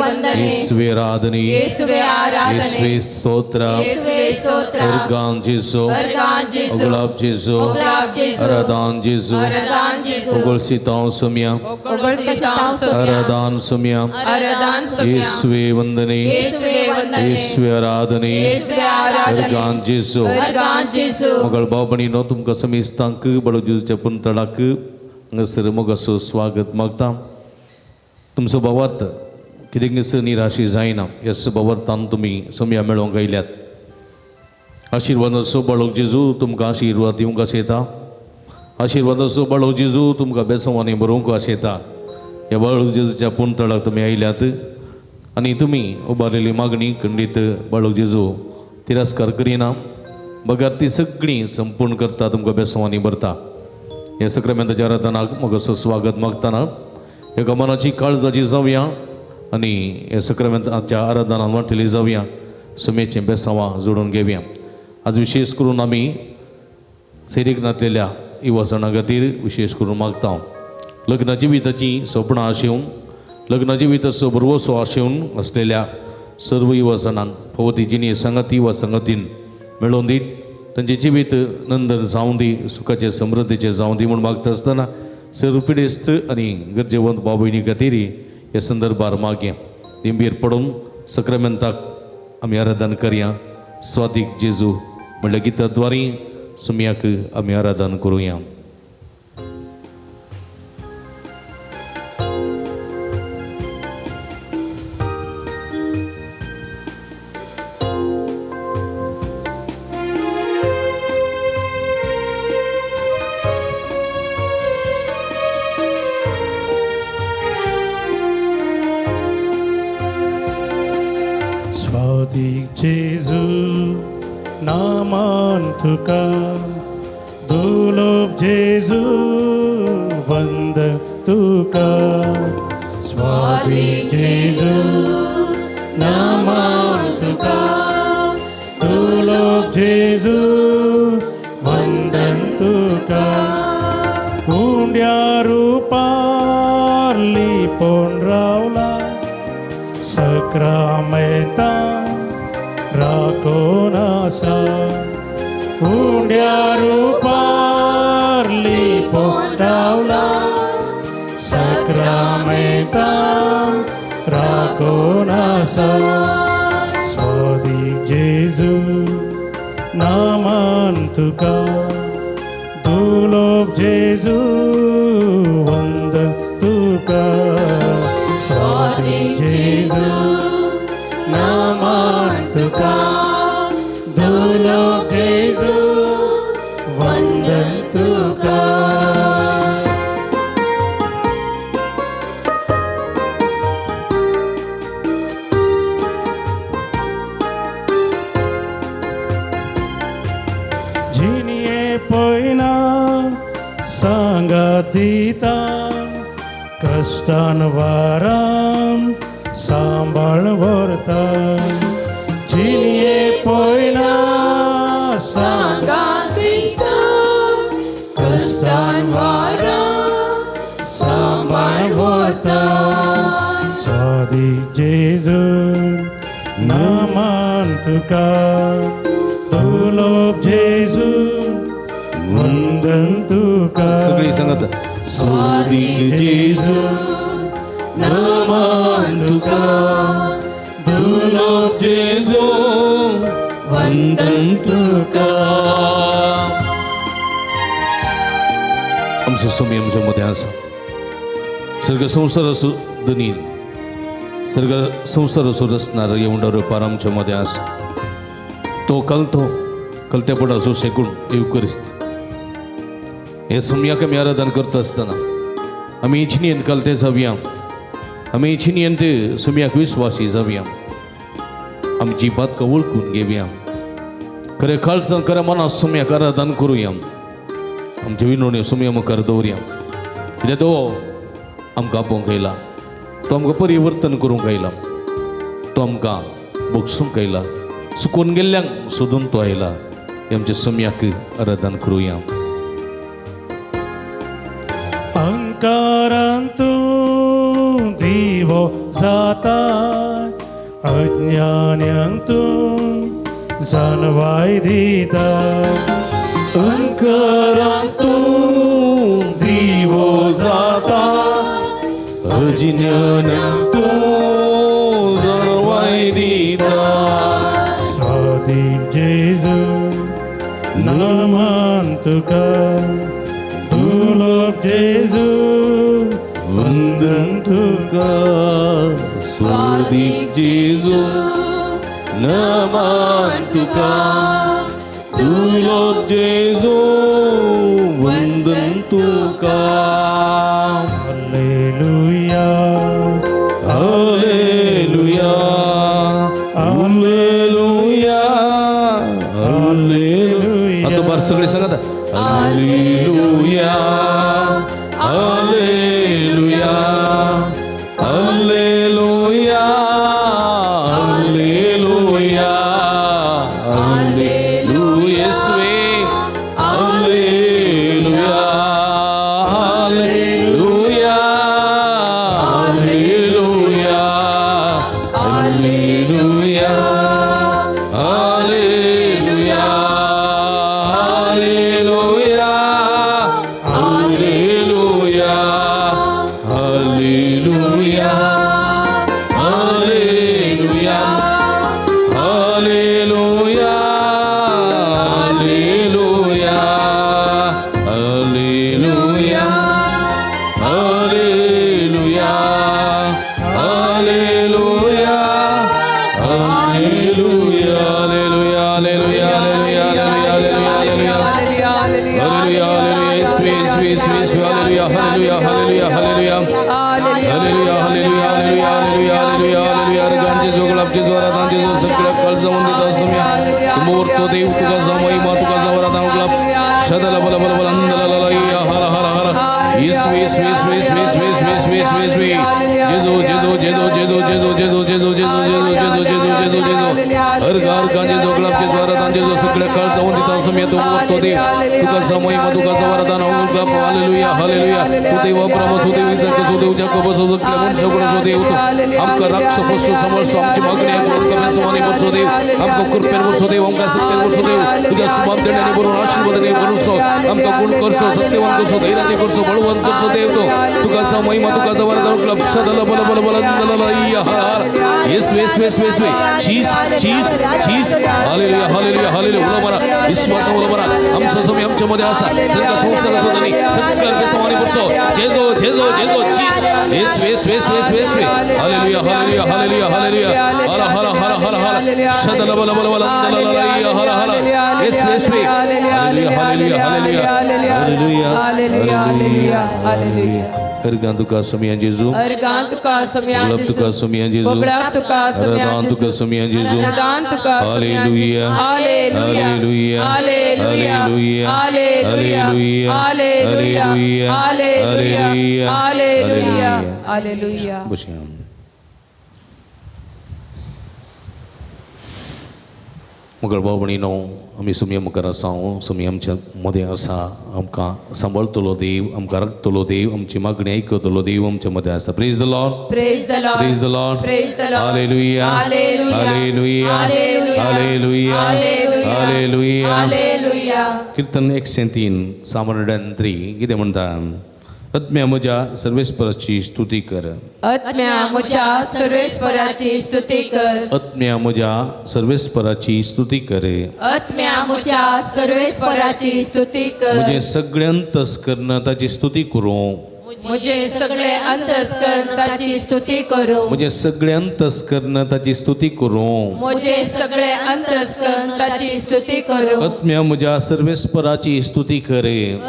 യേശുവേ ആരാധന, യേശുവേ സ്തോത്രം, वर्गान जेसो, गुलाब जेसो, आराधन जेसो, उगलसिताओं सुमिया, आराधन सुमिया, येशुवे वंदने, येशुवे आराधने, वर्गान जेसो, मगल बाबनी नो तुम कसमिस्तांक बड़ो जुज चपुन तड़ाक नसर मगसो स्वागत मगता तुमचं बावर्त किती नसर निराशी जाईना यस बावर्तान तुम्ही सुमिया मेळोंक गायल्यात आशीर्वादाचो बाळक जेजू तुमकां आशीर्वाद दिवंक आशेता आशीर्वादाचो बाळक जेजू तुमकां बेसवांनी बरोवंक आशेता ह्या बाळक जेजूच्या पुंतळाक तुमी आयल्यात आनी तुमी उबारलेली मागणी खंडीत बाळक जेजू तिरस्कार करिना बगार ती सगळीं संपूर्ण करता तुमकां बेसवांनी भरता ह्या सक्रामेंताच्या आराधनाक मगसो स्वागत मागतना एका मनाची काळजाची जावया आनी ह्या सक्रामेंताच्या आराधनान वांटलेली जावया सुमेचें बेसांवां जोडून घेवया आज विशेष करून आमी सैरीक नातलेल्या युवा सणां खातीर विशेष करून मागता लग्न जिविताची स्वप्नां आशेवन लग्न जिविताचो बरोवसो आशेवन आसलेल्या सर्व युवा सणांक भगवतीजीनी संगती वा संगतीन मेळोवन दी तांचें जिवीत नंदर जावं दी सुखाचे समृद्धीचे जावं दी म्हूण मागता आसतना सर्व पिडेस्त आनी गरजेवंत भाव भयणी खातीर ह्या संदर्भार मागया दिंबीर पडून सक्रामेंताक आमी आराधन करया स्वातीक जेजू म्हणल्या गिताद्वारे सुमयाक आमी आराधन करुया स्वादिक जेजू नामान तुका दुर्लभ जेजू वंद तुका स्वादिक जेजू नामान तुका दुर्लभ जेजू वंदन तुका उंड्या रूपारली पोन रावला सक्रामेंता राकोनासा उंड्या रूपारली पोटावला सक्रामेंता राकोनासा स्वादिक जेजू नामान तुका दुर्लभ जेजू वंद तुका स्वादिक जेजू नामान तुका दुर्लभ जेजू वंदन तुका जिनिये पयना सांगातीता कष्टान वाराम सांबाळ व्हरता जिनिये पयला सांगातीता कष्टान वाराम सांबाळ व्हरता स्वादिक जेजू नामान तुका दुर्लभ जेजू वंदन तुका सगळी संगत स्वादिक जेजू नामान तुका दुर्लभ जेजू वंदन तुका आमचो सुमी आमच्या मध्ये आसा सर्ग संसार असो दोनी सर्ग संसार असो रचणार येवंडा रूपार आमच्या मध्ये आसा तो कलत्यापड असो शेकून येवकरिस्त हे सुमयाक आमी आराधन करता आसतना आमी इच्छिनीयन कलते जावया आमी इच्छिनीयन ते सुमयाक विश्वासी जावया आमी जिबात का वळखून घेवया खरे काळजान खऱ्या मनान सुमयाक आराधन करुया आमचे विनवण्यो सुमया मुखार दवरया कित्याक तो आमकां आपोवंक आयला तो आमकां परिवर्तन करूंक आयला तो आमकां बोगसूंक आयला चुकून गेल्ल्यांक सोदून तो आयला हे आमच्या सुमयाक आराधन करुया अंकारान तूं दिवो जाता अज्ञान्यांतून जाणवाय दिता अंकारांतून दिवो जाता अजिज्ञानांतून जाणवाय दिता स्वाधीन जेजू नामान तुका तुलोक जेजू वंदन तुका स्वादिक जेजू नमान तुका तुलोक जेजू वंदन तुका हालेलुया हालेलुया हालेलुया हालेलुया आता बार सगळे सांगा hallelujah hallelujah hallelujah hallelujah hallelujah येशुवे hallelujah hallelujah hallelujah hallelujah hallelujah hallelujah hallelujah hallelujah hallelujah hallelujah hallelujah hallelujah hallelujah hallelujah hallelujah आमका रक्ष पशु समर्सो आमची मागणी आमका बेसमानी बरसो देव आमका कृपेन बरसो देव आमका सत्तेन बरसो देव तुझ्या सुभाव देण्याने बरून आशीर्वादाने बरसो आमका गुण करसो सत्यवान करसो धैर्याने करसो बळवान करसो देव तो तुका सा महिमा तुका सा वरदान क्लब शदल बल बल बल या हर येस वेस वेस वेस वे चीज चीज चीज हालेलुया हालेलुया हालेलुया उला बरा विश्वास उला बरा आमचा समय आमच्या मध्ये असा सगळा संसार सोदनी सगळा बेसमानी बरसो जेजो जेजो जेजो चीज येस वेस वेस वेस वेस वे हालेलुया हालेलुया हालेलुया हालेलुया हला हला हला हला हला शदल बल बल बल या हला हला येस वेस वे hallelujah hallelujah hallelujah hallelujah hallelujah hallelujah Ergantuka semia Jesu. Ergantuka semia Jesu. Gelaptuka semia Jesu. Gelaptuka semia Jesu. Ergantuka semia Jesu. Ergantuka Haleluya. Haleluya. Haleluya. Haleluya. Haleluya. Haleluya. Haleluya. Haleluya. Haleluya. Bersyam. मगर बाबणीनो आम्ही सुमी आमकां रसांव सुमी आमच्या मदें आसा आमकां सांबाळतलो देव आमकां राखतलो देव आमची मागणी आयकतलो देव आमच्या मदें आसा praise the Lord Praise the Lord. Praise the Lord. Praise the Lord. Hallelujah. Hallelujah. Hallelujah. Hallelujah. Hallelujah. Hallelujah. Hallelujah. कीर्तन 103 सामर्थ्यांत्री कितें म्हणटा आत्म्या म्हज्या सर्वेस्पराची स्तुती कर आत्म्या म्हज्या सर्वेस्पराची स्तुती कर आत्म्या म्हज्या सर्वेस्पराची स्तुती कर आत्म्या म्हज्या सर्वेस्पराची स्तुती कर म्हजे सगळे अंतस्करण ताची स्तुती करूं म्हजे सगळे अंतस्करण ताची स्तुती करूं म्हजे सगळे अंतस्करण ताची स्तुती करूं म्हजे सगळे अंतस्करण ताची स्तुती करूं आत्म्या म्हज्या सर्वेस्पराची स्तुती कर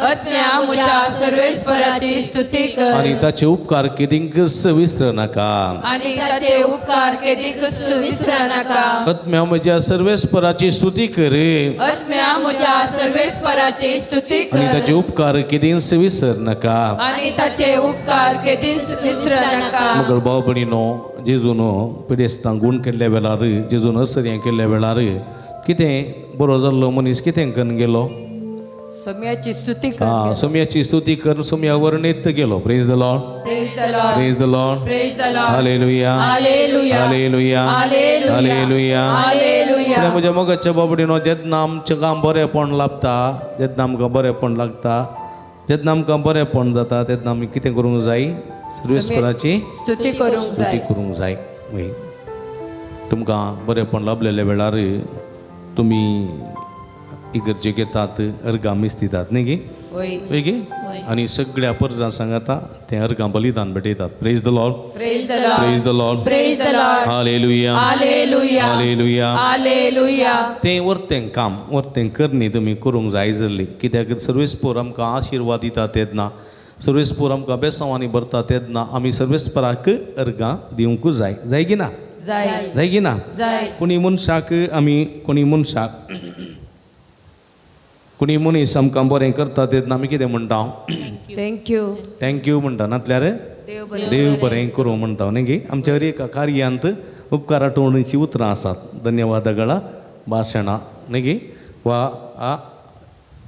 आत्म्या म्हज्या सर्वेस्पराची स्तुती कर आनी ताचे उपकार केदींक विसर नाका आनी ताचे उपकार केदीक विसरा नाका आत्म्या म्हज्या सर्वेस्पराची स्तुती कर आत्म्या म्हज्या सर्वेस्पराची स्तुती आनी कर ताचे उपकार केदींच विसर नाका आनी ताचे उपकार केदीच विसरा नाका मगर भाव भयणीनो जेजून पिडेस्तां गूण केल्ल्या वेळार जेजून असर्यां केल्ल्या वेळार कितें बरो जाल्लो मनीस कितें करून गेलो सोम्याची स्तुती कर हा सोम्याची स्तुती करून सोम्यावर नृत्य केलो. Praise the Lord, praise the Lord, praise the Lord, praise the Lord, hallelujah, hallelujah, hallelujah, hallelujah, hallelujah. Hallelujah. म्हज्या मोगाच्या बाबडीनो जेन्ना आमचें काम बरेंपण लाभता, जेन्ना आमकां बरेंपण लागता, जेन्ना आमकां बरेंपण जाता, तेन्ना आमी कितें करूंक जाय? सर्वेस्पराची स्तुती करूंक स्तुती जाय. करूंक जाय. वय तुमकां बरेंपण लाभलेल्या वेळार तुमी इगर्जेक येतात, अर्गां दितात न्ही गे, वय वय गे, आनी सगळ्या परजां सांगाता तें अर्गां बलिदान भेटयतात. Praise the Lord, praise the Lord, praise the Lord, praise the Lord, hallelujah, hallelujah, hallelujah. Hallelujah. तें वर्तें काम वर्तें करणी तुमी करूंक जाय जाल्ली. कित्याक सर्वेस्पोर आमकां आशिर्वाद दिता तेन्ना, सर्वेस्पोर आमकां बेसांवांनी भरता तेन्ना आमी सर्वेस्पराक अर्गां दिवंकूच जाय. जाय की ना? जाय, जाय की ना? जाय. कोणी मनशाक आमी कोणी मनीस आमकां बरें करता तेन्ना आमी कितें म्हणटा? थँक्यू. थँक्यू म्हणटा. नातल्यार देव बरें. देव बरें करूं म्हणटा न्ही गे. आमच्या एका कार्यांत उपकार आठवणीची उतरां आसात. धन्यवादಗಳ ಭಾಷಣ न्ही गे, वा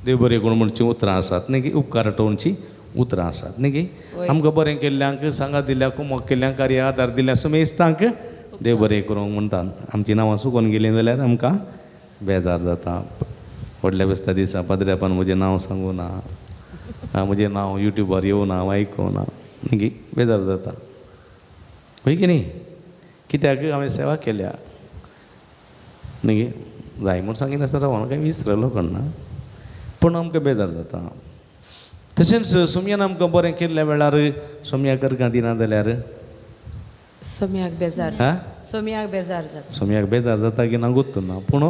देव बरें करूं म्हणची उतरां आसात न्ही गे, उपकार आठवणीची उतरां आसात न्ही गे. आमकां बरें केल्ल्यांक, सांगात दिल्ल्याक, मोग केल्ल्यांक, कार्य आदार दिल्ल्या सुमेस्तांक देव बरें करूं म्हणटात. आमची नांवां चुकोवन गेलीं जाल्यार आमकां बेजार जाता. व्हडल्या बेस्ता दिसा पाद्र्यापान म्हजें नांव सांगूं ना, म्हजें नांव युट्यूबार येवं ना, आयकूं ना न्ही गे, बेजार जाता. खंय की न्ही? कित्याक हांवें सेवा केल्या न्ही गे. जाय म्हूण सांगिनासतना हांव कांय विसरलो करना, पूण आमकां बेजार जाता. तशेंच सोम्यान आमकां बरें केल्ल्या वेळार सोम्याक अर्गां दिना जाल्यार सोम्याक बेजार, हा सोम्याक बेजार जाता. सोम्याक बेजार जाता की ना गुर्त ना, पूण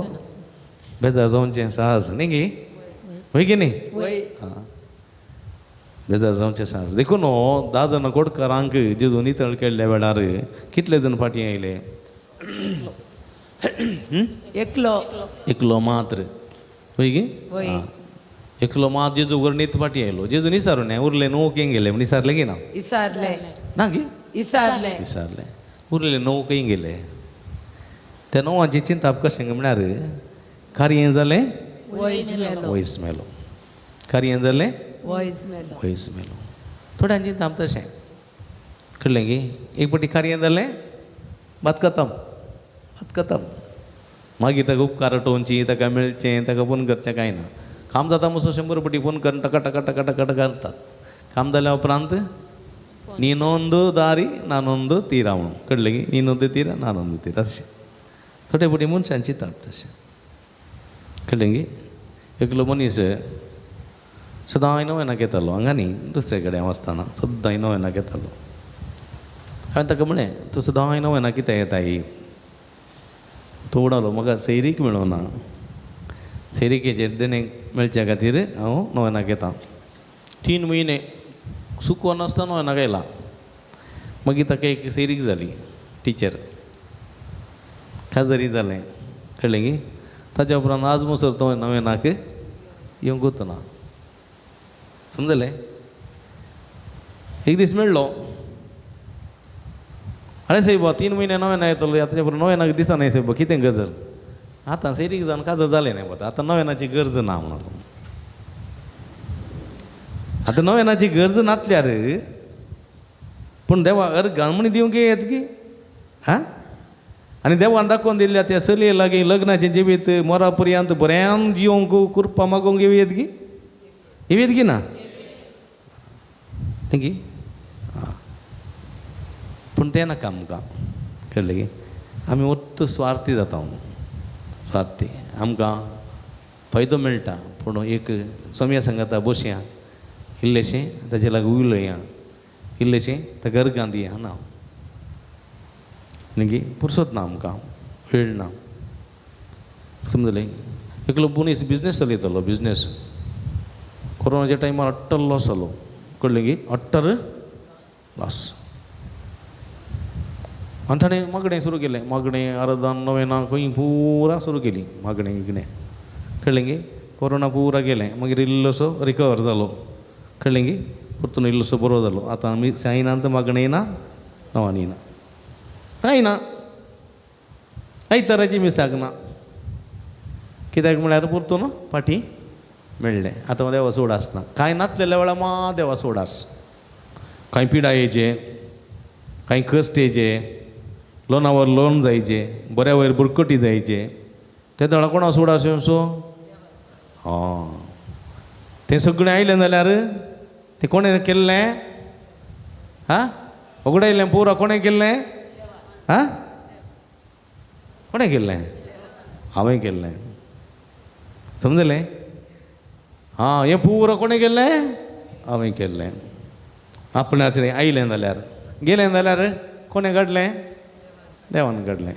बेजार जावचें साहस न्ही गे. खंय की न्ही? वय हां, बेजार जावचें साहस. देखून 10 जाण कोडकारांक जेजून नितळ केल्ल्या वेळार कितले जाण फाटीं आयले? एकलो. एकलो मात्र. खंय गे? वय. हां. एकलो मात जेजू वर नीत फाटीं आयलो. जेजू निसारून नाही उरले णव खंय गेले? निसारले की ना? इसारले, ना गे, इसारले. विसारले. उरलेले 9 खंय गेले? त्या 9वांची चिंता कशें म्हणल्यार कार्य जालें, वयस मेलो, वयस मेलो. कार्य जालें, वयस मेलो. वयस मेलो. थोड्यां चिंता तशें कळ्ळें गे. एक फावटी कार्य जालें, बात खतम. मागीर ताका उपकार आठोवची, ताका मेळचें, ताका फोन करचें कांय ना. काम जाता म्हणून 100 फावटी फोन करून टका टका टका टका टका करतात. काम जाल्या उपरांत ನೀನೊಂದು ದಾರಿ ನಾನೊಂದು ತೀರ म्हणून कळलें की ನೀನೊಂದು ತೀರ ನಾನೊಂದು ತೀರ अशें थोडे फावटी मनशांची चिंतात तशें कळलें की. एकलो मनीस सदां नव्यानाक येतालो हांगा न्ही, दुसरे कडेन वचताना सदां नव्यानाक येतालो. हांवें ताका म्हणलें तूं सदां नव्यानाक कित्याक येताय? तो उडालो म्हाका सैरीक मेळोना, सैरिकेचेर देणेक मेळच्या खातीर हांव नव्यानाक येतां. 3 म्हयने सुको नासतना नव्यानाक आयला. मागीर ताका एक सैरीक जाली टिचर, खाजरी जालें कळ्ळें की. ताच्या उपरांत आज मुसर तो नव्यानाक येवंकूच ना. समजलें? एक दीस मेळ्ळो, अरे साहेब 3 म्हयने नव्यानाक येतलो, ताच्या उपरांत नव्यानाक दिसना साहेब, कितें गजल? आतां सैरीक जावन काजर जालें न्ही वता, आतां नव्यानाची गरज ना म्हणून. आतां नव्यानाची गरज नासल्यार पूण देवा अर्गां म्हण दिवंक येत की. हां, आनी देवान दाखोवन दिल्ल्या त्या चलये लागीं लग्नाचें जिवीत मरा पर्यंत बऱ्यान जिवंक कृपा मागोवंक येवयेत की, येवयेत की ना? न्ही की. हां, पूण तें नाका आमकां कळ्ळें की. आमी वत्त स्वार्थी जाता. स्वार्थी आमकां फायदो मेळटा, पूण एक सोम्या सांगता बसया इल्लेशें ताचे लागीं उलया, इल्लेशें ताका अर्गां दिया ना न्ही की. पुरसत ना आमकां, वेळ ना. समजलें? एकलो मनीस बिजनेस चलयतालो, बिजनेस कोरोनाच्या टायमार अट्टर लॉस जालो कळ्ळें की. अट्टर लॉस. आनी ताणें मागणें सुरू केलें, मागणें अर्दां नव्यानां खंय पुरा सुरू केली मागणें विगणें कळ्ळें की. कोरोना पुरा गेलें, मागीर इल्लोसो रिकवर जालो कळ्ळें की. परतून इल्लोसो बरो जालो. आतां आमी सायनांत मागणें येना, नवानी येना, कांय ना, आयताराची मिसाक ना. कित्याक म्हळ्यार परतून फाटीं मेळ्ळें आतां देवा सोड आसना कांय नासलेल्या वेळा मा देवा सोड आस कांय पिडायेचे कांय कश्टेचे लोनावर लोन जायचे बऱ्या वयर बुरकटी जायचे ते दळा कोणा सोड आसो हां तें सगळें आयलें जाल्यार तें कोणें केल्लें हां उगडायलें पुरा कोणें केल्लें हां कोणें केल्लें हांवें केल्लें समजलें हां हें पुरो कोणें केल्लें हांवें केल्लें आपणाचें आयलें जाल्यार गेलें जाल्यार कोणें काडलें देवान काडलें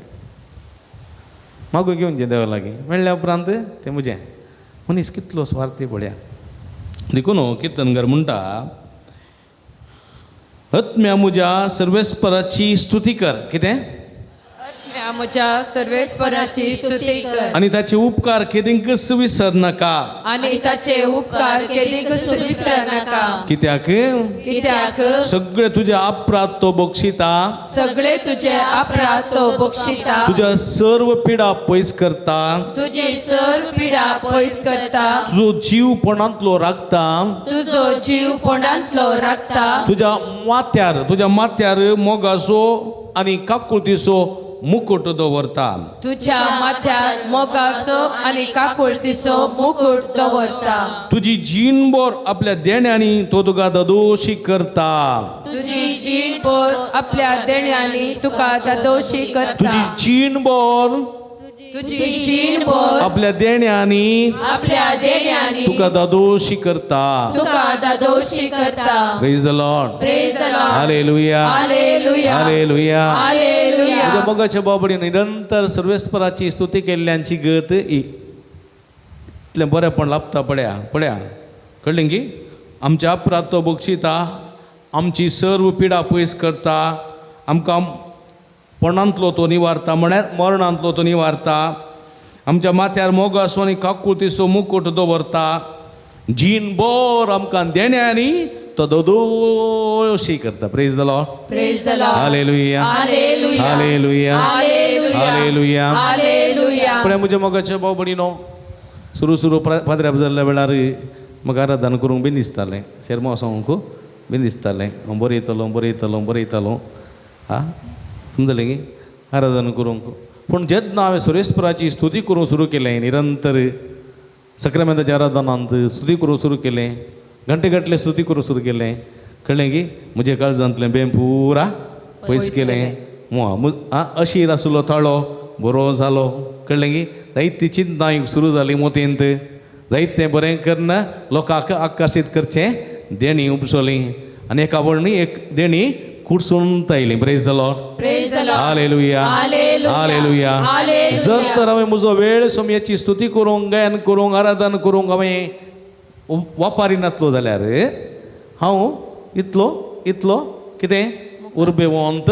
मागू घेवनचें देवा लागीं मेळ्ळ्या उपरांत तें म्हजें मनीस कितलो स्वार्थी पळया देखून किर्तनकार म्हणटा आत्म्या म्हज्या सर्वेस्पराची स्तुती कर कितें म्हज्या सर्वेस्पराची स्तुती कर आनी ताचे उपकार केदींकच विसर नाका आनी ताचे उपकार केदींकच विसर नाका कित्याक कित्याक सगळे तुजे अपराध तो बक्षिता सगळे तुजे अपराध तो बक्षिता तुज्या सर्व पिडा पयस करता तुजी सर्व पिडा पयस करता तुजो जीव पणांतलो राखता तुजो जीव पोंडांतलो राखता तुज्या माथ्यार मोगाचो आनी काकुळतीचो मुकुट दवरता तुज्या माथ्यार मोगाचो आनी काकुळतीचो मुकुट दवरता तुजी जीणभर आपल्या देण्यांनी तो तुका ददोशी करता तुजी जीणभर आपल्या देण्यांनी तुका ददोशी करता तुजी जीणभर तुजी जीणभर आपल्या देण्यांनी आपल्या देण्यांनी तुका ददोशी करता तुका ददोशी करता praise the Lord praise the Lord hallelujah hallelujah hallelujah hallelujah तुझ्या मोगाच्या बाबडी निरंतर सर्वेस्पराची स्तुती केल्ल्यांची गत इतलें बरेंपण लाभता पळया कळ्ळें की आमच्या अपराध तो बक्षिता आमची सर्व पिडा पयस करता आमकां पणांतलो तो निवारता म्हळ्यार मरणांतलो तो निवारता आमच्या माथ्यार मोगाचो आनी काकुळतीचो मुकुट दवरता जीणभर आमकां देण्यांनी तो ददोशी करता praise the Lord praise the Lord hallelujah hallelujah hallelujah hallelujah hallelujah hallelujah पण म्हज्या मोगाच्या भाव भयणीनो सुरू पाद्र्याप जाल्ल्या वेळार म्हाका आराधना करूंक बीन दिसतालें शर्मा वचोंक बीन दिसतालें हांव बरयतलो हां समजलें की आराधना करूंक पूण जेन्ना हांवें सुरेस्पराची स्तुती करूंक सुरू केलें निरंतर सक्रामेंताच्या आराधनांत स्तुती करूंक सुरू केलें घंटे स्तुती करूंक सुरू केलें कळ्ळें की म्हज्या काळजांतलें बें पुरा पयस केलें अशीर आसलो ताळो बरो जालो कळ्ळें की जायती चिंतां सुरू जाली मोतेंत जायतें बरें करना लोकांक आकाशीत करचें देणी उपसोली आनी एका वळणी एक देणी कुडसून आयली praise the Lord praise the Lord hallelujah hallelujah hallelujah hallelujah जर तर हांवें म्हजो वेळ सोमयाची स्तुती करूंक गायन करूंक आराधना करूंक हांवें वापारी नासलो जाल्यार हांव इतलो कितें उर्बे वोंत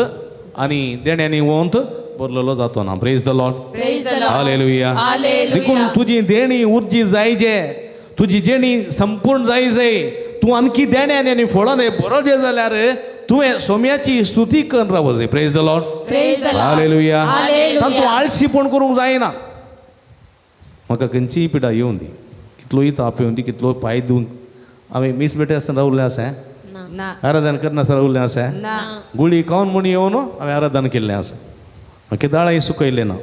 आनी देण्यांनी वोंत बरलेलो जातो ना praise the Lord praise the Lord hallelujah hallelujah देखून तुजी देणी उर्जी जायजे तुजी देणी संपूर्ण जाय तूं आणखी देण्यानी आनी फळांनी बरो जे जाल्यार तुवें सोम्याची स्तुती करून रावो praise the Lord praise the Lord hallelujah hallelujah तूं आळशीपण करूंक जायना म्हाका खंयचीय पिडा येवं दी कितलोय ताप येवं दी कितलो पांय दुंक हांवें मीस बेटे आसतना रावल्लें आसा ना आराधना करना आसतना रावल्लें आसा ना गुळी खावन म्हूण येवन हांवें आराधना केल्लें आसा केदाळाय सुकयलें ना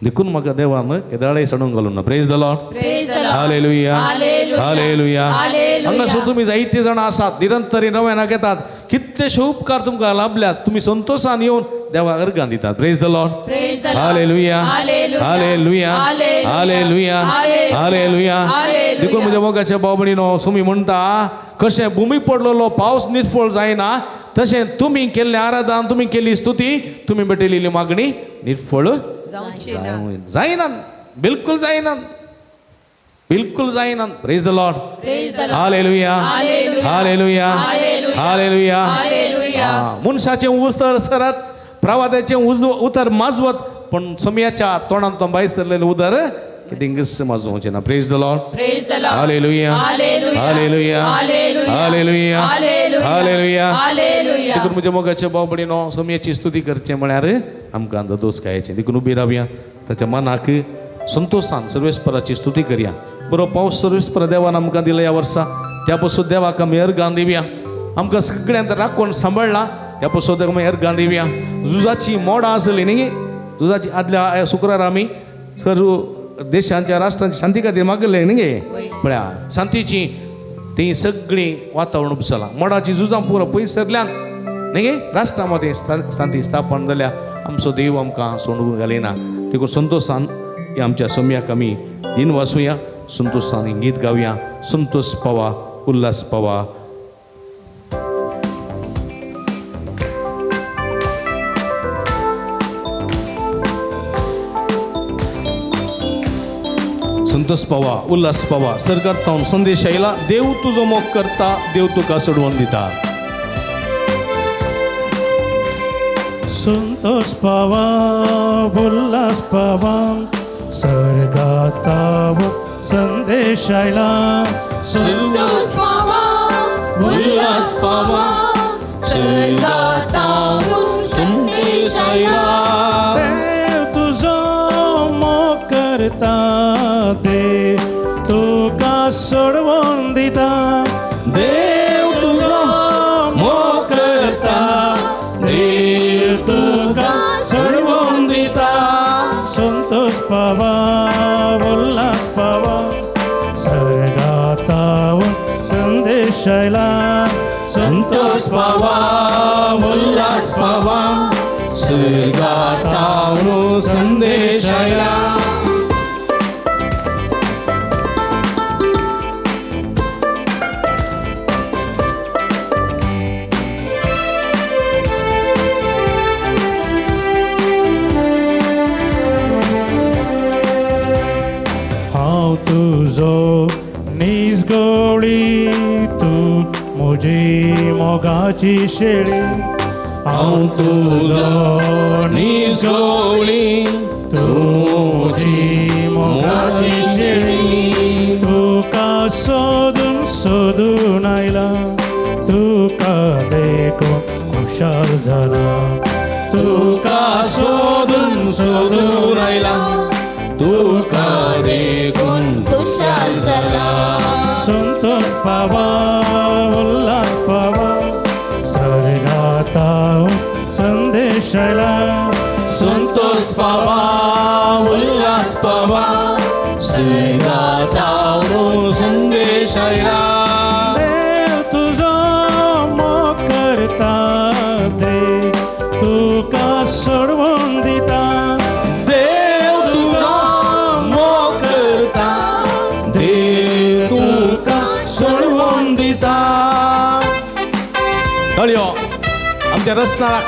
देखून म्हाका देवान केदाळाय सडूंक घालूं ना praise the Lord praise the Lord hallelujah hallelujah hallelujah hallelujah हांगासर तुमी जायते जाणां आसात निरंतर नव्यानाक येतात कितलेशे उपकार तुमकां लाभल्यात तुमी संतोशान येवन देवाक अर्गां दितात praise the Lord praise the Lord hallelujah hallelujah hallelujah hallelujah hallelujah देखून म्हज्या मोगाच्या भाव भयणीनो तुमी म्हणटा कशें भुमी पडलेलो पावस निरफळ जायना तशें तुमी केल्लें आराधन तुमी केल्ली स्तुती तुमी भेटयलेली मागणी निरफळ जायना बिलकुल जायना praise the Lord praise the Lord hallelujah hallelujah hallelujah मनशाचें उतर सरत प्रवादाचें उतर माजवत पण सोम्याच्या तोंडांतून भायर सरलेलें उदर कितेंच माजोवचें ना praise the Lord praise the Lord hallelujah hallelujah hallelujah hallelujah hallelujah hallelujah hallelujah देखून म्हज्या मोगाच्या भाव भयणीनो सोम्याची स्तुती करचें म्हळ्यार आमकां दोस खायचें देखून उबी रावया ताच्या मनाक संतोशान सर्वेस्पराची स्तुती करया बरो पावस सर्वीस देवान आमकां दिला ह्या वर्सा त्या पासून देवाक आमी अर्गां दिवया आमकां सगळ्यांत राखून सांबाळला त्या पासून आमी अर्गां दिवया झुजाची मोडां आसली न्ही झुजाची आदल्या शुक्रार आमी सर्व देशांच्या राष्ट्रांची शांती खातीर मागले न्ही म्हळ्यार शांतीची ती सगळी वातावरण उपसलां मोडाची झुजां पुरो पयस सरल्यान न्ही राष्ट्रा मदें शांती स्थापन जाल्या आमचो देव आमकां सोडून घालिना देखून संतोशान आमच्या सम्याक आमी दिन वाचुया संतोशान गीत गावया संतोष पावा उल्हास पावा संतोष पावा उल्हास पावा सरकारतावन संदेश आयला देव तुजो मोग करता देव तुका सोडवून दिता संतोष पावा उल्हास पावा स्वर्गाताव संदेश आयला संतोष पावा उल्हास पावा स्वर्गातावून संदेश आयला देव तुझो मोग करता देव तुका सोडवून दिता देव तुजो मोग करता देव तुका सोडवून दिता संतोष पावा उल्हास पावा स्वर्गातावून संदेश आयला संतोष पावा उल्हास पावा स्वर्गातावून संदेश आयला हांव तुजो निजगोळी तू म्हजी मोगाची शेळी हांव तुजो निजगोळी तुझी मोगाची शेळी तुका सोदून आयला तुका देखून खुशाल जाला तुका सोदून आयला तुका देखून खुशाल जाला संतोष पावा उल्हास पावा स्वर्गाताव संदेश आयला संतोष पावा उल्हास पावा स्वर्गातावून संदेश आयला देव तुझो मोग करता देव तुका सोडवून दिता देव तुजो मोग करता देव तुका सोडवून दिता तळयो आमच्या रस्त्याक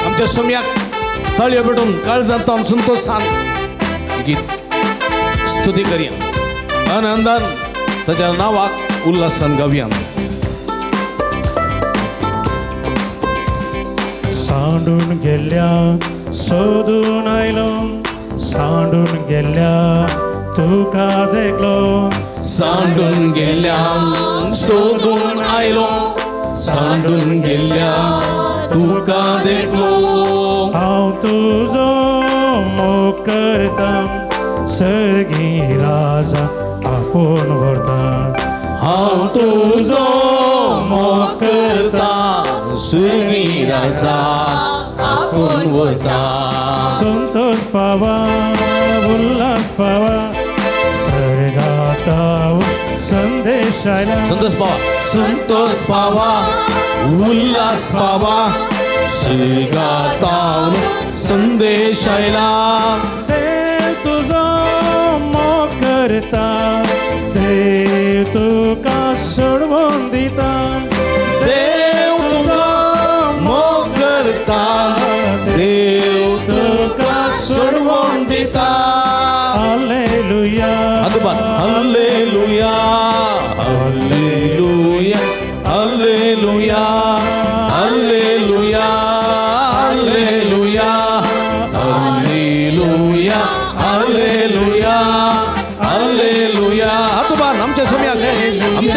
आमच्या सम्याक तळयो पेटून काळजांत संतोषान गीत स्तुती करया आनंदान ताच्या नावाक उल्हासान गावया सांडून गेल्या सोदून आयलो सांडून गेल्या तुका देखलो सांडून गेल्या सोडून आयलो सांडून गेल्या तुका देखलो हांव तुजो मोग करता सर्गी राजा आपूण व्हरता हांव तुजो मोग करता सुगी राजा आपूण वता संतोष पावा उल्हास पावा स्वर्गाताव संदेश आयला संतोष पावा उल्हास पावा स्वर्गातावून संदेश आयला देव तुझो मोग करता देव तुका सोडवून दिता देव तुजो मोग करता देव तुका सोडवून दिता hallelujah hallelujah hallelujah hallelujah hallelujah hallelujah hallelujah hallelujah hallelujah हातुबान आमच्या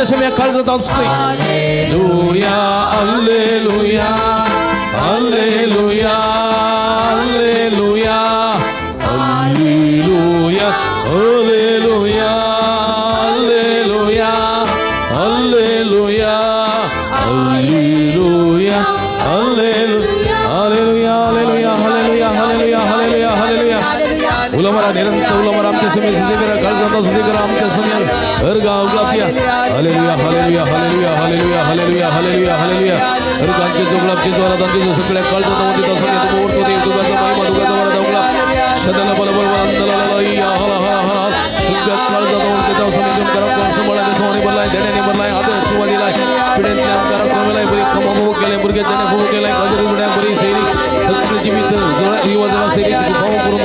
सम्याक काळ जाता hallelujah hallelujah hallelujah hallelujah hallelujah hallelujah उलमरा निरंतर उलमरा आमच्या समी सुधी करा काळजात सुधी करा आमच्या समी हरगा उगलापिया hallelujah hallelujah hallelujah hallelujah hallelujah hallelujah hallelujah हरगा आमच्या जोगलापचे जोरात आमच्या सगळ्या काळजात मध्ये तसं येतो ओरतो दे दुगाचा महिमा दुगाचा वरा उगला शदला बल बल अंदला या हला हला हला तुझ्या काळजात मध्ये तसं समी करा कोण संभाळा सोनी बलाय देण्याने बलाय आदर सुवादीलाय पिढेतल्या करा कोणलाय बरी कमामो केले बुरगे देणे हो केलाय गजरी बुड्या बरी सेरी सत्य जीवित जोडा युवा सेरी भाव करून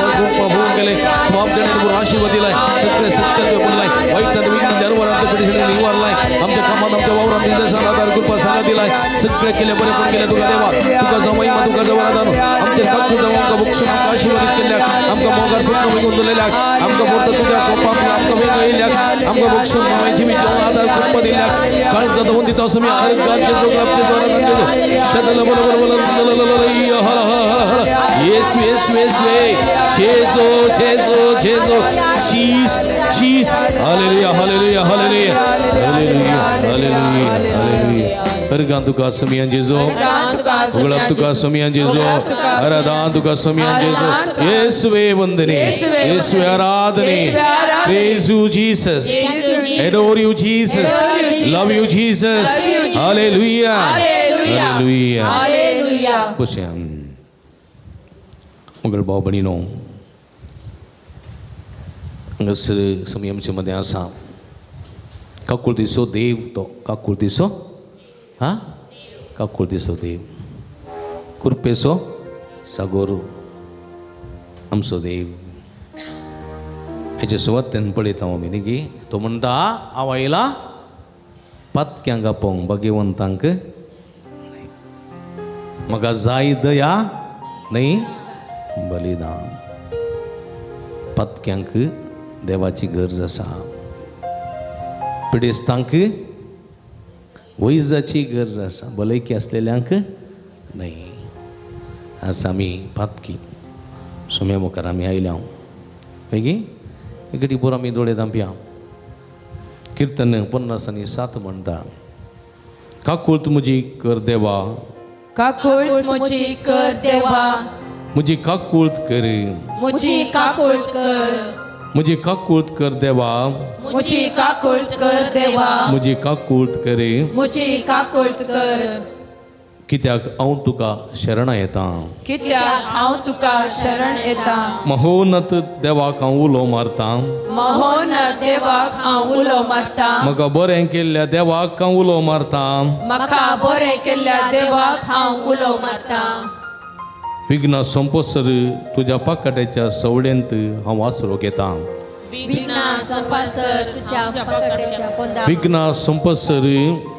हो केले स्वाप देणे आशीर्वाद दिलाय सगळे सत्य बोललाय वाईट विघ्न जरवर आमच्या पिढीने निवारलाय आमच्या कामात आमच्या वावरात निर्देशाला आधार कृपा सांगा दिलाय सगळे केले बरे पण केले तुका देवा तुका जमाई मा तुका जवळ दानो आमचे काकू देवा आमका बक्षून आमका आशीर्वाद केल्या आमका मोगार फिरतो मी गुंतलेल्या आमका बोलतो तुझ्या कोपा आमका वेग येल्या आमका बक्षून मामाची मी जेवण आधार कृपा दिल्या काळ जाऊन दिता असं मी आरोग्याचे जोगलापचे जोरात आणतो शदल बल बल बल हला हला हला येस येस येस वे जेजो जेजो जेजो चीज चीज hallelujah hallelujah hallelujah hallelujah hallelujah hallelujah हरगान तुका समियान जेजो उगळप तुका समियान जेजो आराधना तुका समियान जेजो येशुवे वंदने येशुवे आराधने praise you Jesus adore you Jesus love you Jesus hallelujah hallelujah Hallelujah. Pushyan मगर भाव बहिणीनो हांगासर समयमचे मध्ये आसा काकूळ दिसो देव तो काकूळ दिसो हा काकूळ दिसो देव कृपेसो सागोरू आमचो देव हेचे सुवातेन पळयता आमी न्ही की तो म्हणटा हांव आयला पातक्यांक आपोवंक भाग्यवंतांक न्ही म्हाका जाय दया न्ही बलिदान पातक्यांक देवाची गरज आसा पिडेस्तांक वैजाची गरज आसा भलायकी आसलेल्यांक न्ही आज आमी पातकी सुम्या मुखार आमी आयल्या मागी एक टिपोर आमी दोळे धांपया कीर्तन 50:7 म्हणटा काकूळत म्हजी कर देवा काकूळ मुझी कर देवा म्हजी काकूळत कर मुझी काकूळ कर म्हजी काकूळत कर देवा मुझी काकूळ कर देवा म्हजी काकूळत कर मुझी काकूळ कर कित्याक हांव तुका शरणा येता कित्याक हांव तुका शरण येता महोन्नत देवाक हांव उलो मारता महोन देवाक हांव उलो मारता म्हाका बरें केल्ल्या देवाक हांव उलो मारता म्हाका बरें केल्ल्या देवाक हांव उलो मारता विघ्न संपसर तुज्या पाकाट्याच्या सवडेंत हांव आसरो घेता विघ्ना संपासर तुझ्या पाकड्याच्या पोंदा विघ्न संपसर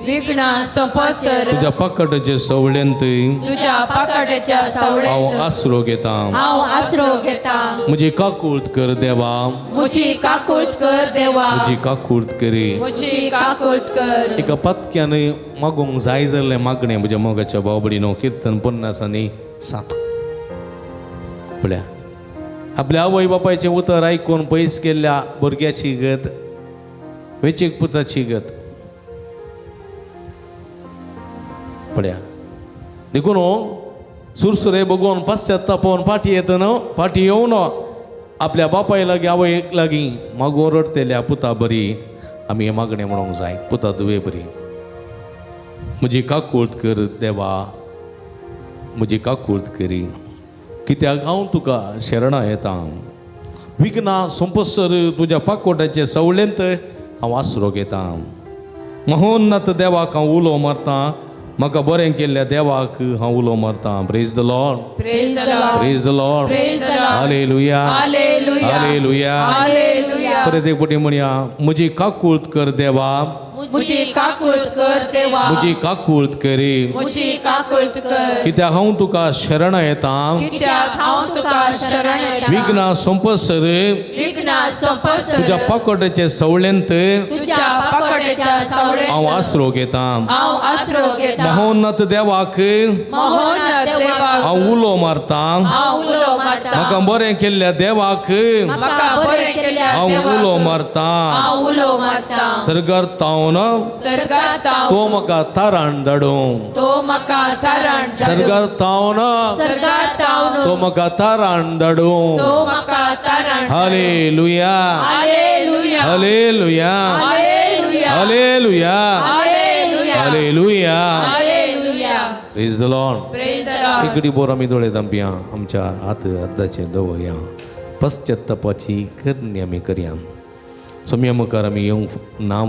विघ्ना संपासर तुज्या पाकाट्याच्या सवडेंत तुझ्या पाकड्याच्या हांव सावळेंत आसरो घेता हांव आसरो घेता म्हजी काकूळत कर देवा मुझी काकूळ कर देवा म्हजी काकूळत करी मुझी काकूळ कर एका पत्क्यान मागोंक जाय जाल्लें मागणें म्हज्या मोगाच्या भावबडीनो कीर्तन 50:7 पळया आपल्या आवय बापायचें उतर आयकून पयस केल्ल्या भुरग्याची गत वेचीक पुताची गत पळया देखून सुरसुरे बघून पाश्चात्तापोवन फाटी येता न्हू फाटी येवं न्हू आपल्या बापाय लागीं आवयक लागीं मागोवन रडतेल्या पुता बरी आमी हें मागणें म्हणूंक जाय पुता दुवे बरी म्हजी काकूळत कर देवा म्हजी काकूळत करी कित्याक हांव तुका शरणा येता विघ्ना संपसर तुज्या पाकोट्याचे सवळेंत हांव आसरो घेता महोन्नत देवाक हांव उलो मारता म्हाका बरें केल्ल्या देवाक हांव उलो मारता praise the Lord praise the Lord praise the Lord praise the Lord hallelujah hallelujah hallelujah hallelujah परत एक पटी म्हणया म्हजी काकूळत कर देवा मुझी काकूळ कर देवा म्हजी काकूळत करी मुझी काकूळ कर कित्याक हांव तुका शरण येता कित्याक हांव तुका शरण येता विघ्ना संपसर विघ्ना संपासर तुज्या पाकोट्याचे सवळेंत तुझ्या पाकड्याच्या सावळेंत हांव आसरो घेता हांव आसरो घेता महोन्नत देवाक महोन देवाक हांव उलो मारता हांव उलो मारता म्हाका बरें केल्ल्या देवाक म्हाका बरें केल्या हांव तेव्हा उलो मारता हांव उलो मारता सर्गार तावन सर्गार ताव तो म्हाका थारान धाडूं तो म्हाका थारान सर्गार तावन सर्गार तावन तो म्हाका थारान धाडूं तो म्हाका थारान hallelujah hallelujah hallelujah hallelujah hallelujah hallelujah hallelujah hallelujah praise the Lord praise the Lord इकडी बोर आमी दोळे धांपया आमच्या हात हाताचे दवरया पश्चात्तापाची करणी आमी करया सोम्या मुखार आमी येवंक ना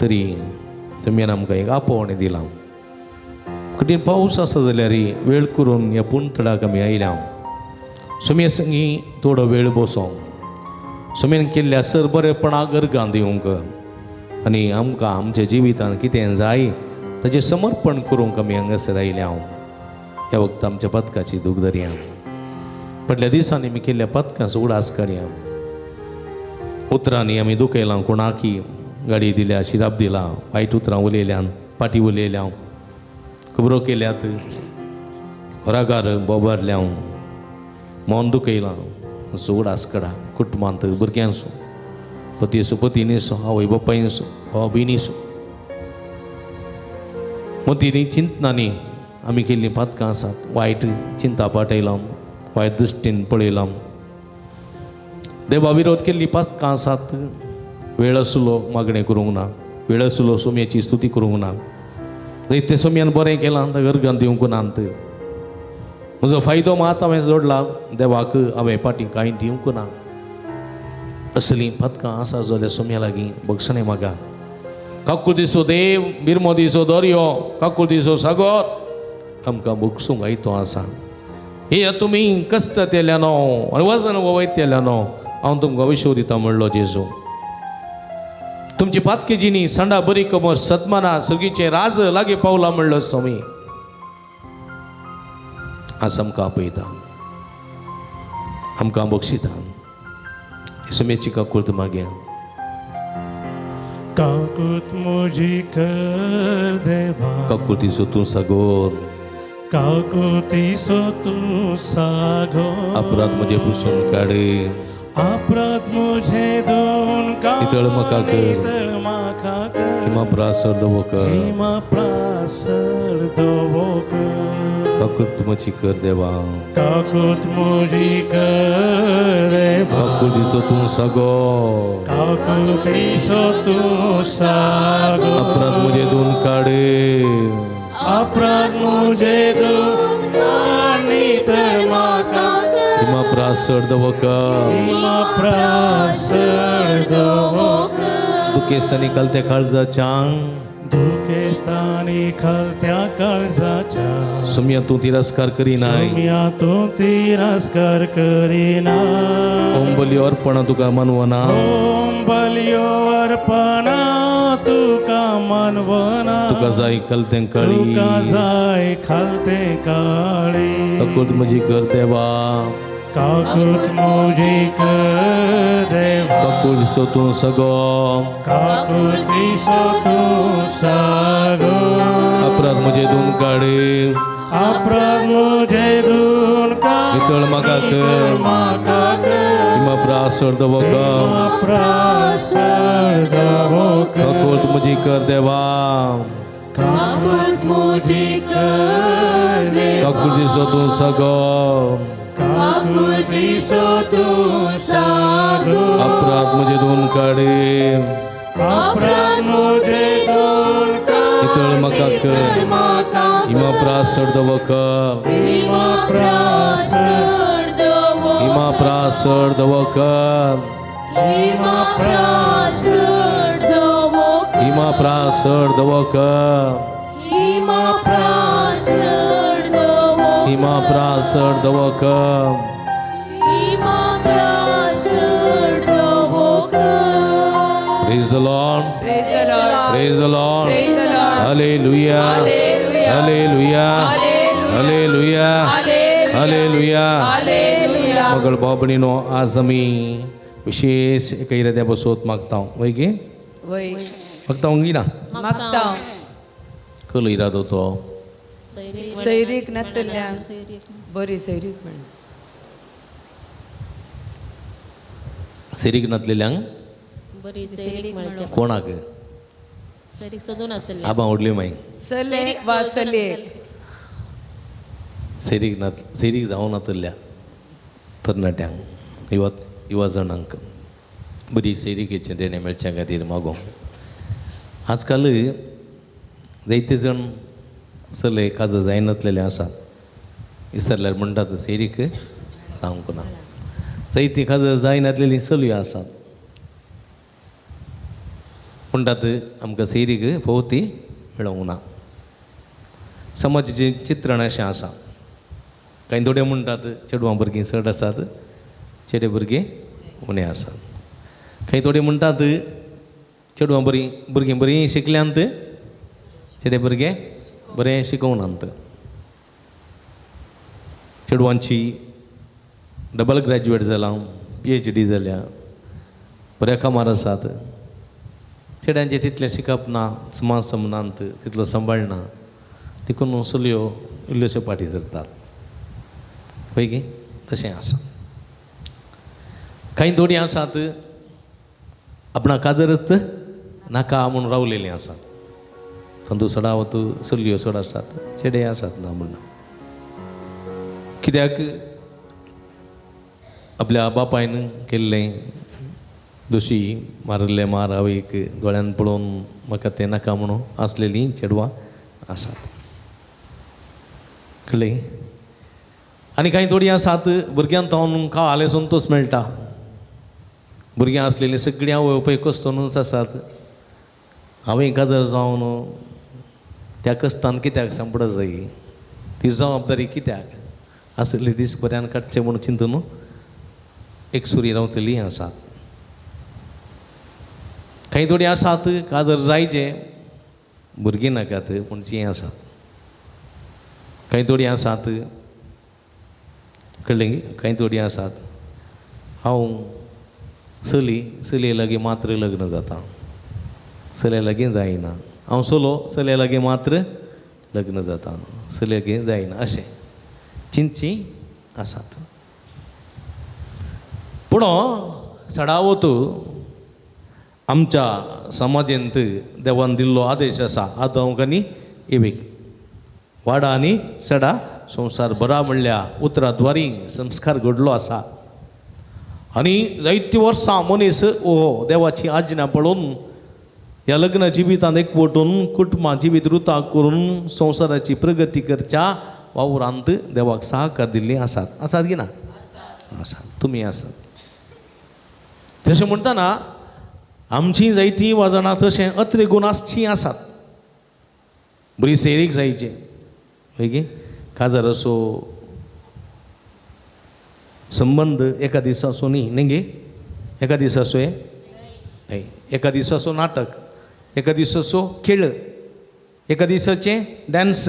तरी तुमी आमकां एक आपोवणें दिलां कठीण पावस आसा जाल्यार वेळ करून ह्या पुंतडाक आमी आयल्या सोम्या संगी थोडो वेळ बसोंक सोम्यान केल्ल्या सरबरेपणा गर्गां दिवंक आनी आमकां आमच्या जिवितांत कितें जाय ताचें समर्पण करूंक आमी हांगासर आयल्या ह्या वखदां आमच्या पथकाची दूख धरया फाटल्या दिसांनी आमी केल्ल्या पथकांचो उडास काडया उतरांनी आमी दुखयलां कोणाकी गाडी दिल्या शिराप दिला वायट उतरां उलयल्यान पाटी उलयल्या खबरो केल्यात रागार बोबारल्या मन दुखयलां असो उडास काडा कुटुंबांत भुरग्यांचो पती असो पत्नीचो आवय बापायचो भाव भयणीचो मतींनी चिंतनांनी आमी केल्लीं पथकां आसात वायट चिंता पाटयलां वायट दृश्टीन पळयलां देवा विरोध केल्लीं पथकां आसात वेळ आसलो मागणें करूंक ना वेळ आसलो सोम्याची स्तुती करूंक ना ते सोम्यान बरें केलां गर्गान दिवंक नात म्हजो फायदो मात हांवें जोडला देवाक हांवें फाटीं कांय दिवंक ना असलीं पथकां आसा जाल्यार सोम्या लागीं बक्षणें मागा काकूळ दिसो देव बिरमो दिसो दर्यो काकूळ दिसो सागर आमकां बक्षूंक आयतो आसा हे तुमी कश्ट केल्यानो आनी वजन वयतल्यानो हांव तुमकां विश्व दिता म्हणलो जेजू तुमची पातकेची न्ही संडा बरी कमर सदमाना सगळीचे राज लागी पावला म्हणलो स्वामी आज आमकां आपयता आमकां बक्षिता समेची काकूळ मागया काकूत मुझी कर देवा काकूळ तिचो तूं सागोर काकुती सो तू सागो अपराध म्हजे पुसून काडे अपराध मुझे दोन का नितळ म्हाका कर. नितळ म्हाका कर हिमा प्रासर दवो कर हिमा प्रासर दवो कर काकूळ म्हजी कर देवा काकुत मुझी कर देवा काकूळ दिसो तूं सागोर काकुती सो तू सागो अपराध म्हजे दोन काडे अपराध मुझे दोन का नितळ म्हाका कर हिमा प्रासर दवो कर हिमा प्रासर दवो कर दुखेस्तानी कालत्या काळजाच्यां दुखेस्तानी खालत्या काळजाच्या सुम्या तूं तिरस्कार करिनाय सम्या तू तिरस्कार करिना ओम बली अर्पण तुका मानवना ओम बलियो अर्पणा तुका मानवना तुका जाय कालतें काळी तुका जाय खालते काळी काकूळ म्हजी कर देवा काकुत मुझी कर देवा काकूळ दिसो तूं सगो काकुती सो तू सागो अपराध म्हजे दोन काडे अपराध मुझे दूर का नितळ म्हाका कर म्हाका कर हिमा प्रासर दवो कर प्रासर दवो कर काकूळ म्हजी कर देवा काकुत मुझी कर देवा काकूळ दिसो तूं सगो काकुती सो तू सागो अपराध म्हजे दोन काडे अपराध मुझे दूर का नितळ म्हाका कर म्हाका हिमा प्रासर दवो कर हिमा प्रासर दवो हिमा प्रासर दवो कर हिमा प्रासर दवो हिमा प्रासर दवो कर हिमा प्रासर दवो हिमा प्रासर दवो कर हिमा Prashar दवो Praise the Lord. Praise the Lord. Praise the Lord. Praise the Lord. Hallelujah. Hallelujah. Hallelujah. Hallelujah. Hallelujah. Hallelujah. Hallelujah. मगळ बाबणीनो आज आमी विशेष एका इराद्या बसोत मागता वय गे वय मागता वंगी ना मागता कल इरादो तो सैरीक नातल्या बरी सैरीक म्हण सेरीक नातलेल्यांक बरी सैरीक म्हणचे कोणाक सैरीक सजून असेल आबा ओडली माई सले वा सले सेरीक जावन नातल्या तरणाट्यांक युवा जाणांक बरी सेरीकेचे देणे मेळच्या खातीर मागोवंक. आजकाल जायते जण सले काजो जायनातलेले आसात. विसरल्यार म्हणटात सेरीक रावंक ना. जायतीं काजो जायनातलेलीं सलयो आसात. म्हणटात आमकां सेरीक फवती मेळोंक ना. समाजाचें चित्रण अशें आसा. कांय थोडे म्हणटात चेडवां भुरगीं चड आसात, चेडे भुरगे उणे आसात. कांय थोडे म्हणटात चेडवां भुरगीं बरीं शिकल्यांत, चेडे भुरगे बरें शिकोवनात. चेडवांची डबल ग्रॅज्युएट जालां, PhD जाल्या, बऱ्या कामार आसात. चेड्यांचें तितलें शिकप ना, समाज समनांत तितलो सांबाळना, देखून चलयो इल्ल्योश्यो फाटीं सरतात. पळय गे तशें आसा. कांय थोडीं आसात आपणा काजरच नाका म्हणून रावलेलीं आसात. तातूंत सडावत चलयो चड आसात, चेडे आसात ना म्हणून. कित्याक आपल्या बापायन केल्लें दोशी मारले मार आवयक दोळ्यान पळोवन म्हाका तें नाका म्हणून आसलेलीं चेडवां आसात. कळ्ळें. आनी कांय थोडीं आसात भुरग्यांक तावन खावाले संतोश मेळटा. भुरग्यां आसलेलीं सगळीं आवय पळय कस्तोनूच आसात. हांवें काजर जावन त्या कश्टान कित्याक सांपडत जायी, ती जबाबदारी कित्याक आसली दीस बऱ्यान काडचें म्हणून चिंतून एक सुरी रावतलीं आसात. कांय थोडीं आसात काजर जायचे, भुरगीं नाकात पूण जीं आसात. कांय थोडीं आसात, कळ्ळें, कांय थोडीं आसात हांव चलये लागीं मात्र लग्न जाता, चल्या लागीं जायना. हांव चल्या लागीं मात्र लग्न जाता, चल्या लागीं जायना, अशें चिंतची आसात. पूण सडावत आमच्या समाजेंत देवान दिल्लो आदेश आसा, आदवंक आनी इवेक वाडा आनी सडा संवसार बरा म्हणल्या उतराद्वारी संस्कार घडलो आसा. आनी जायतीं वर्सां मनीस देवाची आज्ञा पळोवन ह्या लग्न जिवितांत एकवटून कुटुंबां जिवीत रुताक करून संवसाराची प्रगती करच्या वावरांत देवाक सहकार दिल्लीं आसात. आसात की ना? आसात. तुमी आसात. तशें म्हणटना आमचीं जायतीं वाजणां तशें अत्रे गुण आसचीं आसात. बरी सेरीक जायचें, ओके, काजर असो संबंध एका दिसाचो न्ही गे, एका दिसाचो न्ही, एका दिसाचो नाटक, एका दिसाचो खेळ, एका दिसाचें डान्स,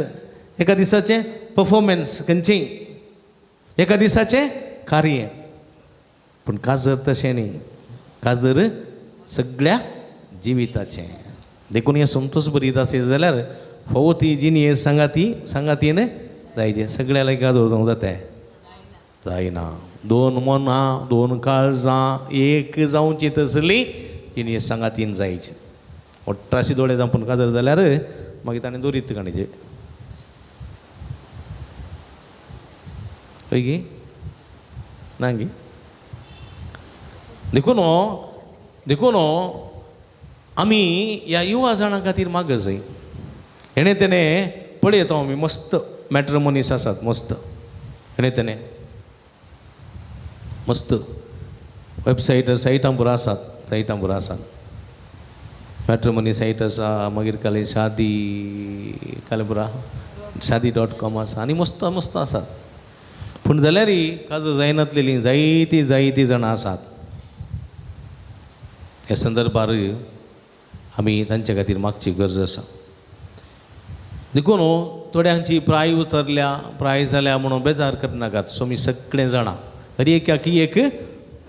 एका दिसाचें परफॉर्मन्स खंयचीं, एका दिसाचें कार्य. पूण काजर तशें न्ही. काजर सगळ्या जिविताचें. देखून हें संतोश बरीत आसत जाल्यार फवती जिनी सांगातीन जायचें. सगळ्या लागीं काजर जावंक जाता जायना. दोन मनां, दोन काळजां एक जावची तसली जिनी सांगातीन जायचें. 18 दोळे जावन पूण काजर जाल्यार मागीर ताणें दोरीत काणीचे. हय गे ना गे. देखून आमी ह्या युवा जाणां खातीर मागत जाय. हेणे तेणें पळयता आमी मस्त मॅट्रिमोनीस आसात, मस्त हेणे तेणें मस्त सायटां पुरो आसात. मॅट्रिमोनी सायट आसा, मागीर काले शादी.com आसा आनी मस्त आसात. पूण जाल्यारय काजो जायनातलेलीं जायतीं जाणां आसात. ह्या संदर्भार आमी तांचे खातीर मागची गरज आसा. देखून थोड्यांची प्राय जाल्या म्हणून बेजार करनाकात. सोमी सगळें जाणां हर एकाकी एक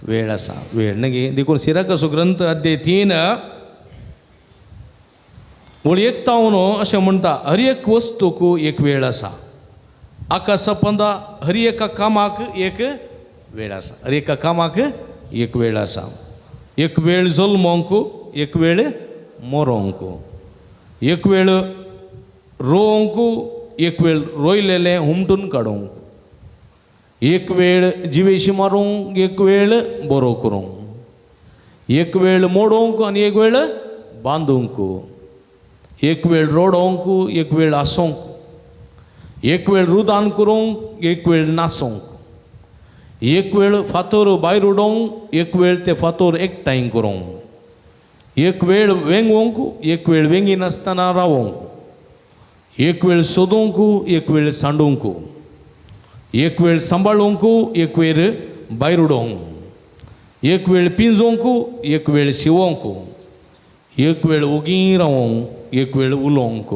वेळ आसा. वेळ नगे. देखून सिराकाचो ग्रंथ अध्याय 3 वळयेक तावन अशें म्हणटा, हर एक वस्तूक एक वेळ आसा. आकाशपंदा हर एका कामाक एक वेळ आसा. हर एका कामाक एक वेळ आसा. एक वेळ जल्मोंक एक वेळ मोरोंक एक वेळ रोवंक एक वेळ रोयलेले हुमटून काडूंक एक वेळ जिवेशी मारूंक एक वेळ बरो करूंक एक वेळ मोडोंक आनी एक वेळ बांदूंक एक वेळ रोडोंक एक वेळ आसोंक एक वेळ रुदान करूंक एक वेळ नासोंक एक वेळ फातर भायर उडोवंक एक वेळ ते फातर एकठांय करूंक एक वेळ वेंगोवंक एक वेळ वेंगी नासतना रावोंक एक वेळ सोदूंक एक वेळ सांडूंक एक वेळ सांबाळूंक एक वेळ भायर उडोवंक एक वेळ पिंजोवंक एक वेळ शिवोवंक एक वेळ ओगी रावोंक एक वेळ उलोवंक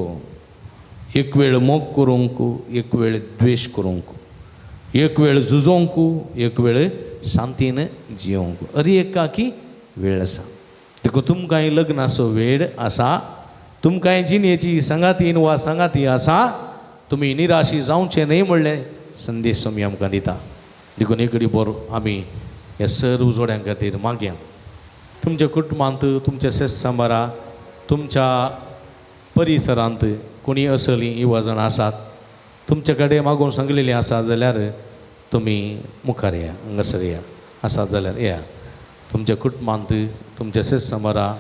एक वेळ मोग करूंक एक वेळ द्वेश करूंक एक वेळ झुजोवंक एक वेळ शांतीन जियोवंक अरी एकाकी वेळ आसा देखून तुमकां लग्नाचो वेळ आसा तुमकां जिणेची संगातीन वा संगाती आसा तुमी निराशी जावचे न्हय म्हणलें संदेश आमी आमकां दिता देखून एक बरो आमी ह्या सर्व जोड्यां खातीर मागया तुमच्या कुटुंबांत तुमच्या शेजारा तुमच्या परिसरांत कोणी असलीं इवाजण आसात तुमचे कडेन मागून सांगलेलीं आसा जाल्यार तुमी मुखार या हांगासर या आसात जाल्यार या तुमच्या कुटुंबांत तुमच्या शेजारा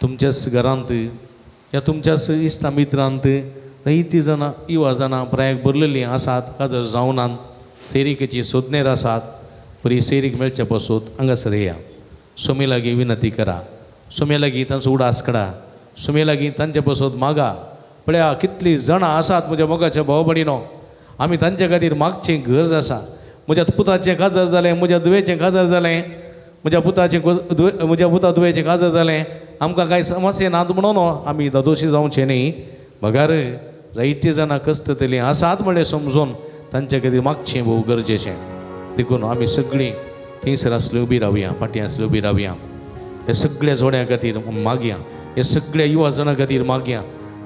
तुमच्याच घरांत या तुमच्याच इश्टा मित्रांत जायतीं जाणां इवाजणां प्रायाक भरलेलीं आसात काजर जावनात सेरीकेची सोदनेर आसात बरी सेरीक मेळचे पासून हांगासर या सोमी लागीं विनंती करा सोम्या लागीं तांचो उडास काडा सोम्या लागीं तांचे पासून मागा पळया कितलीं जाणां आसात म्हज्या मोगाच्या भाव भयणीनो आमी तांचे खातीर मागचें गरज आसा म्हज्या पुताचें काजर जालें म्हज्या दुवेचें काजर जालें म्हज्या पुता दुवेचें काजर जालें आमकां कांय समस्या नात म्हणून आमी दोशी जावचें न्ही बगार जायतीं जाणां कस्ततलीं आसात म्हणलें समजून तांचे खातीर मागचें भोव गरजेचें देखून आमी सगळीं थंयसर आसलीं उबी रावया फाटीं आसलीं उबी रावया हे सगळ्या जोड्यां खातीर मागया हे सगळ्या युवा जाणां खातीर मागया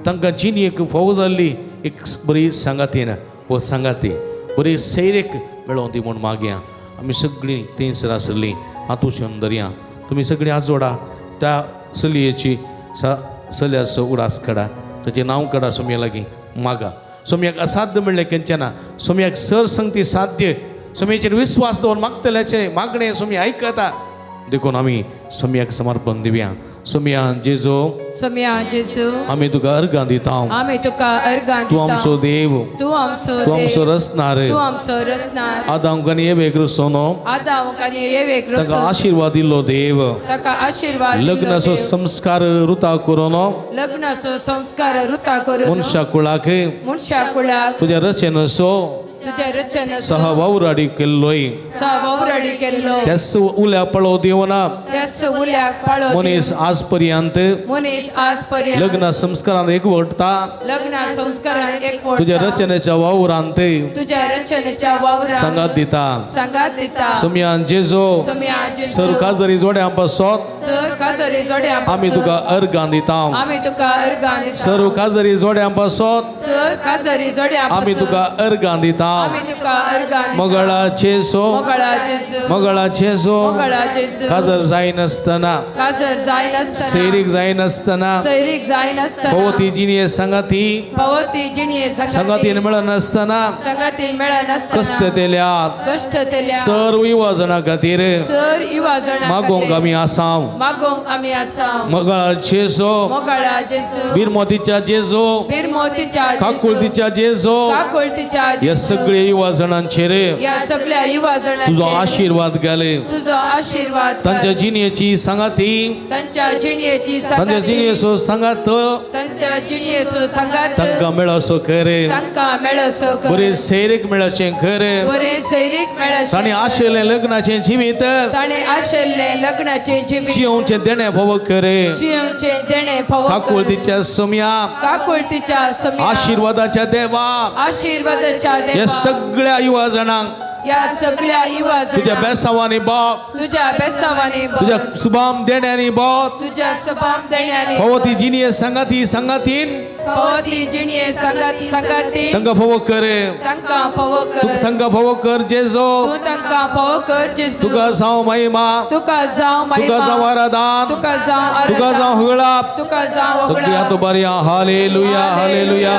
तांकां जिणी एक फावो जाल्ली एक बरी सांगातीन वो सांगाती बरी सैरेक मेळोवन दी म्हूण मागया आमी सगळीं थंयसर आसलीं हातूंत धरया तुमी सगळीं हात जोडा त्या चलयेची चल्याचो उडास काडा ताचें नांव काडा सोम्या लागीं मागा सोम्याक असाध्य म्हणलें केन्ना सोम्याक सर संगती साध्य सोम्याचेर विस्वास दवरून मागतल्याचे मागणें सोमी आयकता देखून आमी सोम्याक समर्पण दिवया सोम्या जेजो आमी तुका अर्गां दिता आमी तुका अर्गां तूं आमचो देव तूं आमचो रचणार आदांकां येवे क्रिस्तोनो ताका आशिर्वाद दिल्लो देव लग्नाचो संस्कार रुता करून मनशा कुळाक तुज्या रचनेचो सहवावराडी केल्लोय त्याच उल्या पळो दिवना मनीस आज पर्यंत लग्न संस्कारांत एकवटता तुज्या रचनेच्या वावरांत संगात दिता सोम्यान जेजो सर काजरी जोड्यां पासत आमी तुका अर्गां दिता सर काजरी जोड्यां पासत आमी तुका अर्गां दिता मंगळाचे सो काजर जायनासतना सैरीक जायनासतना पवती जिणये संगातीन मेळनासतना कश्ट तेल्यात सर्व युवाजणां खातीर मागोंक आमी आसाव मंगळाचे सो बिरमोतीच्या जेजो काकुळतीच्या जेजो ह्या सगळ्या युवा जाणांचेर तुजो आशीर्वाद घाले तांच्या जिणेची सांगाती तांच्या जिणेचो सांगात तांकां मेळसो खरे बरे सैरीक मेळचें खरे ताणें आशिल्लें लग्नाचें जिवीत जियोवचें देणे फावो खरे काकुळतीच्या सोम्या आशिर्वादाच्या देवा या सगळ्या युवा जाणांक तुझ्या बेसावांनी बाप तुझ्या सुभाम देण्यानी बाप पवती जिणये संगातीन फवती जिणे संगती तांकां फोव कर तांकां फोव कर तांकां फोव कर जेजो तूं तांकां फोव कर जेजू तुका जावं महिमा तुका जावं तुका महिमा जावं आराधन तुका जावं तुका आराधना जावं हुगळाप तुका जावं सगळ्यांत वगळा बरी hallelujah hallelujah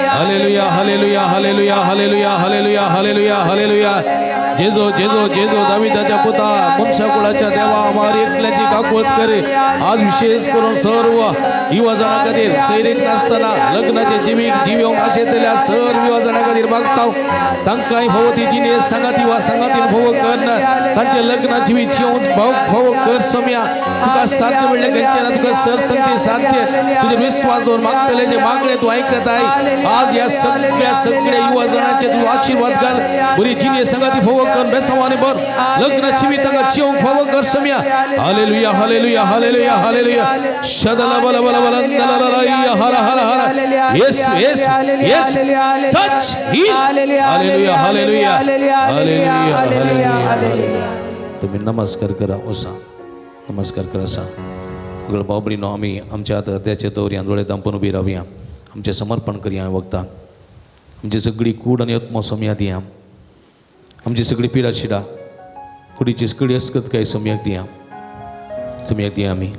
hallelujah hallelujah hallelujah hallelujah hallelujah hallelujah hallelujah जेजो जेजो जेजो दाविदाच्या पुता मनुष्य कुळाच्या देवा आम्हारी एकल्याची काकुळत करे आज विशेष करून सर्व युवा जाणां खातीर सैरीक नासतना लग्नाचे जिवीक आशेतल्या सर्व युवा जाणां खातीर मागताव तांकांय भोवती जिणे सांगाती वा सांगातीन फोव कर तांचे लग्न जिवीत जिवन फोव कर सोम्या तुका साध्य म्हणले गंचना तुका सर संगती साध्य तुझे विश्वास दवरून मागतले जे मागणे तू ऐकत आहे आज या सगळ्या युवा जणांचे तू आशीर्वाद घाल बरी जिणे संगती फोव कर बेसवानी बर लग्न जिवीत तांकां जिवन फोव कर सोम्या हालेलुया हालेलुया हालेलुया हालेलुया शदला बल बल बल नलललया हर हर हर येस येस येस टच ही हालेलुया हालेलुया हालेलुया हालेलुया तुम्ही नमस्कार करा ओसा नमस्कार करा सा सगळं बाबरीनो आम्ही आमच्या आता त्याचे दौऱ्यान दोळे दांपून उभी रावया आमचे समर्पण करया वक्ता आमची सगळी कूड आणि आत्मा सोम्याक दिया आमची सगळी पिडा शिडा कुडीची सगळी अस्कत काय सोम्याक दिया आम्ही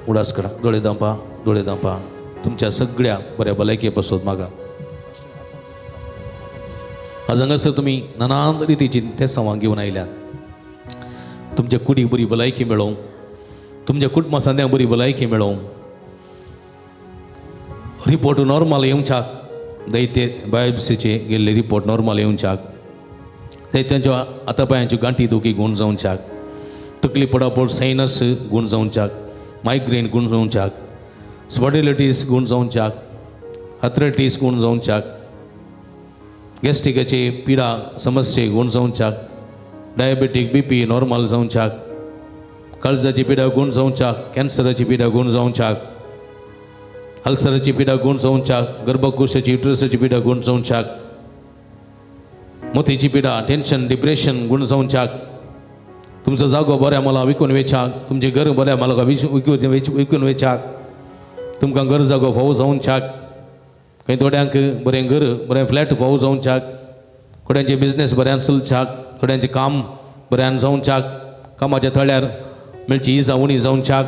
उडास करा दोळे दांपा तुमच्या सगळ्या बऱ्या भलायके पासून मागा आज हांगासर तुम्ही नानान रितीची ते संवाद घेवन आयल्यात तुमच्या कुडीक बरी भलायकी मेळोवं तुमच्या कुटुंबासांद्यांक बरी भलायकी मेळोवं रिपोर्ट नॉर्मल येवच्याक दैते बायोप्सीचे गेल्ले रिपोर्ट नॉर्मल येवच्याक दैत्यांच्या आतापायांच्यो गांठी दुखी गूण जावच्याक तकली पडापड सायनस गूण जावच्याक मायग्रेन गूण जावच्याक स्पॉन्डिलायटीस गूण जावच्याक आर्थरायटीस गूण जावच्याक गॅस्ट्रिकाचे पिडा समस्ये गूण जावच्याक डायबेटीक BP नॉर्मल जावच्याक काळजाची पिडा गूण जावच्याक कॅन्सराची पिडा गूण जावच्याक अल्सराची पिडा गूण जावच्याक गर्भकोशाची युट्रसाची पिडा गूण जावच्याक मोतीची पिडा टेन्शन डिप्रेशन गूण जावच्याक तुमचो जागो बऱ्या मला विकून वेचाक तुमचें घर बऱ्या मला विकून वेचाक तुमकां घर जागो फावो जावच्याक खंय थोड्यांक बरें घर बरें फ्लॅट फावो जावच्याक थोड्यांचे बिझनेस बऱ्यान चलच्याक थोड्यांचें काम बऱ्यान जावच्याक कामाच्या थळ्यार मेळची इजा उणी जावच्याक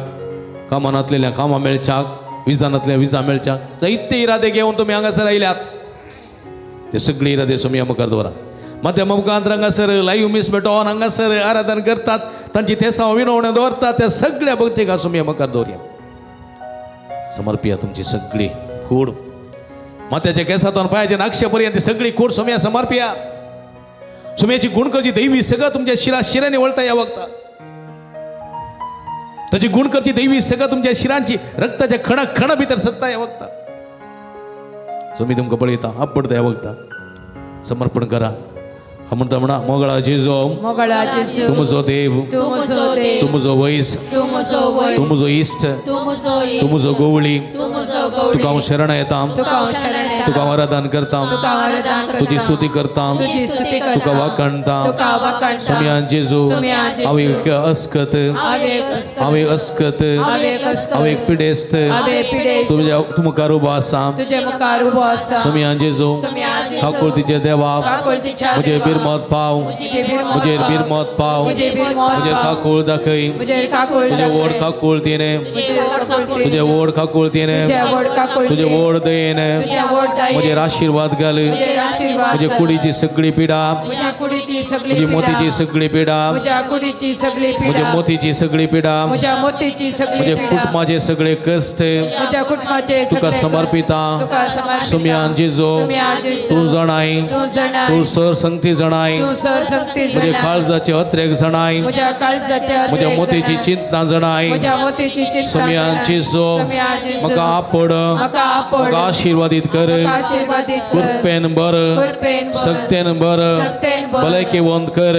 कामां नासलेल्या कामां मेळच्याक विजा नासल्या विजा मेळच्याक जायते इरादे घेवन तुमी हांगासर आयल्यात ते सगळे इरादे सोमी मुखार दवरा मध्य मुखांत हांगासर लाईव्ह मिस मेटोन हांगासर आराधन करतात तांची तेसां विनवण्यो दवरतात त्या सगळ्या भक्तीक सोमी मुखार दवरया समर्पिया तुमची सगळी कूड माथ्याच्या केसांतून पायाच्या नाक्षपर्यंत सगळी कूड सोम्या समर्पिया सोम्याची गुणकरची दैवी सगळं तुमच्या शिराने वळता या वक्ता त्याची गुणकरची दैवी सगळं तुमच्या शिरांची रक्ताच्या खण भितर सरता या वक्ता सोमी तुमकां पळयता आपडता या वक्ता समर्पण करा म्हणा मोगळा जेजो तुमचो देव तुमचो वैस तुमचो इश्ट तुमचो गोवळी तुका हांव शरण येता तुका हांव आराधन करता तुजी स्तुती करता तुका वाखणटा सोम्या जेजू हांव एक अस्कत हांव एक पिडेस्त तुमकार उबो आसा सोम्या जेजू ठाकूर तिचे देवा मुझे बिरमत पाव मुझे बिरमत पाव मुझे काकुळ दाखय तुझे वोड काकुळ तिने तुझे वोड काकुळ तिने तुझे वोड दयेन मुझे आशीर्वाद घाल मुझे कुडीची सगळी पिडा मुझे मोतीची सगळी पिडा मुझे मोतीची सगळी पिडा मुझे कुटुंबाचे सगळे कष्ट तुका समर्पिता सोम्या जेजो तू जाणाय तू सर संगती जाणाय मुझे काळजाचे अत्रेक जाणाय मुझे मोतीची चिंता जाणाय सोम्या जेजो म्हाका आपड म्हाका आशीर्वादित कर कृपेन बर सक्तेन बर भलायकी वंत कर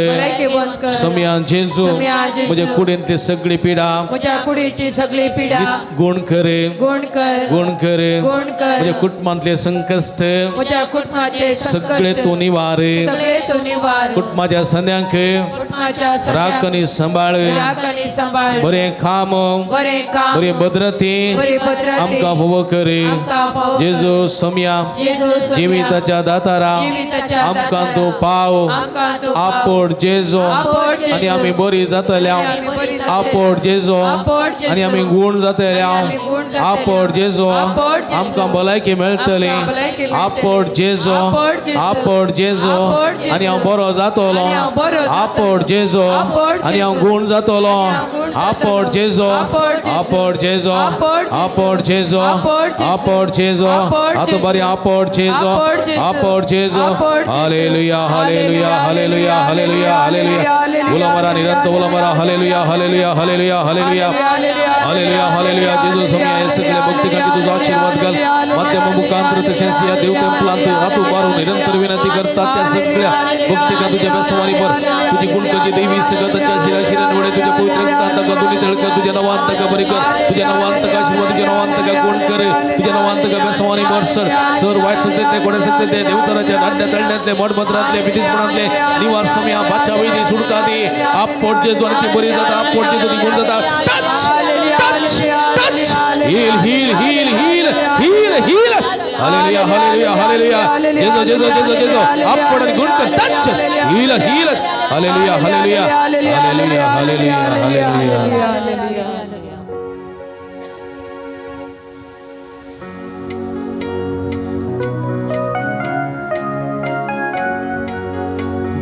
सोम्या जेजू मुझे कुडींतली सगळी पिडा गुण कर मुझे कुटुंबांतले संकष्ट सगळे तू निवार कुटुंबाच्या सन्यांक कामाच्या सगळ्या राखणी सांभाळ राखणी सांभाळ बरे काम बरे काम बरे भद्रते बरी भद्रते आमका फोव करे आमकां फावो कर. जेजू सम्या जेजू सम्या जिविताच्या दातारा जिविताच्या आमकां दातारा तू पाव आमकां तू पाव. आपोड जेजू आपोड जेजू. आणि आम्ही बरी जातल्या आणि आम्ही बरी जातले. आपोड जेजू आपोड जेजू. आणि आम्ही गुण जातल्या आणि आम्ही गुण जातल्या. आपोड जेजू आपोड जेजू. आमकां भलायकी मेळटली आमकां भलायकी मेळटली. आपोड जेजू आपोड जेजू. आपोड जेजू आपोड जेजू. आणि हांव बरो जातलो आणि हांव बरो जातलो. आपोड जेजू आपोड आणि हांव जेजू. गुण जातलो आणि हांव गुण जातलो. आपोड जेजू आपोड जेजू. आपोड जेजू आपोड जेजू. आपोड जेजू आपोड जेजू. आपोड जेजू आपोड आता जेजू. बरी आपोड जेजू आपोड जेजू. आपोड जेजू आपोड जेजू. Hallelujah hallelujah hallelujah hallelujah hallelujah उलमरा निरंतर उलमरा hallelujah hallelujah hallelujah hallelujah hallelujah hallelujah जेजू समया हे सगळे भक्तिकांनी तुझा आशीर्वाद घाल माध्यम मुखांतर तसेच या देव टेम्पलांत हातू मारून निरंतर विनंती करतात त्या सगळ्या भक्तिका तुझ्या बेसवारीवर तुझी गुणकची देवी सगळ्यांच्या शिराशिरांमुळे तुझ्या पवित्र रक्तांतका दोन्ही तळका तुझ्या नवांतका बरी कर तुझ्या नवांतका आशीर्वाद तुझ्या नवांतका गुण कर तुझ्या नवांतका बेसवारी मरसर सर वाईट सकते ते कोणे सकते ते देवतराच्या दांड्या तळण्यातले मठभद्रातले बिदिसपणातले निवार समया बाचा वैदी सुडका दे आप पोटचे जो आणि ती बरी जाता आप पोटचे तो ती गुण जाता touch touch touch heal heal heal heal heal heal hallelujah hallelujah hallelujah जेजो जेजो जेजो जेजो आप पोट गुण कर touch heal heal hallelujah hallelujah hallelujah hallelujah hallelujah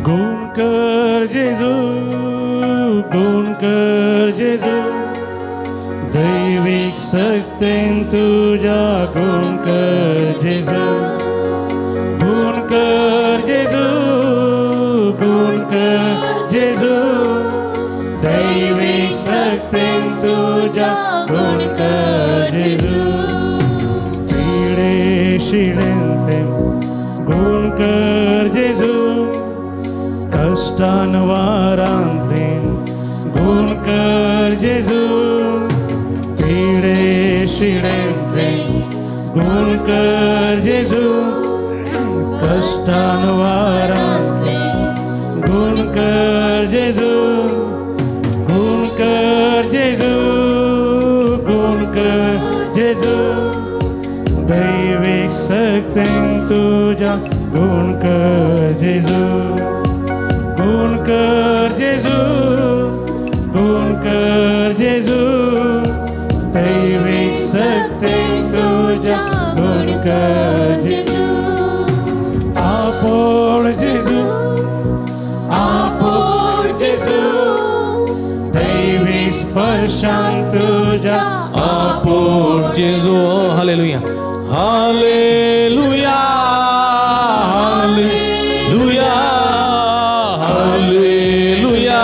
गुण कर जेजू गुण कर जेजू दैविक सक्तीन तुझ्या गुण कर जेजू गुण कर जेजू गुण कर जेजू दैविक सक्तीन तुझ्या गुण कर जेजू पिढे शिणते गुण कर जेजू कष्टान वारांतले गुण कर जेजू पिढे शिणेंतले गुण कर जेजू कष्टान वारांतले गुण कर जेजू गुण कर जेजू गुण कर जेजू दैविक सक्तीन तुझ्या गुण कर जेजू गुण कर जेजू गुण कर जेजू दैविक सक्तीन तुझ्या गुण कर जेजू आपोड जेजू आपोड जेजू दैविक स्पर्शान तुझ्या आपोड जेजू hallelujah hallelujah hallelujah hallelujah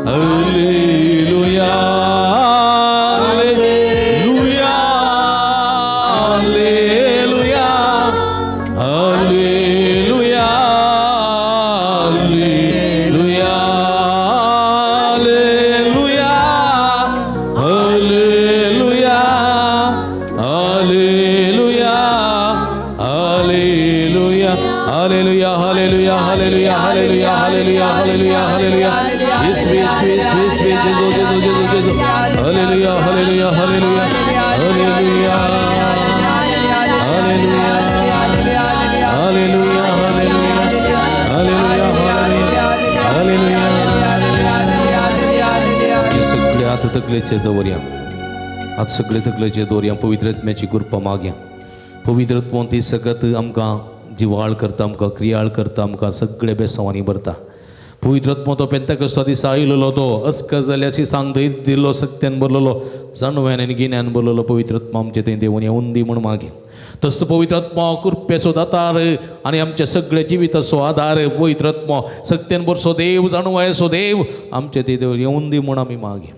hallelujah hallelujah hallelujah hallelujah hallelujah hallelujah hallelujah hallelujah hallelujah hallelujah hallelujah hallelujah hallelujah hallelujah hallelujah यीशु यीशु यीशु यीशु जेजू जेजू जेजू जेजू hallelujah hallelujah hallelujah hallelujah hallelujah hallelujah hallelujah hallelujah हे सगळे आता तकलेचे दवरया आज सगळे तकलेचे दवरया पवित्र आत्म्याची कृपा मागया पवित्र आत्मो ती सगत आमकां जिवाळ करता आमकां क्रियाळ करता आमकां सगळे बेसांवांनी भरता पवित्र आत्मो तो पेंतकस्ता दिसा आयिल्लो तो अस्क जाल्याची सांग धैर्य दिल्लो सत्यान भरलेलो जाणव्यान आनी गिन्यान भरलेलो पवित्र आत्मा आमचे थंय देवून येवून दी म्हूण मागे तसो पवित्र आत्मा कृपेचो दातार आनी आमचे सगळे जिविताचो आधार पवित्र आत्मा सत्यान भरसो देव जाणवायचो देव आमचे ते देव येवून दी म्हूण आमी मागे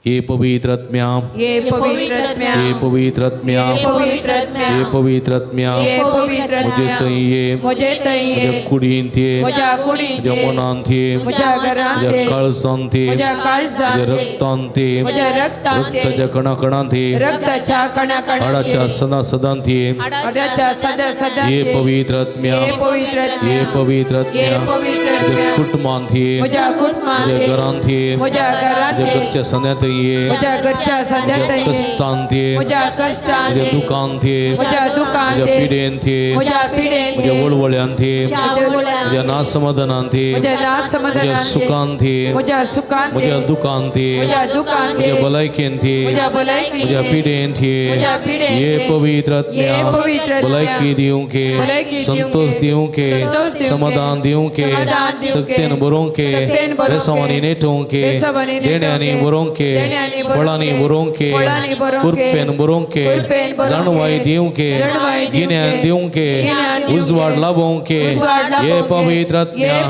ये पवित्रात्म्या ये पवित्रात्म्या ये पवित्रात्म्या ये पवित्रात्म्या ये पवित्रात्म्या ये मुझे पवित्रात्म्या तई ये मुझे तई मुझे कुडीन ते मुझ्या कुडीन मुझे मनान ते मुझ्या घरान मुझे कळसान ते मुझ्या काळजान मुझे रक्तान ते मुझ्या रक्तान रक्ताच्या कणाकणान ते रक्ताच्या कणाकणान हाडाच्या सदा सदान ते हाडाच्या सदा सदा ये पवित्रात्म्या ये पवित्रात्म्या ये पवित्रात्म्या ये पवित्रात्म्या मुझे कुटुंबान ते मुझ्या कुटुंबान मुझे घरान ते मुझ्या घरान मुझे घरच्या सण्यात ये मुझ्या घरच्या संध्यात मुझे कष्टान ते मुझ्या कष्टान मुझे दुकान ते मुझ्या दुकान मुझे पिडेन ते मुझ्या पिडेन मुझे वळवळ्यान ते मुझ्या मुझे नासमाधानान ते मुझ्या नाथ समाधान मुझे सुखान ते मुझ्या सुखान मुझे दुकान ते मुझ्या दुकान मुझे भलायकेन ते मुझ्या भलायकी मुझे पिडेन ते मुझ्या पिडेन ये ते पवित्रात्म्या ये पवित्रात्म्या भलायकी दिवं के भलायकी दिवं संतोष के दिवं के संतोष दिवं के समाधान दिवं के समाधान दिवं के सत्तेन बरों के सत्तेन बरों के रेसवानी नेटों के रेसवानी नेटों देण्यानी के बरों के देण्यानी बरों फळानी के बरों के फळानी बरों के कुरपेन बरों के कुरपेन बरों जाणवाई के दिवं के जाणवाई दिवं गिन्यान के दिवं के गिन्यान दिवं उजवाड के लाभों के उजवाड लाभों ये के पवित्रात्म्या ये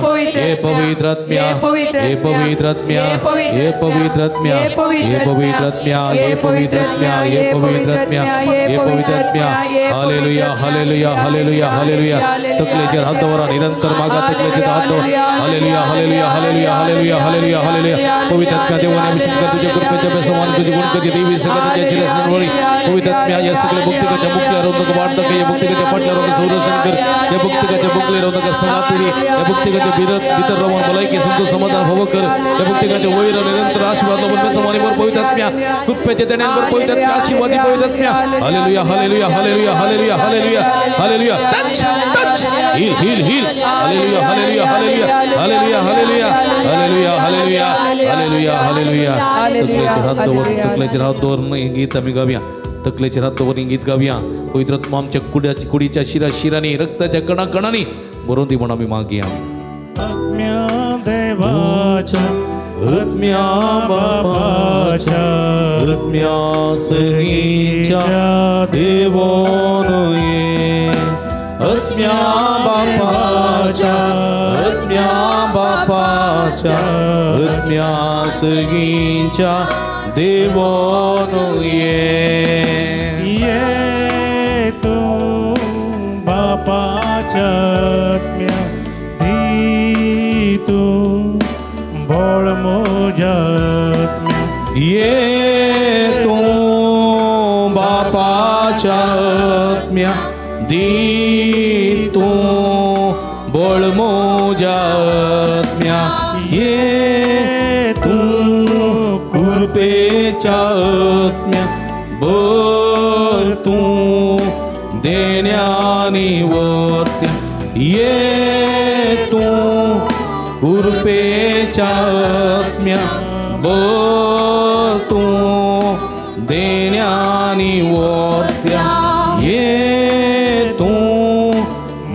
पवित्रात्म्या ये पवित्रात्म्या ये पवित्रात्म्या ये पवित्रात्म्या ये पवित्रात्म्या ये पवित्रात्म्या ये पवित्रात्म्या हालेलुया हालेलुया हालेलुया हालेलुया तकलेचे हात दवरा निरंतर मागा तकलेचे हात दवर hallelujah hallelujah hallelujah hallelujah hallelujah hallelujah पवित्रात्म्या देवाने अभिषेक कर तुझ्या कृपेच्या बेसमान तुझी गुण कधी देवी सगळं त्याची रचना वळी पवित्रात्म्या या सगळ्या भक्तिकाच्या मुखल्या रोधक वाढतक या भक्तिकाच्या पाटल्या रोधक संरक्षण कर या भक्तिकाच्या मुखल्या रोधक संगातुरी या भक्तिकाच्या बितर रमण भलायकी संतोष समाधान भव कर या भक्तिकाच्या वैर निरंतर आशीर्वाद लाभून बेसमानीवर पवित्रात्म्या कृपेच्या देण्यावर पवित्रात्म्या आशीर्वादी पवित्रात्म्या hallelujah hallelujah hallelujah hallelujah hallelujah hallelujah touch touch heal heal heal hallelujah hallelujah hallelujah hallelujah hallelujah hallelujah hallelujah hallelujah hallelujah तकलेचे हात दोर नाही गीत आम्ही गाऊया तकलेचे हात दोर गीत गाऊया पवित्रात्मा आमच्या कुडीच्या शिराने रक्ताच्या कणाकणाने बरों ती म्हणून आम्ही मागूया आत्म्या देवाच्या आत्म्या बापाच्या आत्म्या सगळीच्या देवान ये आत्म्या बापाच्या आत्म्या बापाच्या आत्म्या सगळीच्या देवान ये तू बापाच्या आत्म्या धी तू बोळ मोजा आत्म्या ये तू बापाच्या आत्म्या दी तू बळमोजा आत्म्या ये तू कृपेच्या आत्म्या बर तू देण्यानी वर्त्या ये तू कृपेच्या आत्म्या बर तू देण्यानी वर्त्या ये तू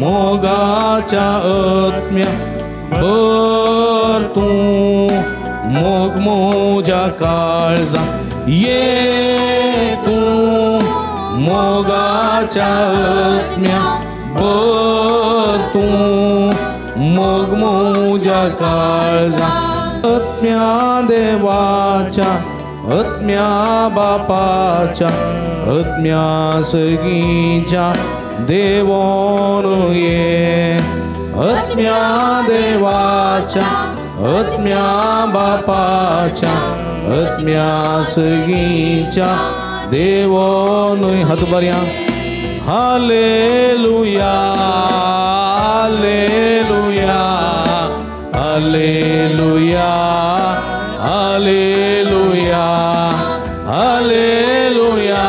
मोगाच्या आत्म्या बर तू मोग मोजा काळजा ये तू मोगाच्या आत्म्या बर तू मोग मोजा काळजा आत्म्या देवाच्या आत्म्या बापाच्या आत्म्या सगळीच्या देवान ये आत्म्या देवाच्या आत्म्या बापाच्या आत्म्या सगळीच्या देवान हात बऱ्या hallelujah hallelujah hallelujah hallelujah hallelujah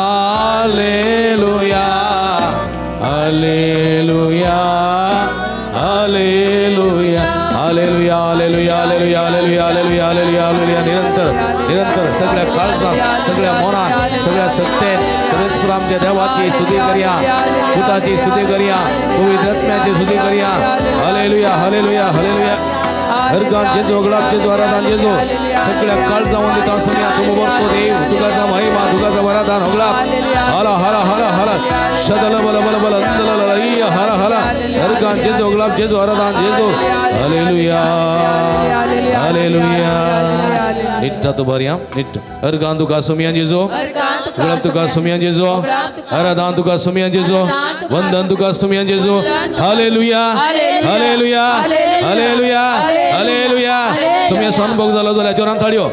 hallelujah hallelujah hallelujah hallelujah hallelujah hallelujah hallelujah hallelujah hallelujah hallelujah निरंतर सगळ्या काळजात सगळ्या मनात सगळ्या सत्तेत सगळ्या आमच्या देवाची स्तुती करूया पुताची स्तुती करूया पवित्रात्म्याची स्तुती करूया हालेलुया हालेलुया हालेलुया हरगान जेजो गलाब जेजो आराधन जेजो सगळ्या काळजामध्ये तो सगळ्या तुम वर्तो देव तुझा महिमा तुझा वरदान होगला हाला हाला हाला हाला शदल बल बल बल अंदल लई हाला हाला हरगान जेजो गलाब जेजो आराधन जेजो hallelujah hallelujah Nitta tu bariam, nitta. Ergan tu kasumian Jesu. Gelap tu kasumian Jesu. Aradan tu kasumian Jesu. Vandan tu kasumian Jesu. Haleluya. Haleluya. Haleluya. Haleluya. Sumia son bog dala dala joran thalio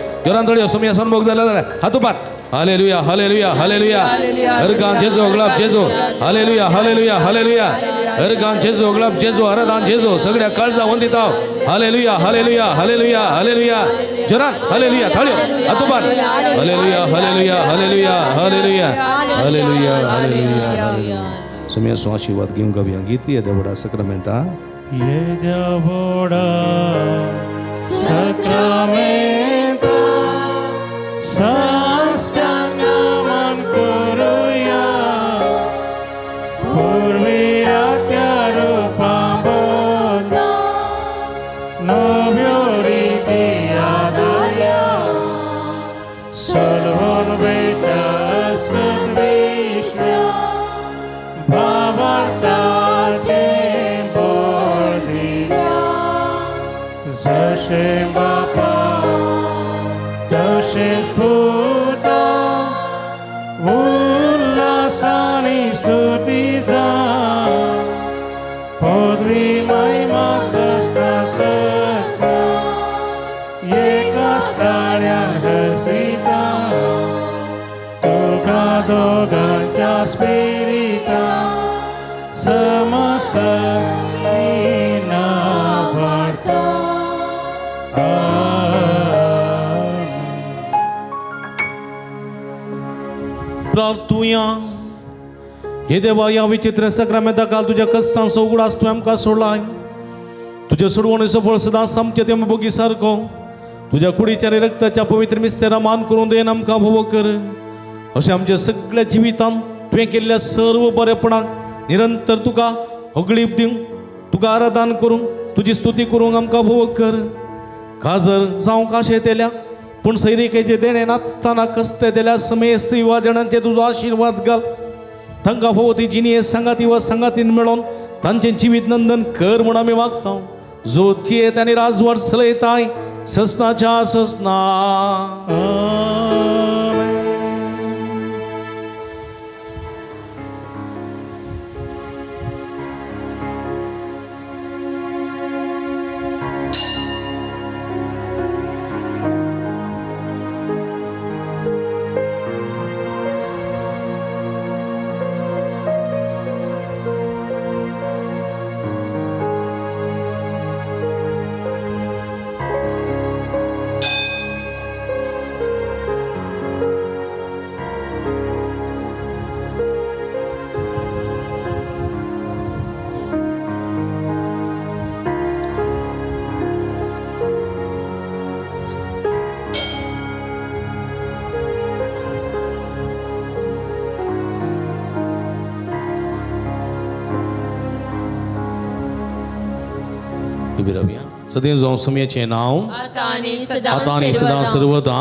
sumia son bog dala dala hatupat. Haleluya. Haleluya. Haleluya. Ergan Jesu gelap Jesu. Haleluya. Haleluya. Haleluya. Ergan Jesu gelap Jesu. Aradan Jesu सगळ्या काळजा वंदित आहो. Haleluya. Haleluya. Haleluya. Haleluya. joran haleluya thalio hatupat. Haleluya. Haleluya. Haleluya. Haleluya. Haleluya. Haleluya. Sumia son आशीर्वाद घेऊन गाऊया गीत या देवडा सक्रामेंटा ये देवडा सक्रामेंटा साष्टांग नमन करूया पूर्वीया त्या रूपाबद्दल नव्यो रीती आदर्या सर्वोन बेच्या अस्मत् विश्वा भावार्थाचे बोलदिया जसे बापा तसेच पुता उल्हासाने स्तुतीचा पदवी महिमा सहस्त्र सहस्त्र एकाच टाळ्यात हसिता तुका दोघांच्या स्पिरिता समसमीना वार्ता प्रार्थूया हे देवा या विचित्र सक्रामेंता काल तुझ्या कष्टांचा उघडास तू आमकां सोडलाय तुझ्या सोडवणीचं फळ सदां सामकें ते बोगी सारको तुझ्या कुडीच्या आणि रक्ताच्या पवित्र मिस्तेरा मान करून देन आमकां भोव कर अशें आमच्या सगळ्या जिवितांत तुवें केल्ल्या सर्व बरेपणाक निरंतर तुका होगळीप दिवंक तुका आराधन करूंक तुजी स्तुती करूंक आमकां भोव कर काजर जावं काशें तेल्या पूण सैरिकेचे देणे नाचतना कष्ट दिल्या समेस्त युवा जणांचे तुजो आशीर्वाद घाल तांकां भोवती जिनी संगाती व संगातीन मेळोन तांचें जिवीत नंदन कर म्हूण आमी मागता जो जियेत आनी राजवट चलयताय ससनाच्या ससना सदैव जावं समयाचें नांव आतांनी आतांनी सदां सर्वदा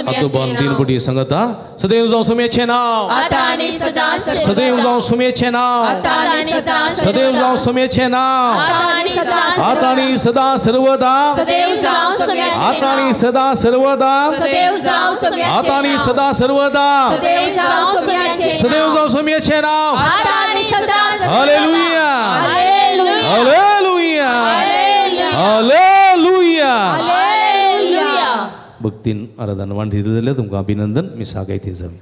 आतां तीन पटी सांगता सदैव जावं समयाचें नांव आतांनी सदैव जावं समयाचें नांव सदैव जावं समयाचें नांव आतांनी सदां सर्वदा आतांनी सदां सर्वदा आतांनी सदां सर्वदा सदैव जावं समयाचें नांव हालेलुया हालेलुया हालेलुया भक्तीन आराधना वांटी जाल्यार तुमकां अभिनंदन मी सागायती जावी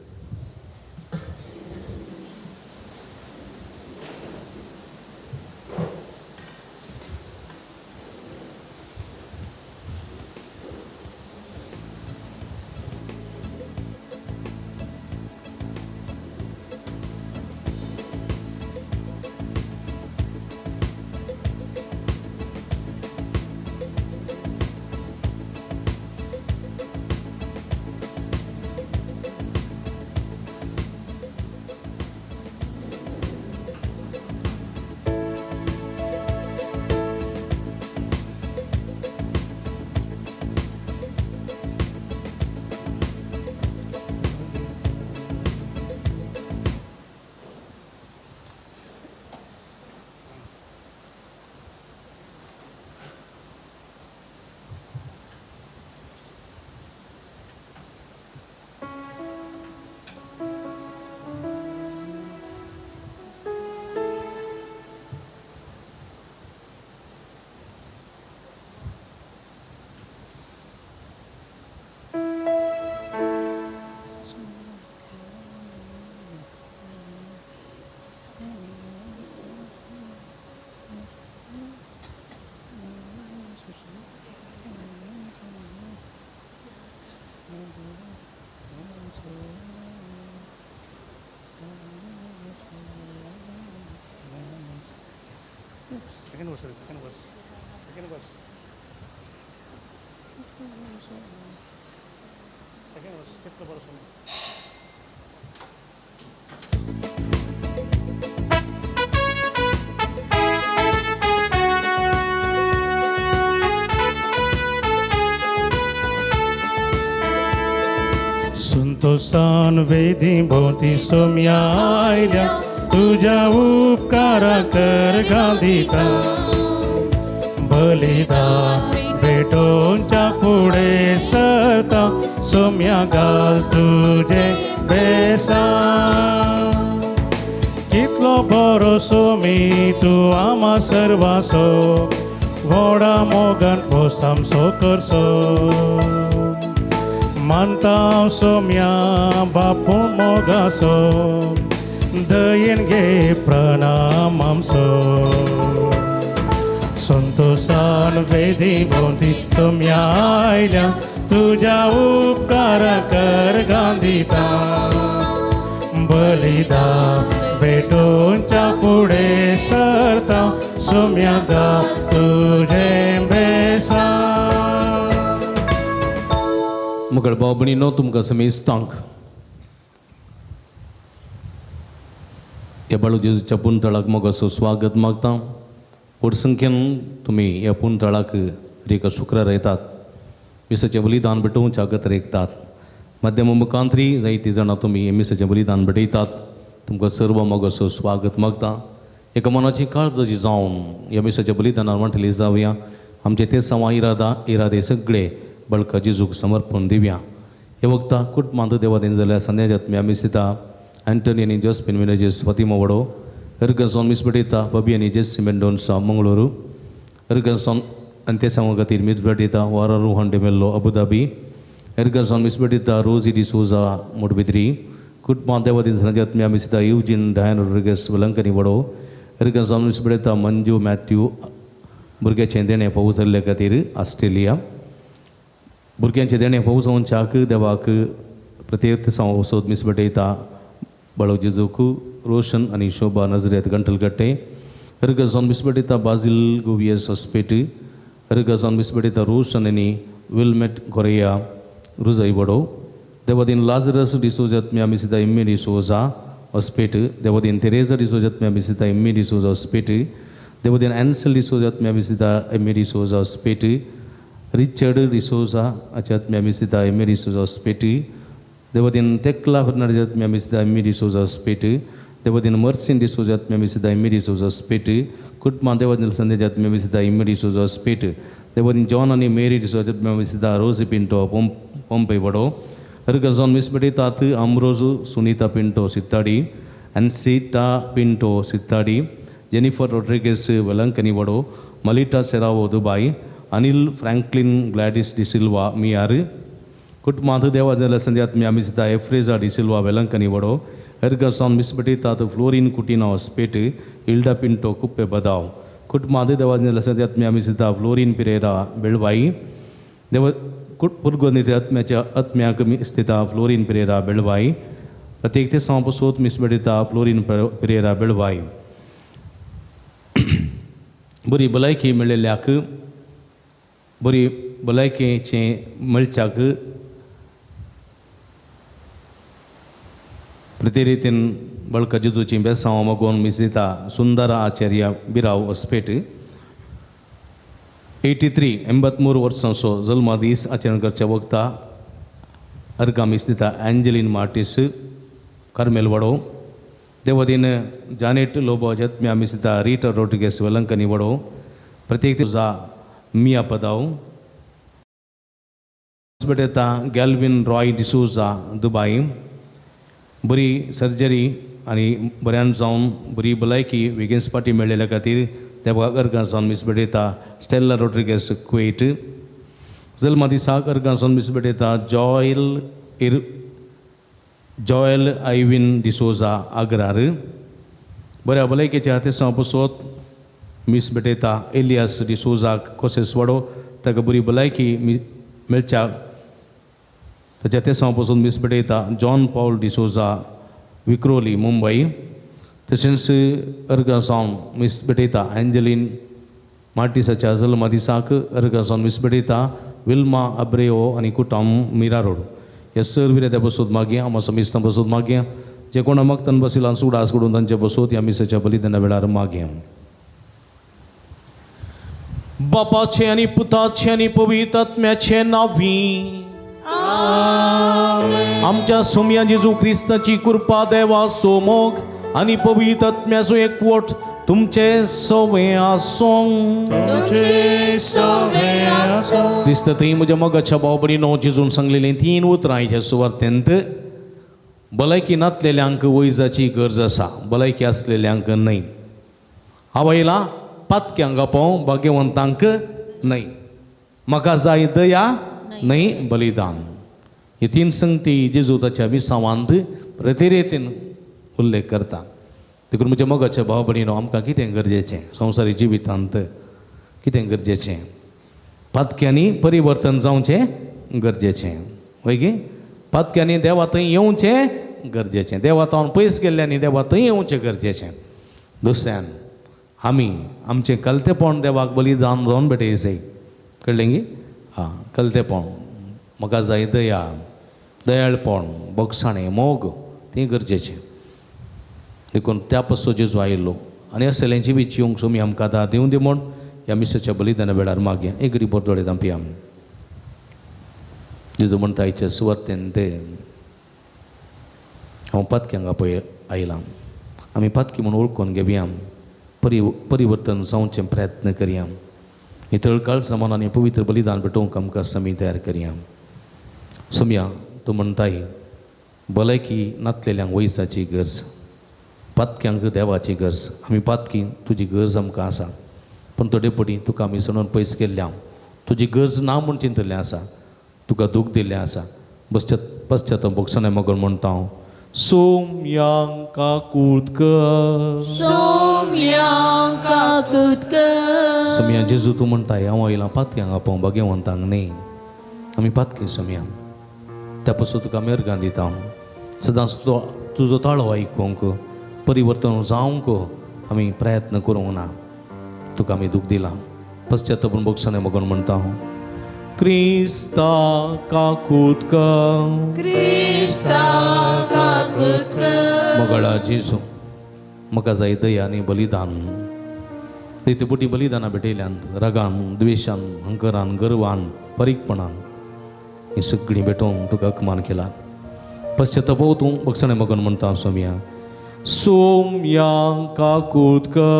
संतोषान वेदी भोवती सोम्या आयल्या तुझ्या उपकार कर गांधिता बलिदान भेटोंच्या पुढे सरता सोम्या घाल तुझे बेसा कितलो बरो सोमी तू आमा सर्वासो व्हडा मोगान भोसामसो करसो मानताव सोम्या बापू मोगासो दयेन घे प्रणाम आमचो संतोषान वेदी भोवती सोम्या आयल्या तुझ्या उपकार कर गांधिता बलिदान भेटोंच्या पुढे सरता सोम्या गा तुझे बेसा मुगळ भाव भयणीनो तुमकां समेस्तांक ह्या बाळू जेजूच्या पुंतळाक मोगाचो स्वागत मागता. व्हड संख्येन तुमी ह्या पुंतळाक एक शुक्रार येतात, मिसाचें बलिदान भेटोवच्या खातीर एकतात. माध्यमा मुखांतरी जायतीं जाणां तुमी हें मिसाचें बलिदान भेटयतात. तुमकां सर्व मोगाचो स्वागत मागता. एका मनाची काळजी जावन ह्या मिसाच्या बलिदानार वांटली जावया. आमचे ते सवा इरादे सगळे बळका जेजूक समर्पण दिवया. हे वक्ता कुटुंबांत देवादेन जाल्यार संध्याच्यात आमी सिता एंटनी आनी जोस्पिन विनेजीस फातिमा वडो एरगन्सॉन मिसबेटयता फबी आनी जेसी मेंडोन्सा मंगळूरू एरगन्सॉन आनी ते सांगू खातीर मिसबेटयता वारा रुहान डेमेल्लो अबुधाबी एरगन्सॉन मिसबेटयता रोजी डिसोजा मुडबिद्री कुटुंबांत देवादेन संध्याच्यात आमी सिता युजीन डायन रोड्रिगेस वलंकनी वडो एरगन्सॉन मिसबेटयता मंजू मॅथ्यू भुरग्याचें देणें पावस जाल्ले खातीर ऑस्ट्रेलिया भुरग्यांचे देणें पावस जावच्याक देवाक प्रत्येक वसोद मिसबेटयता. बाळू जेजूक रोशन आनी शोभा नजरेत गंटलगट्टे एरगन्सॉन मिसबेटयता बाजिल गोवियस हॉस्पेट एरगन्सॉन मिसबेटयता रोशन आनी विल्मेट कोरिया रुजय वडो देवादीन लाजरस डिसोजात आमी सिता इम्मी डिसोजा हॉस्पेट देवादीन तेरेजा डिसोजात आमी सिता इम्मी डिसोजा हॉस्पेट देवादीन एन्सेल डिसोजात आमी सिता इम्मी डिसोजा हॉस्पेट रिचर्ड डिसोजा अचात आमी सिता इम्मी डिसोजा हॉस्पेट देवादीन तेक्ला फर्नांडीजात आमी सिता इम्मी डिसोजा हॉस्पेट देवादीन मर्सिन डिसोजात आमी सिता इम्मी डिसोजा हॉस्पेट कुटुंबां देवादीन संदेजात आमी सिता इम्मी डिसोजा हॉस्पेट देवादीन जॉन आनी मेरी डिसोजात आमी सिता रोजी पिंटो पोंपे वडो एरगन्सॉन मिसबेटयतात अम्रोजू सुनीता पिंटो सित्ताडी एन्सीटा पिंटो सित्ताडी जेनिफर रोड्रिगेस वेलंकनी वडो मलिटा सेरावो दुबाई अनिल फ्रँकलिन ग्लॅडिस डिसिल्वा मियार कुटुंबांत देवा जाल्यार संध्यात आमी सिता एफ्रेजा डिसिल्वा वेलंकनी वडो एरगन्सॉन मिसबेटयतात फ्लोरीन कुटिना हॉस्पेट इल्डा पिंटो कुप्पे बदाव कुटुंबांत देवा जाल्यार संध्यात आमी सिता फ्लोरीन पिरेरा बेळवाई देव पुर्गोनिते आत्म्याक स्थिता फ्लोरीन पिरेरा बेळवाई प्रत्येक ते सांपसोत मिसबेटयता फ्लोरीन पिरेरा बेळवाई. बरी भलायकी मेळिल्ल्याक बरी भलायकेचें मेळच्याक प्रते रितीन बळका जेजूची बेसांव मागोवन मिसिता सुंदरा आचार्य बिराव हॉस्पेट 83 वर्सांचो जल्मा दीस आचरण करच्या वक्ता अर्गा मिस्तिता एंजेलिन मार्टिस कार्मेल वडो देवादीन जानेट लोबो जत्म्या मिस्तिता रीटा रोड्रिगेस वेलंकनी वडो प्रत्येक तुझा मिया पदाव मिसबेटयता गॅल्विन रॉय डिसोजा दुबाई बरी सर्जरी आनी बऱ्यान जावन बरी भलायकी बेगीनच पाटी मेळिल्ल्या खातीर देवा एरगन्सॉन मिसबेटयता स्टेला रोड्रिगेस कुवेट जल्मा दिसाक एरगन्सॉन मिसबेटयता जॉयल आयविन डिसोजा आग्रार बऱ्या भलायकेच्या हातीसां पसोत मिसबेटयता एलियास डिसोजाक कोसेस वडो ताका बरी भलायकी मेळच्या ताच्या तेसां पसून मिसबेटयता जॉन पॉल डिसोजा विक्रोली मुंबई तशेंच एरगन्सॉन मिसबेटयता एंजेलिन मार्टिसाच्या जल्मा दिसाक अर्गासन मिसबेडिता विल्मा अब्रेओ आनी कुटुंब मिरारोड हे सर्व त्या बसोत मागया आम समिस्तां बसोत मागया जे कोणा मगतन बसिलां सुडास कडून तांचे बसोत ह्या मिसाच्या बलिदाना वेळार मागया. बापाचे आनी पुताचे आनी पवित्र आत्म्याचे नांवी आमच्या सोम्या जेजू क्रिस्ताची कृपा देवा सोमोग आनी पवित्र आत्म्याचो एकवट तुमचे सवे आसूं. क्रिस्त थंय म्हज्या मोगाच्या भाव भयणीनो जेजून सांगलेलें 3 उतरां ह्या सुवातेंत भलायकी नासलेल्यांक वैजाची गरज आसा, भलायकी आसलेल्यांक न्हय. हांव आयलां पातक्यांक आपोवंक भाग्यवंतांक न्हय. म्हाका जाय दया न्हय बलिदान. ही 3 संगती जेजू ताच्या विसावांत प्रतिरेतीन उल्लेख करता. देखून म्हज्या मोगाच्या भाव भयणीनो आमकां कितें गरजेचें संवसारी जिवितांत कितें गरजेचें पातक्यांनी परिवर्तन जावचें गरजेचें. वय गे पातक्यांनी देवा थंय येवचें गरजेचें. देवा तावन पयस गेल्ल्यांनी देवा थंय येवचें गरजेचें. दुसऱ्यान आमी आमचें कलतेपण देवाक बलिदान जावन भेटयचें. कळ्ळें गे हां कलतेपण म्हाका जाय दया दयाळपण बोगसाणें मोग तें गरजेचें. देखून त्या पासो जेजू आयिल्लो आनी असलेंची बी जिवंक सोमी आमकां दार दिवं दी म्हूण ह्या मिसाच्या बलिदाना वेळार मागया. एक रिपोर्ट दोळे दांपया. जेजू म्हणटा आयच्या सुवातेन ते हांव पातक्यांक आपय आयलां. आमी पातकी म्हूण वळखून घेवया. परिवर्तन जावचें प्रयत्न करया. नितळकाळ समान आनी पवित्र बलिदान भेटोवंक आमकां समी तयार करया. सोम्या तूं म्हणटाय भलायकी नासलेल्यांक वैसाची गरज, पातक्यांक देवाची गरज. आमी पातकी तुजी गरज आमकां आसा, पूण थोडे पटी तुका आमी सोडून पयस गेल्ल्या तुजी गरज ना म्हूण चिंतलें आसा, तुका दूख दिल्लें आसा. पश्चाताप बोगसाणें मागून म्हणटा हांव सोम्यांका कुर्तकर. सोम्या जेजू तूं म्हणटाय हांव आयलां पातक्यांक आपोवंक भाग्यवंतांक न्हय. आमी पातकी सोम्या त्या पासून तुका मेरगां दिता. सदांच तुजो ताळो आयकूंक परिवर्तन जावंक आमी प्रयत्न करूंक ना. तुका आमी दूख दिलां. पश्चाताप बोगसाणें मागून म्हणटा हांव क्रिस्ता काकुतकर. मोगळा जेजू म्हाका जाय दया आनी बलिदान. ते पोटी बलिदानां भेटयल्यान रागान द्वेशान हंकारान गर्वान परीकपणान ही सगळीं भेटोवन तुका अपमान केला. पश्चाताप तूं बोगसाणें मागून म्हणटा सोम्या सोम्यांका कुर्तकर.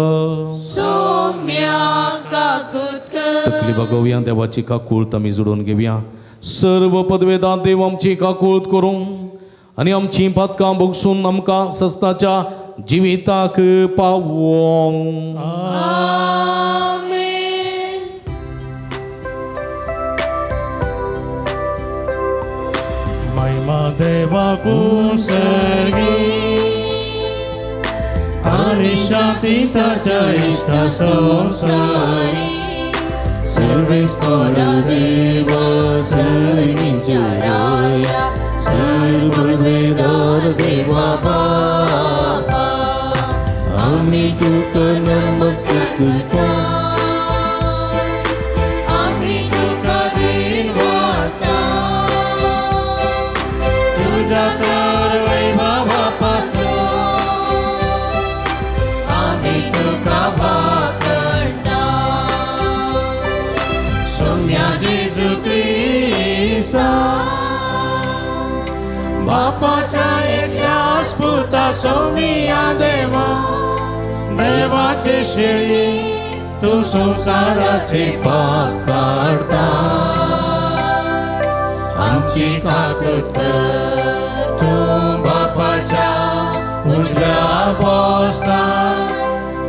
तकली बगोवया देवाची काकूळत आमी जोडून घेवया. सर्व पदवेदार देव आमची काकूळत करूं आनी आमची पातकां बोगसून आमकां सस्ताच्या जिविताक पावोंक. महिमा देवाक सर्गी आनी शांती ताच्या इश्टा संसारी. सर्वेस्परा देव सर्गींच्या राया सर्ववेदार देवा बापा आमी तुका नमस्कार करता. आमी तुका दिन वाजता तुझ्या तर वैभवा पासून आमी तुका भाकरता. सोम्या जेजू क्रिस्ता बापाच्या एकल्या स्पुता सोम्या देवा देवाचे शेळी तूं संसाराचे पाप काढता. आमची काकूत कर तूं बापाच्या उजव्या बसता.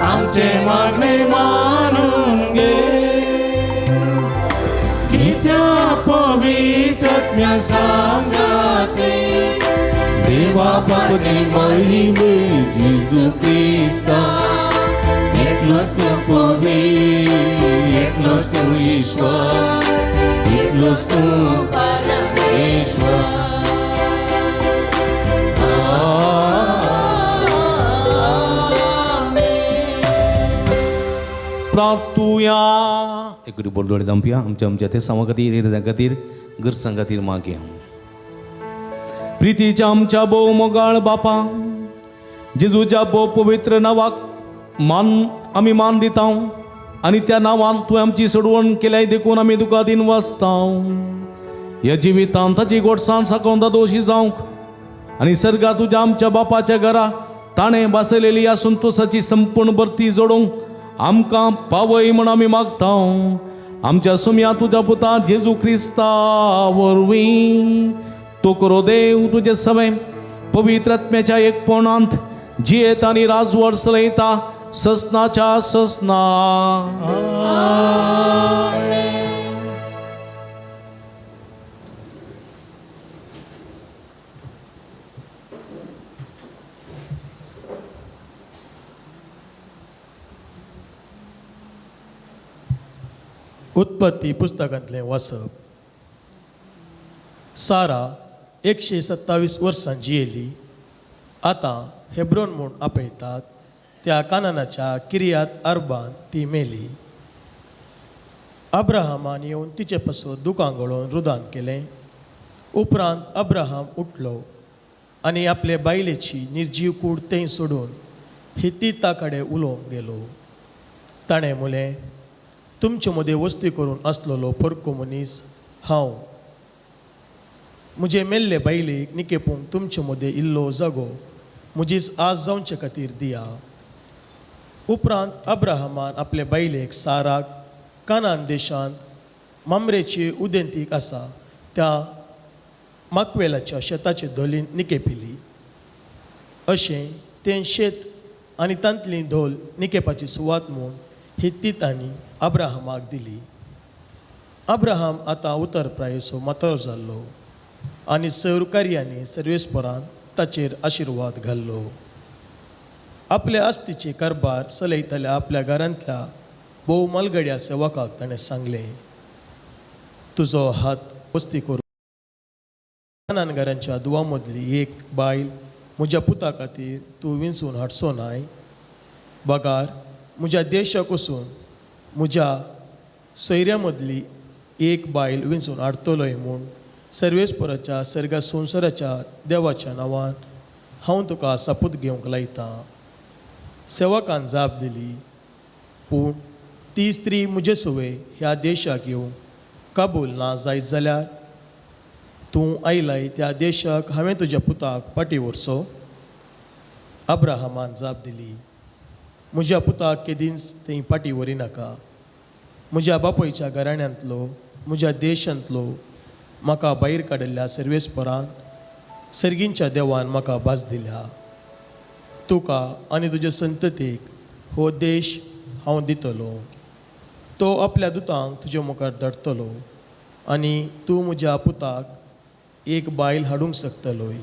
आमचे मागणे मानून घे. कित्या पवित्र आत्म्या सांगाते देवा बापाची महिमे जेजू क्रिस्ता. एकलोच तूं पवित्र एकलोच तूं ईश्वर एकलोच तूं परमेश्वर. प्रार्थूया या एक बोलदोळे दामपिया आमच्या ते सामा खातीर इरदां खातीर गरजां खातीर मागया. प्रितीच्या आमच्या भोव मोगाळ बापा जेजूच्या भोव पवित्र नांवाक आमी मान दिता आनी त्या नांवान तुवें आमची सोडवण केल्याय देखून आमी तुका दिन वाचता. ह्या जिवितांत ताची गोडसाण साकोंदा दोशी जावंक आनी सर्गात तुज्या आमच्या बापाच्या घरा ताणें बसयलेली ह्या संतोशाची संपूर्ण भरती जोडूंक आमकां पावय म्हण आमी मागता. आमच्या सुम्या तुज्या पुता जेजू क्रिस्ता वरवीं तो करो देव तुजे सवे पवित्र आत्म्याच्या एकपणांत जियेत आनी राजवट चलयता ससनाच्या ससना. उत्पत्ती पुस्तकांतलें वाचप. सारा 127 वर्सां जियेली. आतां हेब्रोन म्हूण आपयतात त्या कानानाच्या किर्यात अर्बान ती मेली. अब्राहमान येवन तिचे पासून दुकां गळोवन रुदान केलें. उपरांत अब्राहम उठलो आनी आपले बायलेची निर्जीव कूड थंय सोडून हित्तीता कडेन उलोवंक गेलो. ताणें म्हलें, तुमचे मदें वस्ती करून आसलेलो परको मनीस हांव. म्हजे मेल्ले बायलेक निकेपूंक तुमचे मदें इल्लो जागो म्हजीच आज जावचे खातीर दिया. उपरांत अब्राहमान आपले बायलेक साराक कानान देशांत मामरेची उदेंतीक आसा त्या माकवेलाच्या शेताचे धोलीन निकेपिली. अशें तें शेत आनी तांतली धोल निकेपाची सुवात म्हूण हित्तीतांनी अब्राहमाक दिली. अब्राहम आतां उतरप्रायेचो मातोर जाल्लो आनी सहकार्यांनी सर्वेस्परान ताचेर आशिर्वाद घाल्लो. आपल्या आस्तीचे कारबार चलयताल्या आपल्या घरांतल्या भोव मलगड्या सेवकाक ताणें सांगलें, तुजो हात वस्ती करून घरांच्या दुवा मदली एक बायल म्हज्या पुता खातीर तूं विंचून हाडचो नाय. बगार म्हज्या देशाक वचून म्हज्या सोयऱ्या मदली एक बायल विंचून हाडटलोय म्हूण सर्वेस्पराच्या सर्गा संवसाराच्या देवाच्या नांवान हांव तुका सापूत घेवंक लायतां. सेवकान जाप दिली, पूण ती स्त्री म्हजे सुवे ह्या देशाक येवंक काबूल ना जायत जाल्यार तूं आयलाय त्या देशाक हांवें तुज्या पुताक पाटी व्हरचो. अब्राहमान जाप दिली, म्हज्या पुताक केदींच थंय पाटी व्हरिनाका. म्हज्या बापयच्या घराण्यांतलो म्हज्या देशांतलो म्हाका भायर काडिल्ल्या सर्वेस्परान सर्गींच्या देवान म्हाका भास दिल्या. तुका आनी तुज्या संततीक हो देश हांव दितलो. तो आपल्या दुतांक तुजे मुखार धाडटलो आनी तूं म्हज्या पुताक एक बायल हाडूंक शकतलोय.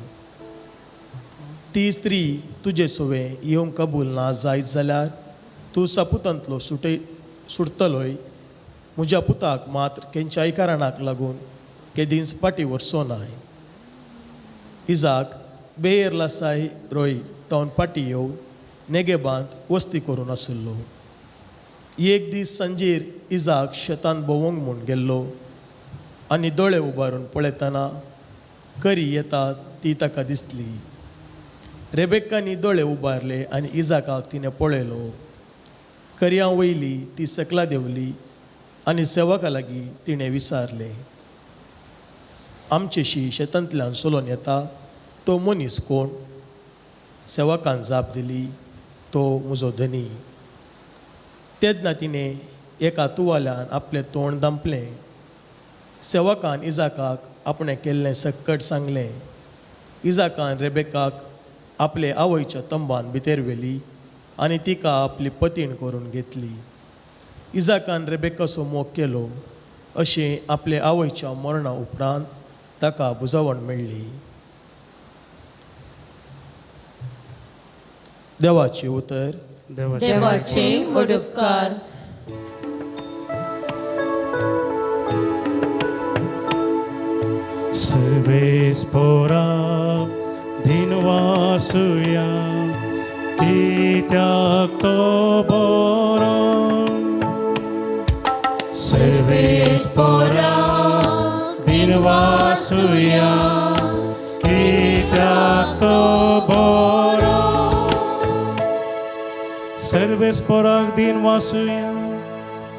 ती स्त्री तुजे सुवे येवंक कबूल ना जायत जाल्यार तूं सापुतांतलो सुटतलोय. म्हज्या पुताक मात्र खंयच्याय कारणाक लागून केदींच पाटी व्हरचो नाय. इजाक बेयर लासाय रोय तावन पाटी येवन नेगेबांत वस्ती करून आसलो. एक दीस सांजेर इजाक शेतान भोवंक म्हूण गेल्लो आनी दोळे उबारून पळयतना करी येता ती ताका दिसली. रेबेक्कानी दोळे उबारले आनी इजाकाक तिणें पळयलो. करयां वयली ती सकला देंवली आनी सेवका लागीं तिणें विचारलें, आमचेशी शेतांतल्यान सोलोन येता तो मनीस कोण? सेवकान जाप दिली, तो म्हजो धनी. तेन्ना तिणें एका तुवाल्यान आपलें तोंड दांपलें. सेवकान इजाकाक आपणें केल्लें सक्कट सांगलें. इजाकान रेबेकाक आपले आवयच्या तंबान भितर व्हेली आनी तिका आपली पतीण करून घेतली. इजाकान रेबेकाचो मोग केलो. अशें आपले आवयच्या मरणा उपरांत ताका बुजावण मेळ्ळी. देवाचे उतर. देवाचे मोडुपकार. सर्वेस्परा दिनवासुया कित्याक तो बरो दिन वासुया कित्याक तो बरो सर्वेस्पराक दिन वासुया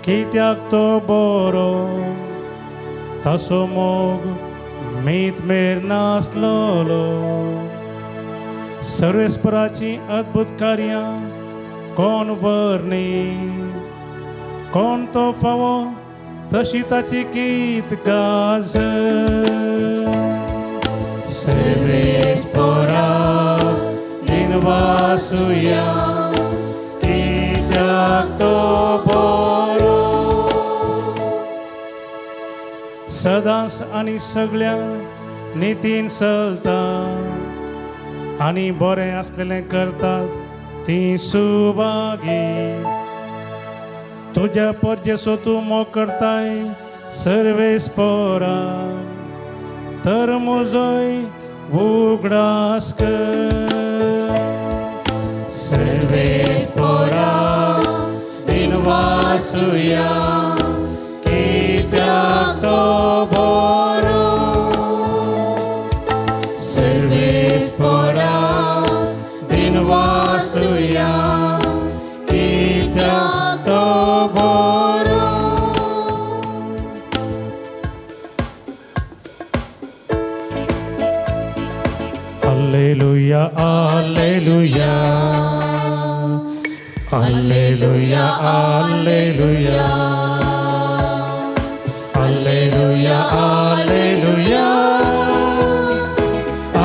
कित्याक तो बरो तासो मोग मीत मेर नासलोलो सर्वेस्पराची अद्भुत कार्यां कोण वर्णी कोण तो फावो तशी ताची गीत गाज सर्वेस्परा दिन वासुया कित्याक तो बरो सदांच आनी सगळ्या नितीन चलता आनी बरें आसलेलें करतात ती सुभागी तुझ्या परजेसो तूं मोग करताय सर्वेस्परा तर म्हजोय उगडास कर सर्वेस्परा दिन वासुया कित्याक तो बरो सर्वेस्परा दिन वासुया कित्याक तो बरो Alleluia, alleluia, alleluia, alleluia, alleluia, alleluia,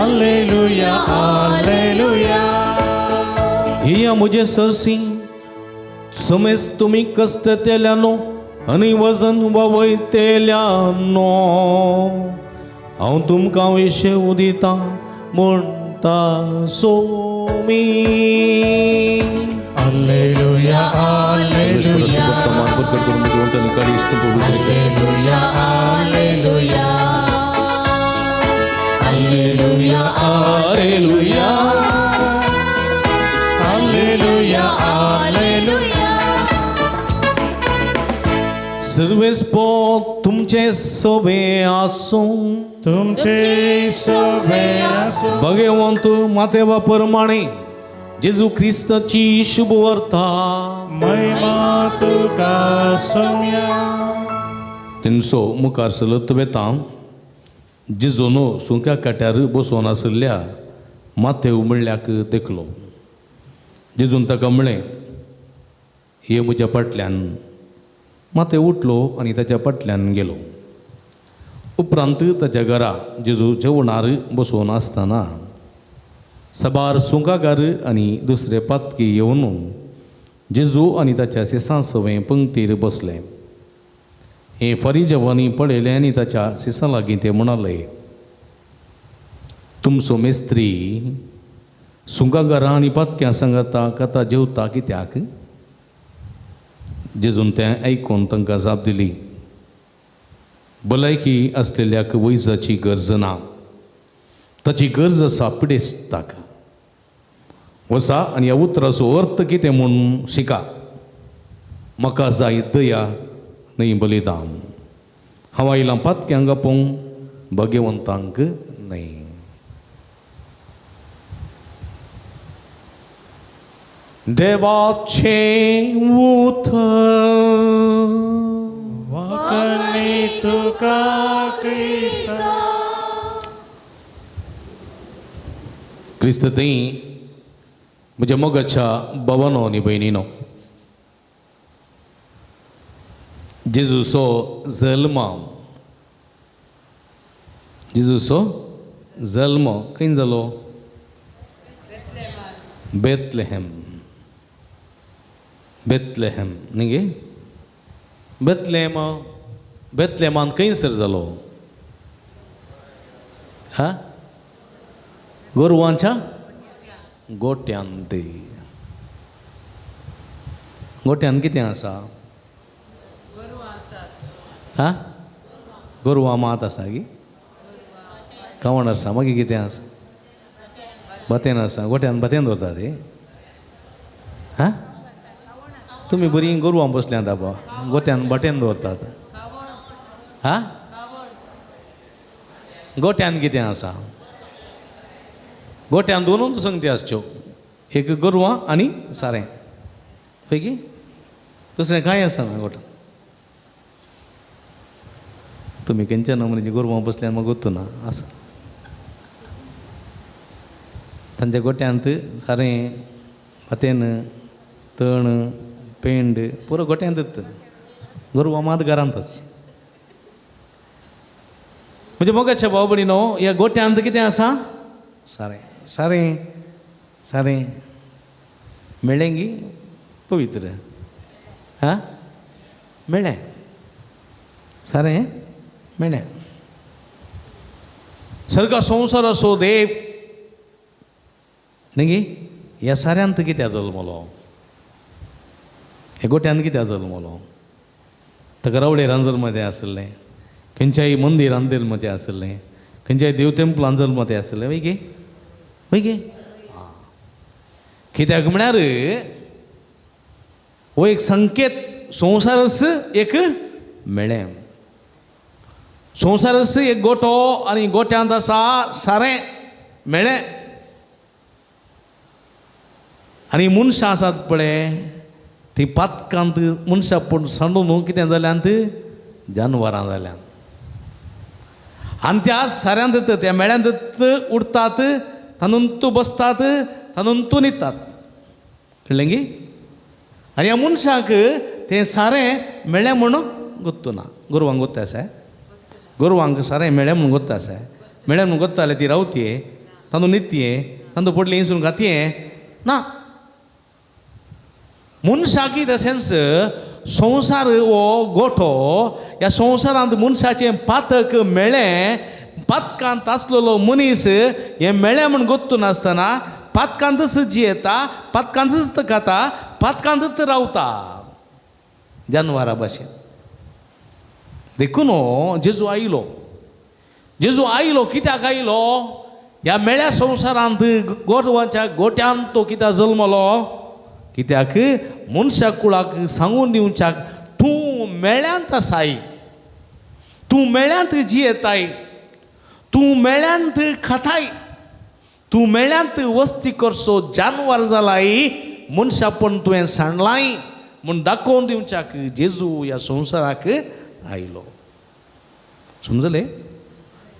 alleluia, alleluia. हिया मुझे सरसी समेस तुम्ही कष्ट तेल्यानो आणि वजन वयतेल्यानो हांव तुमकां विशे उदिता म्हणटा Somi Alleluia, alleluia, alleluia, alleluia, alleluia, alleluia, alleluia, alleluia. सर्वेस्पो तुमचे सोबे आसूं तुमचे सोबे आसूं भगवंत मातेवा प्रमाणे जेजू ख्रिस्ताची शुभ वार्ता महिमा तुका सौम्या तिनसो मुखार चलत वेता जेजून सुंक्या काट्यार बसोन आसल्या माथेव म्हणल्याक देखलो जेजून ताका म्हळें हे म्हज्या फाटल्यान माथे उठलो आनी ताच्या फाटल्यान गेलो उपरांत ताच्या घरा जेजू जेवणार बसोन आसतना सबार सुंकाकार आनी दुसरे पातकी येवन जेजू आनी ताच्या सिसां सवय पंक्तीर बसले हे फरिजवानी पळयलें आनी ताच्या सिसां लागीं ते म्हणाले तुमचो मेस्त्री सुंकाकारां आनी पातक्यां सांगाता कथा जेवता कित्याक जेजून तें आयकून तांकां जाप दिली भलायकी आसलेल्याक वैजाची गरज ना ताची गरज आसा पिडेस्ताक वसा आनी ह्या उतराचो अर्थ कितें म्हूण शिका म्हाका जाय दया न्हय बलिदान हांव आयलां पातक्यांक आपोवंक भगवंतांक न्हय देवाचे उतर वाकणी तुका क्रिस्ता क्रिस्त थंय म्हज्या मोगाच्या भावानो आनी भयणीनो जेजूचो जल्म खंय जालो बेतलेहेम न्ही गे बेतलेमान खंयसर जालो हा गोरवांच्या गोट्यान ते गोट्यान कितें आसा हा गोरवां मात आसा गी कावण आसा मागीर कितें आसा बातेन आसा गोट्यान बातेन दवरता ते हा तुमी बरी गोरवां बसल्यात आबा गोट्यान बाटेन दवरतात हा गोट्यान कितें आसा गोट्यान दोनूच संगती आसच्यो एक गोरवां आनी सारें पैकी दुसरें कांय आसना गोठ्यान तुमी खंयच्या नमुन्याची गोरवां बसल्यार म्हाका गोत्तू ना आसा तांच्या गोट्यांत सारें वातेन तण पेंड पुरो गोट्यांतच गोरवां मात घरांतच म्हणजे मोगाच्या भाव भयणीनो ह्या गोट्यांत कितें आसा सारें सारें सारें मेळ्ळें गी पवित्र हां मेळ्ळें सारें मेळ्ळें सारको संवसार असो देव न्ही गे ह्या साऱ्यांत कित्याक जल्मलो हे गोट्यान कित्याक जल्मलो ताका रवडे रांजलमध्ये आसलें खंयच्याय मंदिरान जल्मतें आसलें खंयच्याय देव टेंपलान जल्मतें आसलें वय गे कित्याक म्हळ्यार हो एक संकेत संवसारस एक मेळ्ळें संवसारस एक गोठो आनी गोट्यांत आसा सारें मेळ्ळें आनी मनशां आसात पळय ती पातकांत मनशां पूण सांडून कितें जाल्यांत जानवरां जाल्यांत आनी त्या साऱ्यांत त्या मेळ्यांत उडतात तातूंत बसतात तातूंत न्हिदतात कळ्ळें गे आनी ह्या मनशाक तें सारें मेळ्ळें म्हूण गोत्तू ना गोरवांक गोत्ता आसा गोरवांक सारें मेळ्ळें म्हूण गोत्ता आसा मेळ्ळें म्हूण गोत्ता जाल्यार ती रावतये तातूंत न्हिदतये तातूंत पडले इंसून घातये ना मनशाकी तशेंच संवसार हो गोठो ह्या संवसारांत मनशाचें पातक मेळ्ळें पातकांत आसलेलो मनीस हें मेळ्ळें म्हूण गोत्तू नासतना पातकांतच जियेता पातकांतच खाता पातकांतच रावता जानवरां भाशेन देखून जेजू आयलो कित्याक आयलो ह्या मेळ्या संवसारांत गोरवांच्या गोट्यान तो कित्याक जल्मलो कित्याक मनशा कुळाक सांगून दिवच्याक तूं मेळ्यांत आसाय तूं मेळ्यांत जियेताय तूं मेळ्यांत खाताय तूं मेळ्यांत वस्ती करसो जानवर जालाय मनशापण तुवें सांडलाय म्हूण दाखोवन दिवच्याक जेजू ह्या संवसाराक आयलो समजलें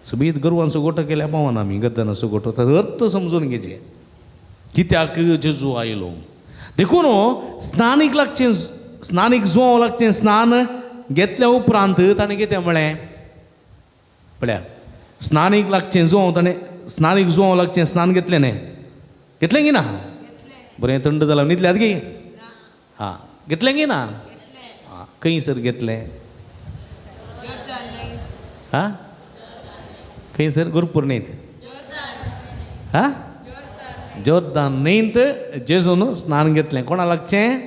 सुबीत गोरवांचो गोठो केल्या पावना आमी गद्दनाचो गोठो ताचो अर्थ समजून घेचे कित्याक जेजू आयलो देखून स्नानीक लागचें स्नानीक जुवांव लागचें स्नान घेतल्या उपरांत ताणें कितें म्हळें पळया स्नानीक लागचें जुवांव ताणें स्नानीक जुवांव लागचें स्नान घेतलें न्ही घेतलें की ना बरें थंड जालां न्हिदल्यात गे हां घेतलें की ना हां खंय सर घेतलें हां खंय सर गुरपूर न्हंयत हां जोर्दान न्हंयत जेजून स्नान घेतलें कोणा लागचें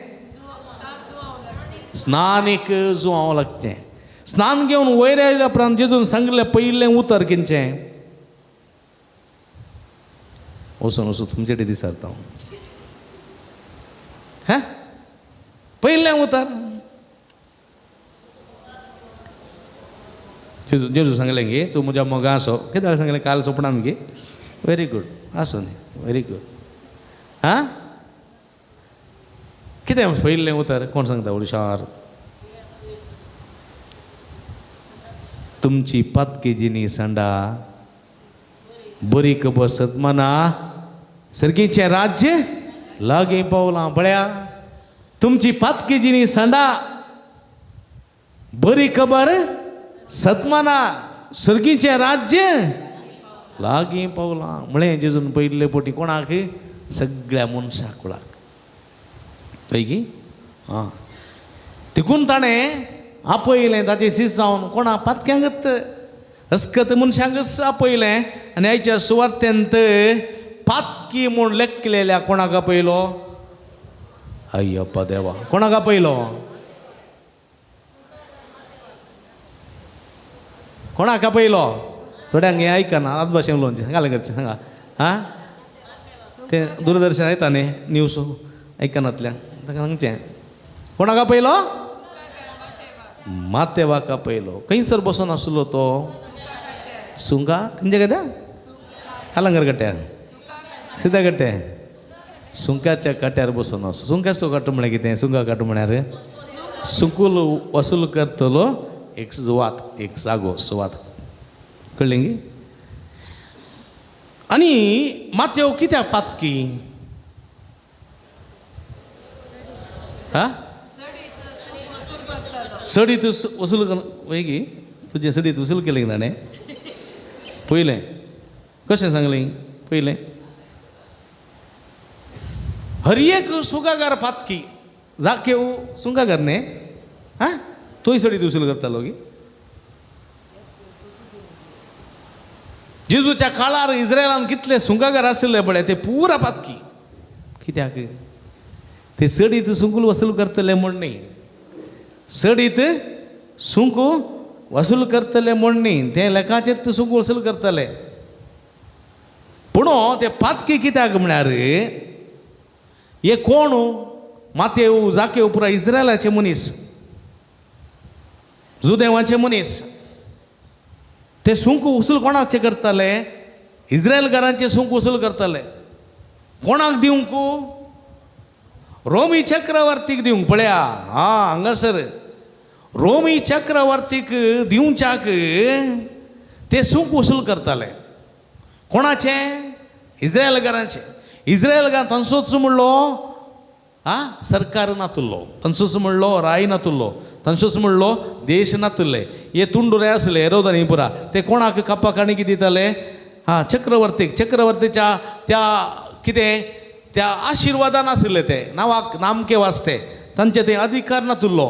स्नानीक जुवांव लागचें स्नान घेवन वयर आयल्या उपरांत जेजून सांगलें पयलें उतर खंयचें वचून तुमचे कडेन दिसारता हां पयलें उतर जेजू सांगलें गे तूं म्हज्या मोगा आसो कितें सांगलें काल सोपणान गे व्हेरी गूड आसो न्ही व्हेरी गूड हां कितें पयलें उतर कोण सांगता हुशार तुमची पातकी जिनी सांडा बरी खबर सतमाना सर्गीचें राज्य लागीं पावलां पळया तुमची पातकी जिनी सांडा बरी खबर सतमाना सर्गीचें राज्य लागीं पावलां म्हळें जेजून पयले पोटी कोणाक सगळ्या मनशां कुळाक पैकी हां देखून ताणें आपयलें ताचें शीस जावन कोणा पातक्यांक हस्कत मनशांक आपयलें आनी आयच्या सुवार्थेंत पातकी म्हूण लेखलेल्या कोणाक आपयलो अय्यप्पा देवा कोणाक आपयलो कोणाक आपयलो थोड्यांक हें आयकना आत भाशेन उलोवचें सांगालें करचें सांगा हां तें दूरदर्शन येता न्ही न्यूज आयकनातल्यान ताका सांगचें कोणाक आपयलो मातेवाक आपयलो खंयसर बसून आसलो तो सुंका खंयच्या गड्या अलंकार कट्ट्या सिद्धा कट्टे सुंकाच्या काट्यार बसून असो सुंकाचो काटो म्हळ्यार कितें सुंका काटो म्हळ्यार सुंकूल वसूल करतलो एक सुवात एक जागो सुवात कळ्ळें गे आनी मातयेव कित्याक पातकी हा सडीत वसूल वय गे तुजे सडीत वसूल केलें ताणें पयलें कशें सांगलें पयलें हर एक सुगागार पातकी जाकेव सुंगागार न्ही हां तोय सडीत वसूल करतालो गे जेजूच्या काळार इस्रायलान कितले सुंगागार आसले पळय ते पुरा पातकी कित्याक ते सडीत सुंकूल वसूल करतले म्हण न्ही सडीत सुंकू वसूल करतले म्हण न्ही ते लेखाचेर सुंकू वसूल करतले पूण ते पातकी कित्याक म्हळ्यार हे कोण मातेव जाकेव पुरा इस्रायलाचे मनीस जुदेवाचे मनीस ते सुंक वसूल कोणाचे करताले इस्रायलकारांचे सुंक वसूल करताले कोणाक दिवंक रोमी चक्रवर्तीक दिवंक पळया हां हांगासर रोमी चक्रवर्तीक दिवच्याक ते सुंक वसूल करताले कोणाचे इस्रायलकारांचे इस्रायलकार तांचोच म्हणलो आं सरकार नातुल्लो तांचोच म्हणलो राय नातुल्लो तांचोच म्हणलो देश नातुल्ले हे तुंडुरे आसले हेरोदानी पुरा ते कोणाक कापाक आनी कितें दिताले हां चक्रवर्तीच्या त्या कितें त्या आशिर्वादान आशिल्ले ते नांवाक नामके वास्ते तांचे ते अधिकार नातुल्लो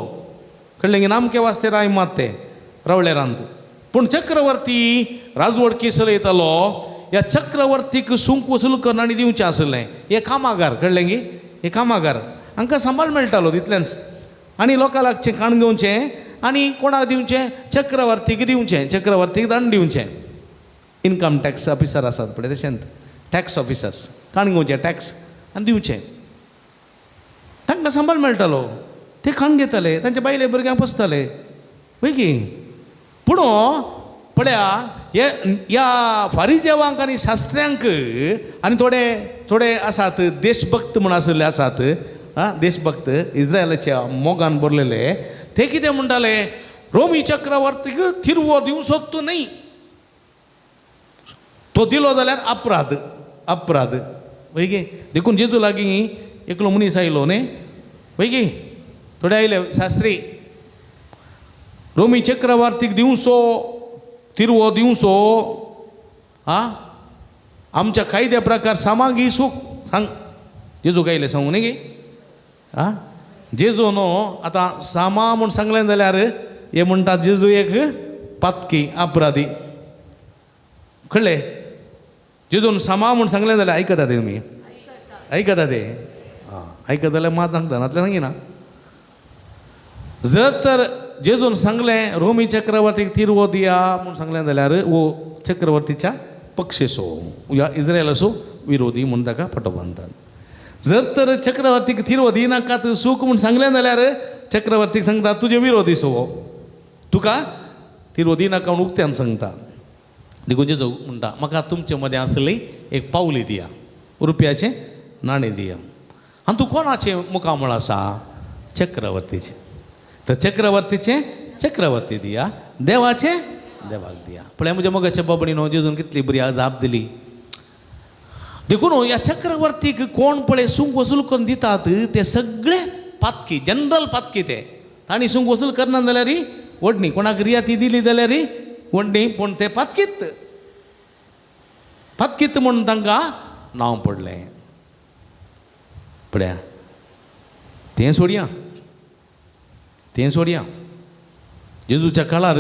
कळ्ळें गे नामके वास्ते राय मात ते रवळे रांद पूण चक्रवर्ती राजवट चलयतालो ह्या चक्रवर्तीक सुंक वसूल करून आनी दिवचें आसलें हे कामागार कळ्ळें गे हे कामागार हांकां सांबाळ मेळटालो तितलेंच आनी लोकां लागचें काण घेवचें आनी कोणाक दिवचें चक्रवर्तीक दिवचें चक्रवर्तीक दंड दिवचें इनकम टॅक्स ऑफिसर आसात पळय तशेंच टॅक्स ऑफिसर्स काण घेवचें टॅक्स आनी दिवचें तांकां सांबाळ मेळटालो ते काण घेताले तांचे बायले भुरग्यांक पोसताले वय की पूण पळया ह्या फारिजेवांक आनी शास्त्र्यांक आनी थोडे आसात देशभक्त म्हण आसले आसात देशभक्त इस्रायलाच्या मोगान बरलेले ते कितें म्हणटाले रोमी चक्रवर्तीक थिरवो दिवचो न्ही तो दिलो जाल्यार अपराध वय गे देखून जेजू लागीं एकलो मनीस आयलो न्ही वय गे थोडे आयले शास्त्री रोमी चक्रवर्तीक दिवचो तिरवो दिवचो आमच्या कायद्या प्रकार सामागी सूख सांग जेजू कायले सांगू न्ही गे जेजू न्हू आतां सामा म्हूण सांगलें जाल्यार हे म्हणटात जेजू एक पातकी अपराधी कळ्ळें जेजून सामा म्हूण सांगलें जाल्यार आयकता ते तुमी आयकता ते आयकता जाल्यार मात सांगता नातलें सांगिना जर तर जेजून सांगलें रोमी चक्रवर्तीक तिरवो दिया म्हूण सांगलें जाल्यार वो चक्रवर्तीच्या पक्षेचो ह्या इस्रायलाचो विरोधी म्हूण ताका फटो बांदतात जर तर चक्रवर्तीक तिरवो दिनाकात सूख म्हूण सांगलें जाल्यार चक्रवर्तीक सांगता तुजे विरोधी सो तुका तिरवो दिनाका म्हूण उक्त्यान सांगता देखून जेजू म्हणटा म्हाका तुमचे मदें आसली एक पावली दिया रुपयाचें नाणें दिया आनी तूं कोणाचें मुखामळ आसा चक्रवर्तीचें तर चक्रवर्ती दिया देवाचे देवाक दिया पळय म्हज्या मोगाच्या बाबडी न्हू जेजून कितली बरी जाप दिली देखून ह्या चक्रवर्तीक कोण पळय सूंक वसूल करून दितात ते सगळे पातकी जनरल पातकी ते तांणी सूंक वसूल करना जाल्यार वडणी कोणाक रियाती दिली जाल्यार वडणी पूण ते पातकीत म्हणून तांकां नांव पडलें पळया तें सोडया जेजूच्या काळार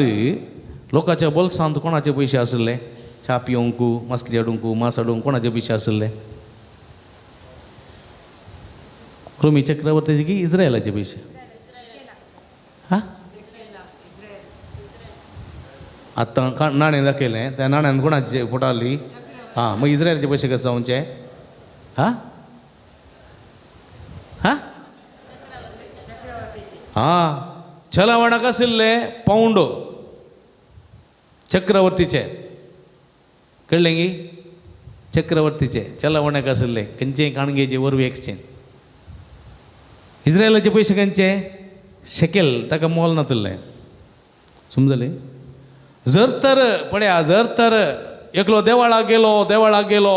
लोकांच्या बोल्सांत कोणाचे पयशे आसले च्या पिवंक मसली हाडूंक मास हाडूंक कोणाचे पयशे आसले रोमी चक्रवर्तीचे की इस्रायलाचे पयशे हां आतां नाणें दाखयलें त्या नाण्यान कोणाचे फोटो आसली हां मग इस्रायलाचे पयशे कशे जावचे हां हां हां छलावणाक आशिल्ले पावंड चक्रवर्तीचे कळलें गी चक्रवर्तीचे चलावण्याक आसले खंयचे काणगेचे वरवीं एक्सचेंज इस्रायलाचे पयशे खंयचे शेकेल ताका मोल नातलें समजलें जर तर एकलो देवाळाक गेलो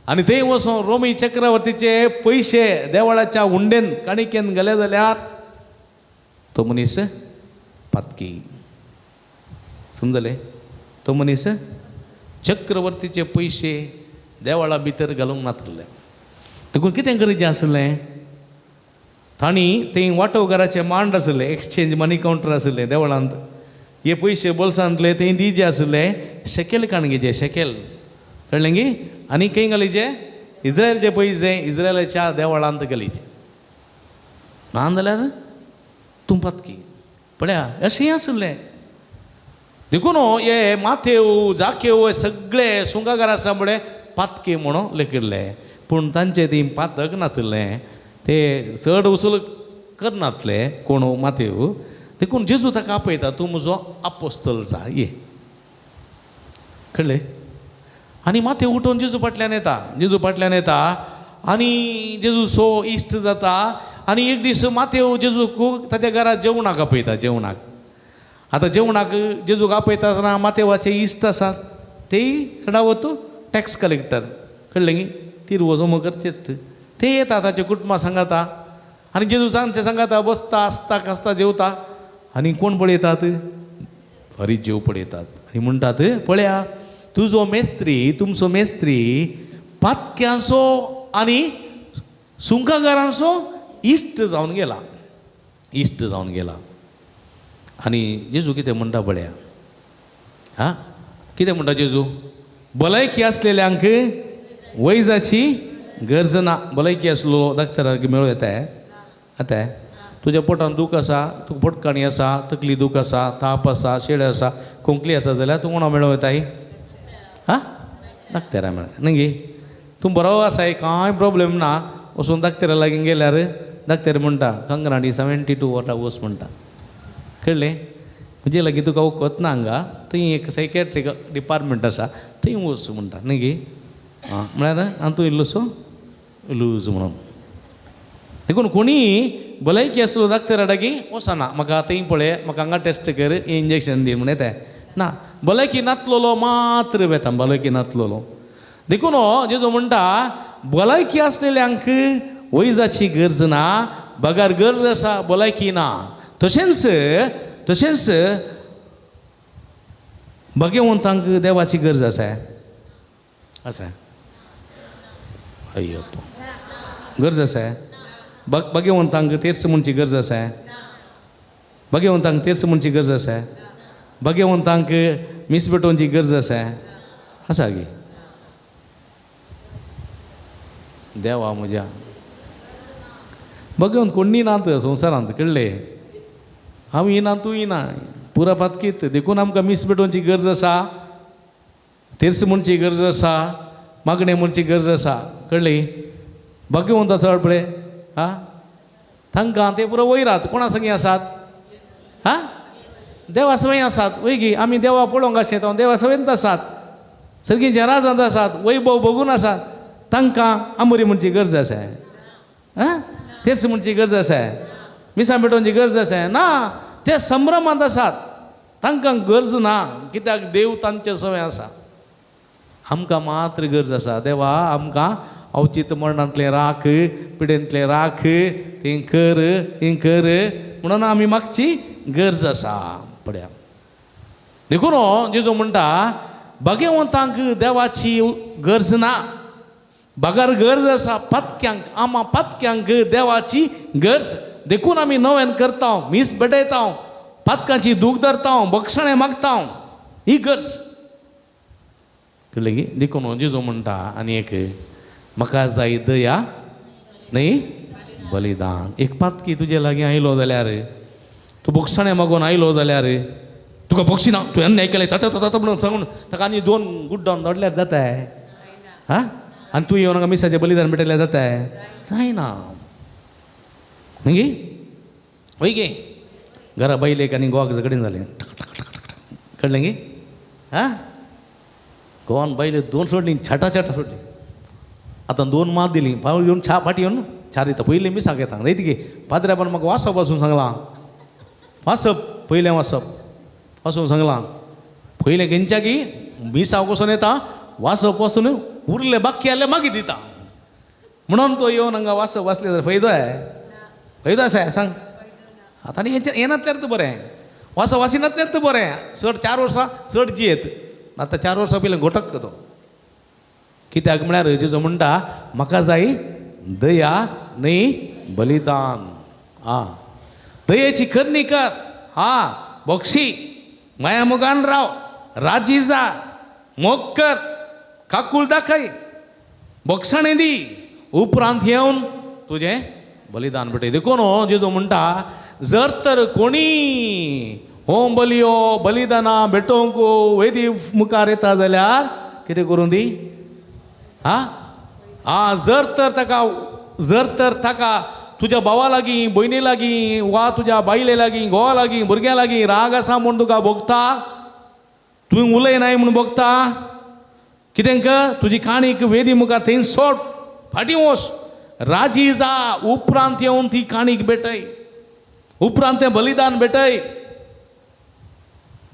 आनी थंय वचून रोमी चक्रवर्तीचे पयशे देवाळाच्या हुंडेन काणिकेन गेले जाल्यार तो मनीस पातकी समजलें तो मनीस चक्रवर्तीचे पयशे देवाळा भितर घालूंक नासले देखून कितें गरजेचें आसलें तांणी थंय वांटोवकाराचे मांड आसले एक्सचेंज मनी कावंटर आसले देवळांत हे पयशे बोल्सांतले थंय दिवचे आसले शेकेल काणगेचे शेकेल कळ्ळें गी आनी खंय घालीचे इस्रायलचे पयशे इस्रायलाच्या देवळांत घालीचे ना जाल्यार तूं पातकी पळया अशें आसलें देखून हे माथेव जाकेव हे सगळे सुंगागार आसा म्हळे पातके म्हणून लेखिल्ले पूण तांचे ती पातक नासलें ते चड वसूल करनासले कोण माथेव देखून जेजू ताका आपयता तूं म्हजो आपोस्तल जा ये कळ्ळें आनी माथेव उठून जेजू फाटल्यान येता आनी जेजू सो इश्ट जाता आनी एक दीस माथेव जेजूक ताच्या घरात जेवणाक आपयता आतां जेवणाक जेजूक आपयता आसतना माथेवाचे इश्ट आसात तेय सडा वतू टॅक्स कलेक्टर कळ्ळें गी तिरवो जमो करचेत ते येता ताचे कुटुंबा सांगाता आनी जेजू तांचे सांगाता बसता आसता कासता जेवता आनी कोण पळयतात फरीजेव पळयतात आनी म्हणटात पळया तुजो तुमचो मेस्त्री पातक्यांचो आनी सुंकागारांचो इश्ट जावन गेला आनी जेजू कितें म्हणटा पळया हां कितें म्हणटा जेजू भलायकी आसलेल्यांक वैजाची गरज ना भलायकी आसलो दाक्तराक मेळूं येता तुज्या पोटान दूख आसा तुका पोटकाणी आसा तकली दूख आसा ताप आसा शेळे आसा खोंकली आसा जाल्यार तूं कोणा मेळूं येताय हां दाक्तरा मेळटा न्ही गे तूं बरो आसाय कांय प्रॉब्लेम ना वचून दाक्तरा लागीं गेल्यार दाक्तर म्हणटा कंगरांडी 72 वॉटा वच म्हणटा कळ्ळें म्हणजे लागीं तुका वखद ना हांगा थंय एक सायकॅट्रीक डिपार्टमेंट आसा थंय वच म्हणटा न्ही गे आं म्हळ्यार आनी तूं इल्लोसो लूज म्हणून देखून कोणी भलायकी आसलो दाक्तरा लागीं वचना म्हाका थंय पळय म्हाका हांगा टेस्ट कर इंजेक्शन दी म्हण येता ना भलायकी नासलेलो मात्र वेता भलायकी नासलेलो देखून जेजू म्हणटा भलायकी आसलेल्यांक वैजाची गरज ना बगार गरज आसा भलायकी ना तशेंच भगवंतांक देवाची गरज आसा अय्यप्पा गरज आसा भगवंतांक तेर्स म्हणची गरज आसा भगवंतांक तेर्स म्हणची गरज आसा भगवंतांक मिसबेटोवची गरज आसा गे देवा म्हज्या भगवंत कोणी नात संवसारांत कळ्ळें हांव येना तूं येना पुरा पातकीत देखून आमकां मिसबेटोवची गरज आसा तेर्स म्हणची गरज आसा मागणें म्हणची गरज आसा कळ्ळें भगवंत चड पळय हां तांकां ते पुरो वयरात कोणा संगी आसात हां देवा सवय आसात वैगी आमी देवा पळोवंक आशेता देवा सवयंत आसात सर्गींच्या राजांत आसात वैभव बघून आसात तांकां आमोरी म्हणची गरज आसा हां तेर्स म्हणची गरज आसा मिसां पेटोवची गरज आसा ना ते संभ्रमांत आसात तांकां गरज ना कित्याक देव तांचे सवय आसा आमकां मात्र गरज आसा देवा आमकां अवचित मरणांतलें राख पिडेंतलें राख तें कर म्हणून आमी मागची गरज आसा पळया देखून जेजू म्हणटा भगवंतांक देवाची गरज ना बगार गरज आसा पातक्यांक आमा पातक्यांक देवाची गरज देखून आमी नव्यान करता मीस पेटयता पातकांची दूख धरता बक्षणें मागता ही गरज कळ्ळें गे देखून जेजू म्हणटा आनी एक म्हाका जाय दया न्ही बलिदान एक पातकी तुजे लागीं आयलो जाल्यार तूं बक्षणें मागून आयलो जाल्यार तुका बक्षिना तुवें अन्याय केलें ताता म्हणून सांगून ताका आनी 2 गुड्डावन दडल्यार जाताय हां आनी तूं येवन हांगा मिसाचें बलिदान पेटयल्यार जाताय जायना न्ही वय गे घरा बायलेक आनी गोवाक झगडीन जालें कळ्ळें गे हां गोवान बायले 2 सोडली छाटा छाटा सोडली आता 2 मात दिली पावळ घेऊन छा फाटी येऊन छा दिता पयले मी सांगता रे तिगे पाद्र्या पण म्हाका वासप वाचून सांगला वासप पयलें वाचप वाचून सांगला पयलें गेंच्या की मिसाव कसोन येता वासप वाचून उरले बाकी आले मागीर दिता म्हणून तो येवन हांगा वासप वाचले जाल्यार फायदो आसा सांग आता आनी येनातल्यार तर बरें वासप वाचिनातल्यार तर बरें चड 4 वर्सां चड जियेत आता 4 वर्सां पयलें घोटक तो कित्याक म्हळ्यार जेजो म्हणटा म्हाका जाय दया न्ही बलिदान दयेची करणी कर बक्षी माया मोगान राव राजी जा मोग कर काकूल दाखय बक्षणे दी उपरांत येवन तुजें बलिदान भेटय देखून जेजो म्हणटा जर तर कोणी होम बलियो बलिदाना भेटोवंक वेदी मुखार येता जाल्यार कितें करून दी जर तर ताका तुज्या भावा लागीं भयणी लागीं वा तुज्या बायले लागीं घोवा लागीं भुरग्यां लागीं राग आसा म्हूण तुका भोगता तुवें उलयनाय म्हूण भोगता कितें कर तुजी काणीक वेदी मुखार थंय सोड फाटीं वच राजी जा उपरांत येवन ती काणीक भेटय उपरांत तें बलिदान भेटय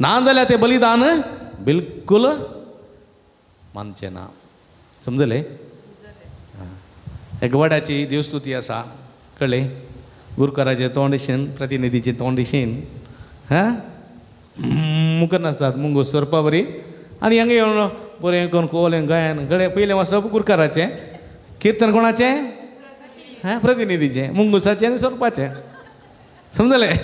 ना जाल्यार तें बलिदान बिलकुल मानचें ना समजलें एक वडाची देवस्तुती आसा कळ्ळें गुरकाराचें तोंडेशेन प्रतिनिधीचें तोंडेशेन मुखार नासतात मुंगो सरपा बरी आनी हांगा येवन बरें करून कोलें गायन कळ्ळें पयलें वचप गुरकाराचें किर्तन कोणाचें प्रतिनिधीचें मुंगुसाचें आनी सरपाचें समजलें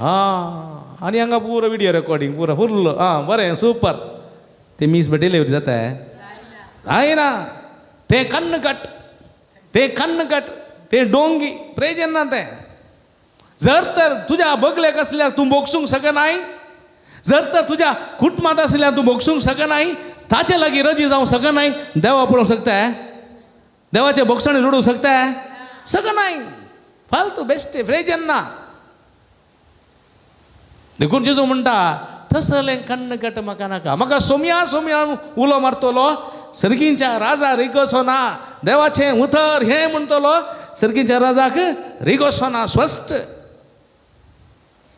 आनी हांगा पुरो विडियो रेकॉर्डिंग पुरो फुल्ल बरें सुपर ते मीस भेटयले जाता आयना ते कन्नकट ते डोंगी प्रेजन ना तें जर तर तुज्या बगलेक असल्यार तूं बोगसूंक शकनाय जर तर तुज्या कुटुंबांत असल्यार तूं बोगसूंक शकनाय ताचे लागीं रजी जावंक शकनाय देवा पळोवंक शकता देवाचे बोगसणे जोडूंक शकनाय फालतू बेश्टे प्रेजन ना देखून जेजू म्हणटा तसलें कन्नकट म्हाका नाका म्हाका सोम्या उलो मारतलो सर्गींच्या राजा रिगोसोना देवाचें उतर हें म्हणटलो सर्गींच्या राजाक रिगोसोना स्वस्थ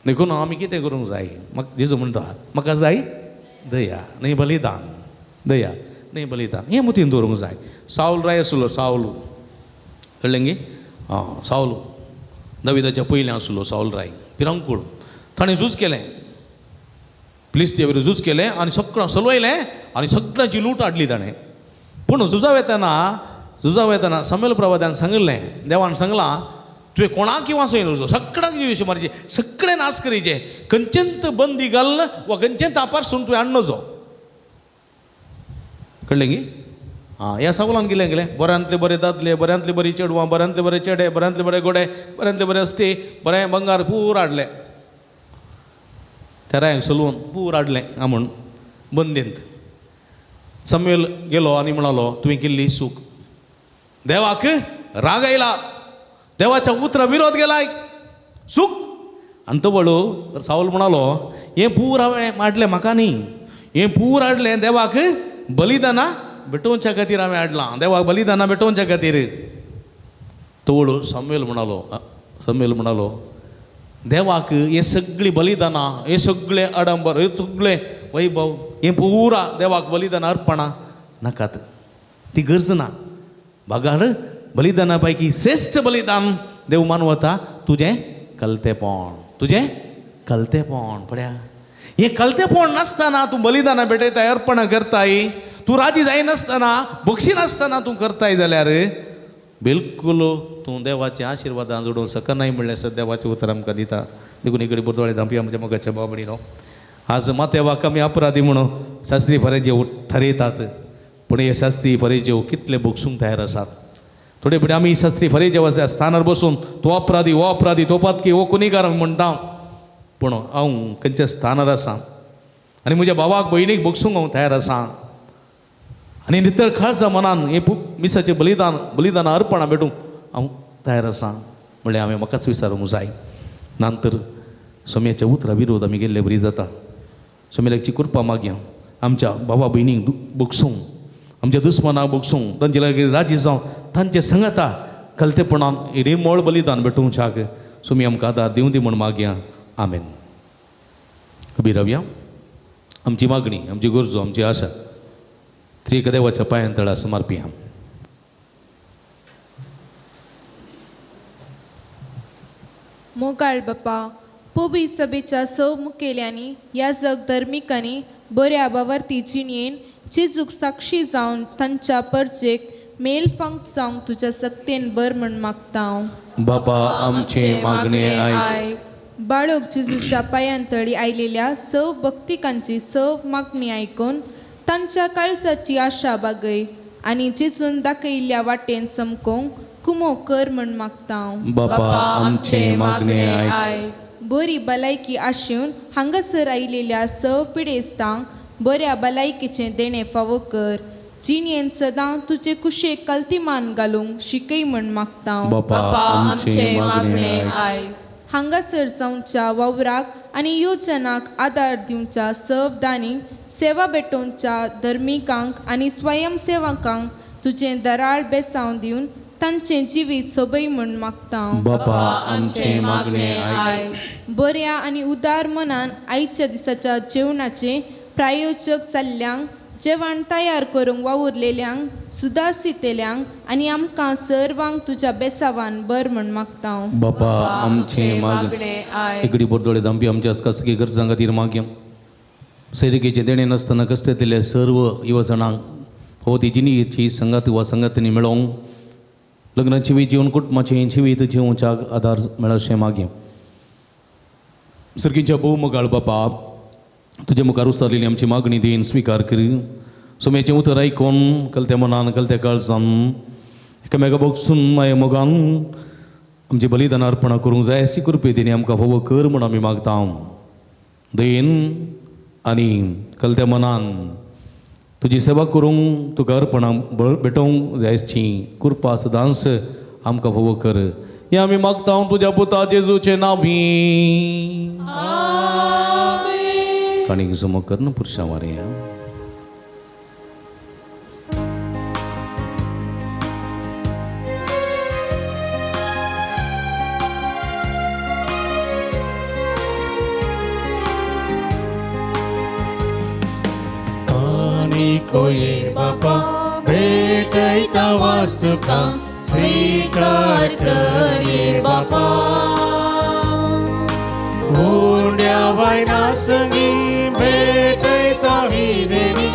देखून आमी कितें करूंक जाय म्हाका जेजू म्हणटा म्हाका जाय दया न्ही बलिदान दया न्ही बलिदान हें मतीन दवरूंक जाय साऊल राय आसलो साऊल कळ्ळें गे साऊल दाविदाच्या पयलीं आसलो साऊल राय पिरांकूळ ताणें झूज केलें फिलिस्तीया विरुद्ध झूज केलें आनी सगळां चलयलें आनी सगळ्यांची लूट हाडली ताणें पूण झुजा वयतना समेल प्रवाद्यान सांगिल्लें देवान सांगलां तुवें कोणाकय वाचय नजो सगळ्यांक जिवीश मारचे सगळें नाश करीचे खंयचेंत बंदी घाल वा खंयचेंत आपारसून तुवें हाड नजो कळ्ळें गी ह्या सावलान गेलें बऱ्यांतले बरे दादले बऱ्यांतले बरी चेडवां बऱ्यांतले बरे चेडे बऱ्यांतले बरे गोडे बऱ्यांतले बरे अस्ते बरें बंगार पूर हाडलें तेरांक चलोवन पूर हाडलें म्हूण बंदेंत समेल गेलो आनी म्हणालो तुवें केल्ली चूक देवाक राग आयला देवाच्या उतरा विरोध केलाय चूक आनी तो वळू सावल म्हणालो हें पूर हांवें हाडलें म्हाका न्ही हें पूर हाडलें देवाक बलिदाना भेटोवच्या खातीर हांवें हाडलां देवाक बलिदाना भेटोवच्या खातीर तो वळू समेल म्हणालो देवाक हे सगळीं बलिदानां हे सगळे आडंबर हे सगळे वैभव हें पुरा देवाक बलिदान अर्पणां नाकात ती गरज ना बागाड बलिदाना पैकी श्रेष्ठ बलिदान देव मानवता तुजें कलतेपण पळया हें कलतेपण नासतना तूं बलिदानां भेटयताय अर्पणां करताय तूं राजी जायनासतना बक्षी नासतना तूं करताय जाल्यार बिलकुल तूं देवाचें आशिर्वादां जोडूंक शकनाय म्हणलें सर देवाचें उतर आमकां दिता देखून इकडे बुरदोळे धांपया म्हज्या मोगाच्या बाबडीनो आज मातेवाक आमी अपराधी म्हणून शास्त्री फरेजेव ठरयतात पूण हे शास्त्री फरेजेव कितले बोगसूंक तयार आसात थोडे फुडें आमी शास्त्री फरेजेवाच्या स्थानार बसून तो अपराधी तो पातकी वो गुन्हेगार म्हणटा पूण हांव खंयच्या स्थानार आसां आनी म्हज्या भावाक भयणीक बोगसूंक हांव तयार आसां आनी नितळ खाळसा मनान हे मिसाचें बलिदान अर्पणां भेटूंक हांव तयार आसां म्हणल्यार हांवें म्हाकाच विचारूंक जाय नंतर सोम्याच्या उतरा विरोध आमी गेल्ले बरी जाता सोमेल्याची कृपा मागया आमच्या भावा भयणीक बोगसूंक आमच्या दुस्मानाक बोगसूंक तांचे लागीं राजी जावं तांचे संगता कलतेपणान निर्मळ बलिदान भेटूंक शाक सोमी आमकां आदार दिवं दी म्हूण मागया आमेन. उबी रावया. आमची मागणी आमची गरजो आमची आशा त्रिएक देवाच्या पांयांतळा समर्पिया. मोगाळ बाप्पा पोबी सभेच्या सौ मुखेल्यांनी या जग धर्मिकांनी बऱ्या बावार्थी जिणेन जेजूक साक्षी जावन तांच्या परजेक मेल फांक जावंक तुज्या सक्तेन बर म्हण मागता हांव. बापा आमचे मागणे आयक. बाळक जेजूच्या पांयांतळी आयलेल्या सौ भक्तिकांची सौ मागणी आयकून तांच्या काळजाची आशा बागय आनी जेजून दाखयल्ल्या वाटेन चमकोवंक कुमो कर म्हण मागता हांव. बापा आमचे मागणे आयक. बरी भलायकी आशेवन हांगासर आयलेल्या सौ पिडेस्तांक बऱ्या भलायकेचें देणें फावो कर. जिणेन सदां तुजे कुशेक कल्तिमान घालूंक शिकय म्हण मागता हांव. बापा आमचे मागणे आयक. हांगासर जावच्या वावराक आनी योजनाक आदार दिवच्या सवदानी सेवा भेटोवच्या धर्मिकांक आनी स्वयंसेवकांक तुजें दराळ बेसांव दिवन तांचें जिवीत सोबय म्हण मागता हांव. बापा आमचे मागणे आयक. बऱ्या आनी उदार मनान आयच्या दिसाच्या जेवणाचे प्रायोजक जाल्ल्यांक जेवण तयार करूंक वावुरलेल्यांक सुदारसितेल्यांक आनी आमकां सर्वांक तुज्या बेसावान बर म्हण मागता हांव. बापा आमचे मागणे एकडी बोरदोळे दांपी आमच्या खासगी गरजां खातीर मागया. सैरिकेचे देणे नासतना कश्ट दिल्ल्या सर्व युवजणांक हो ती जिणेची संगत वा संगतींनी मेळोवंक लग्नाची वी जिवन कुटुंबाचें जिवीत जिवच्याक आदार मेळचें मागया. सर्गीच्या भोव मोगाळ बापा तुजे मुखार उसारलेली आमची मागणी देन स्विकार कर. सोम्याचें उतर आयकून कलत्या मनान कलत्या काळजान एकामेका बोगसून माये मोगान आमची बलिदान अर्पणां करूंक जाय अशी कृपे तेणी आमकां फावो कर म्हूण आमी मागता. देन आनी कलत्या मनान तुजी सेवा करूंक तुका अर्पणां भेटोवंक जाय अशी कृपा सदांच आमकां फावो कर. हें आमी मागता तुज्या पुता जेजूचे नांवी. काणीक जमो कर न पुरुशा वारे. कोये बापा भेटैता वास्तुका स्वीकार कर ये बापा. हुंड्या वायना संगी भेटैता ही देणी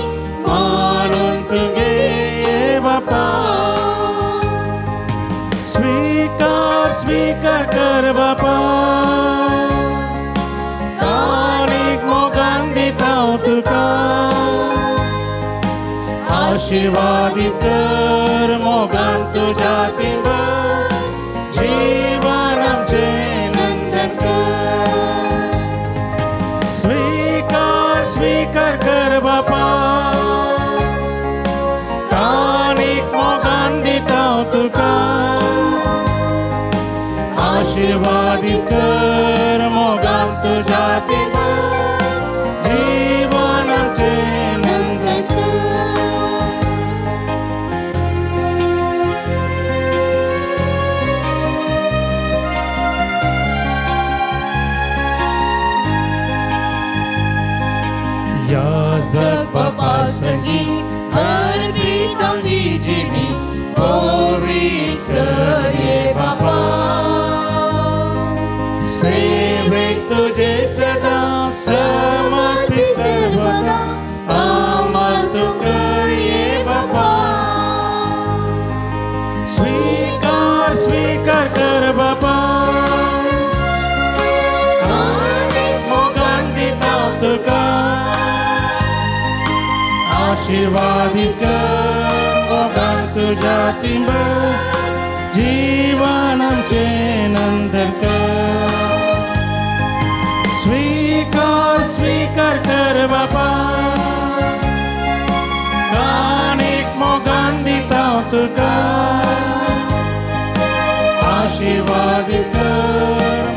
मारून तुगे ये बापा. स्वीकार स्वीकार कर बापा. काणीक मोगान दिता तुका. आशीर्वादित कर मोगान तुझ्या तिंबर जीवन आमचे नंदन कर. स्वीकार स्वीकार कर बापा. काणीक मोगान दिता तुका. आशीर्वादित कर मोगान तुझ्या तिंबर जीवन आमचे नंदन कर. जग बापा संगी अर्पित आम्ही जिणी पवित्र कर ये बापा. सेवेक तुझे सदा समर्पित सर्वदा अमर तू कर ये बापा. स्वीकार स्वीकार कर बापा. मोगान दिता तुका. आशीर्वादित मोगान तुझ्या तिंबर जीवन आमचे नंदन कर. स्वीकार स्वीकार कर बापा. काणीक मोगान दिता तुका. आशीर्वादित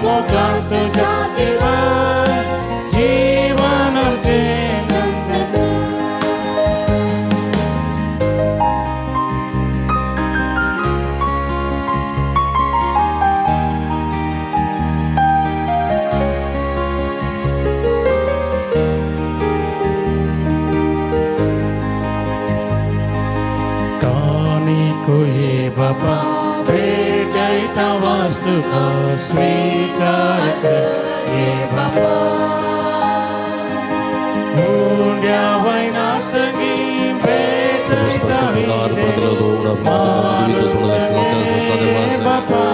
मोगान तुझ्या तिंबर जीवन आमचे बापा भेटैता वस्तूको स्वीकार कर हे बापा मुंड्या वैनासगी भेटैता हे बापा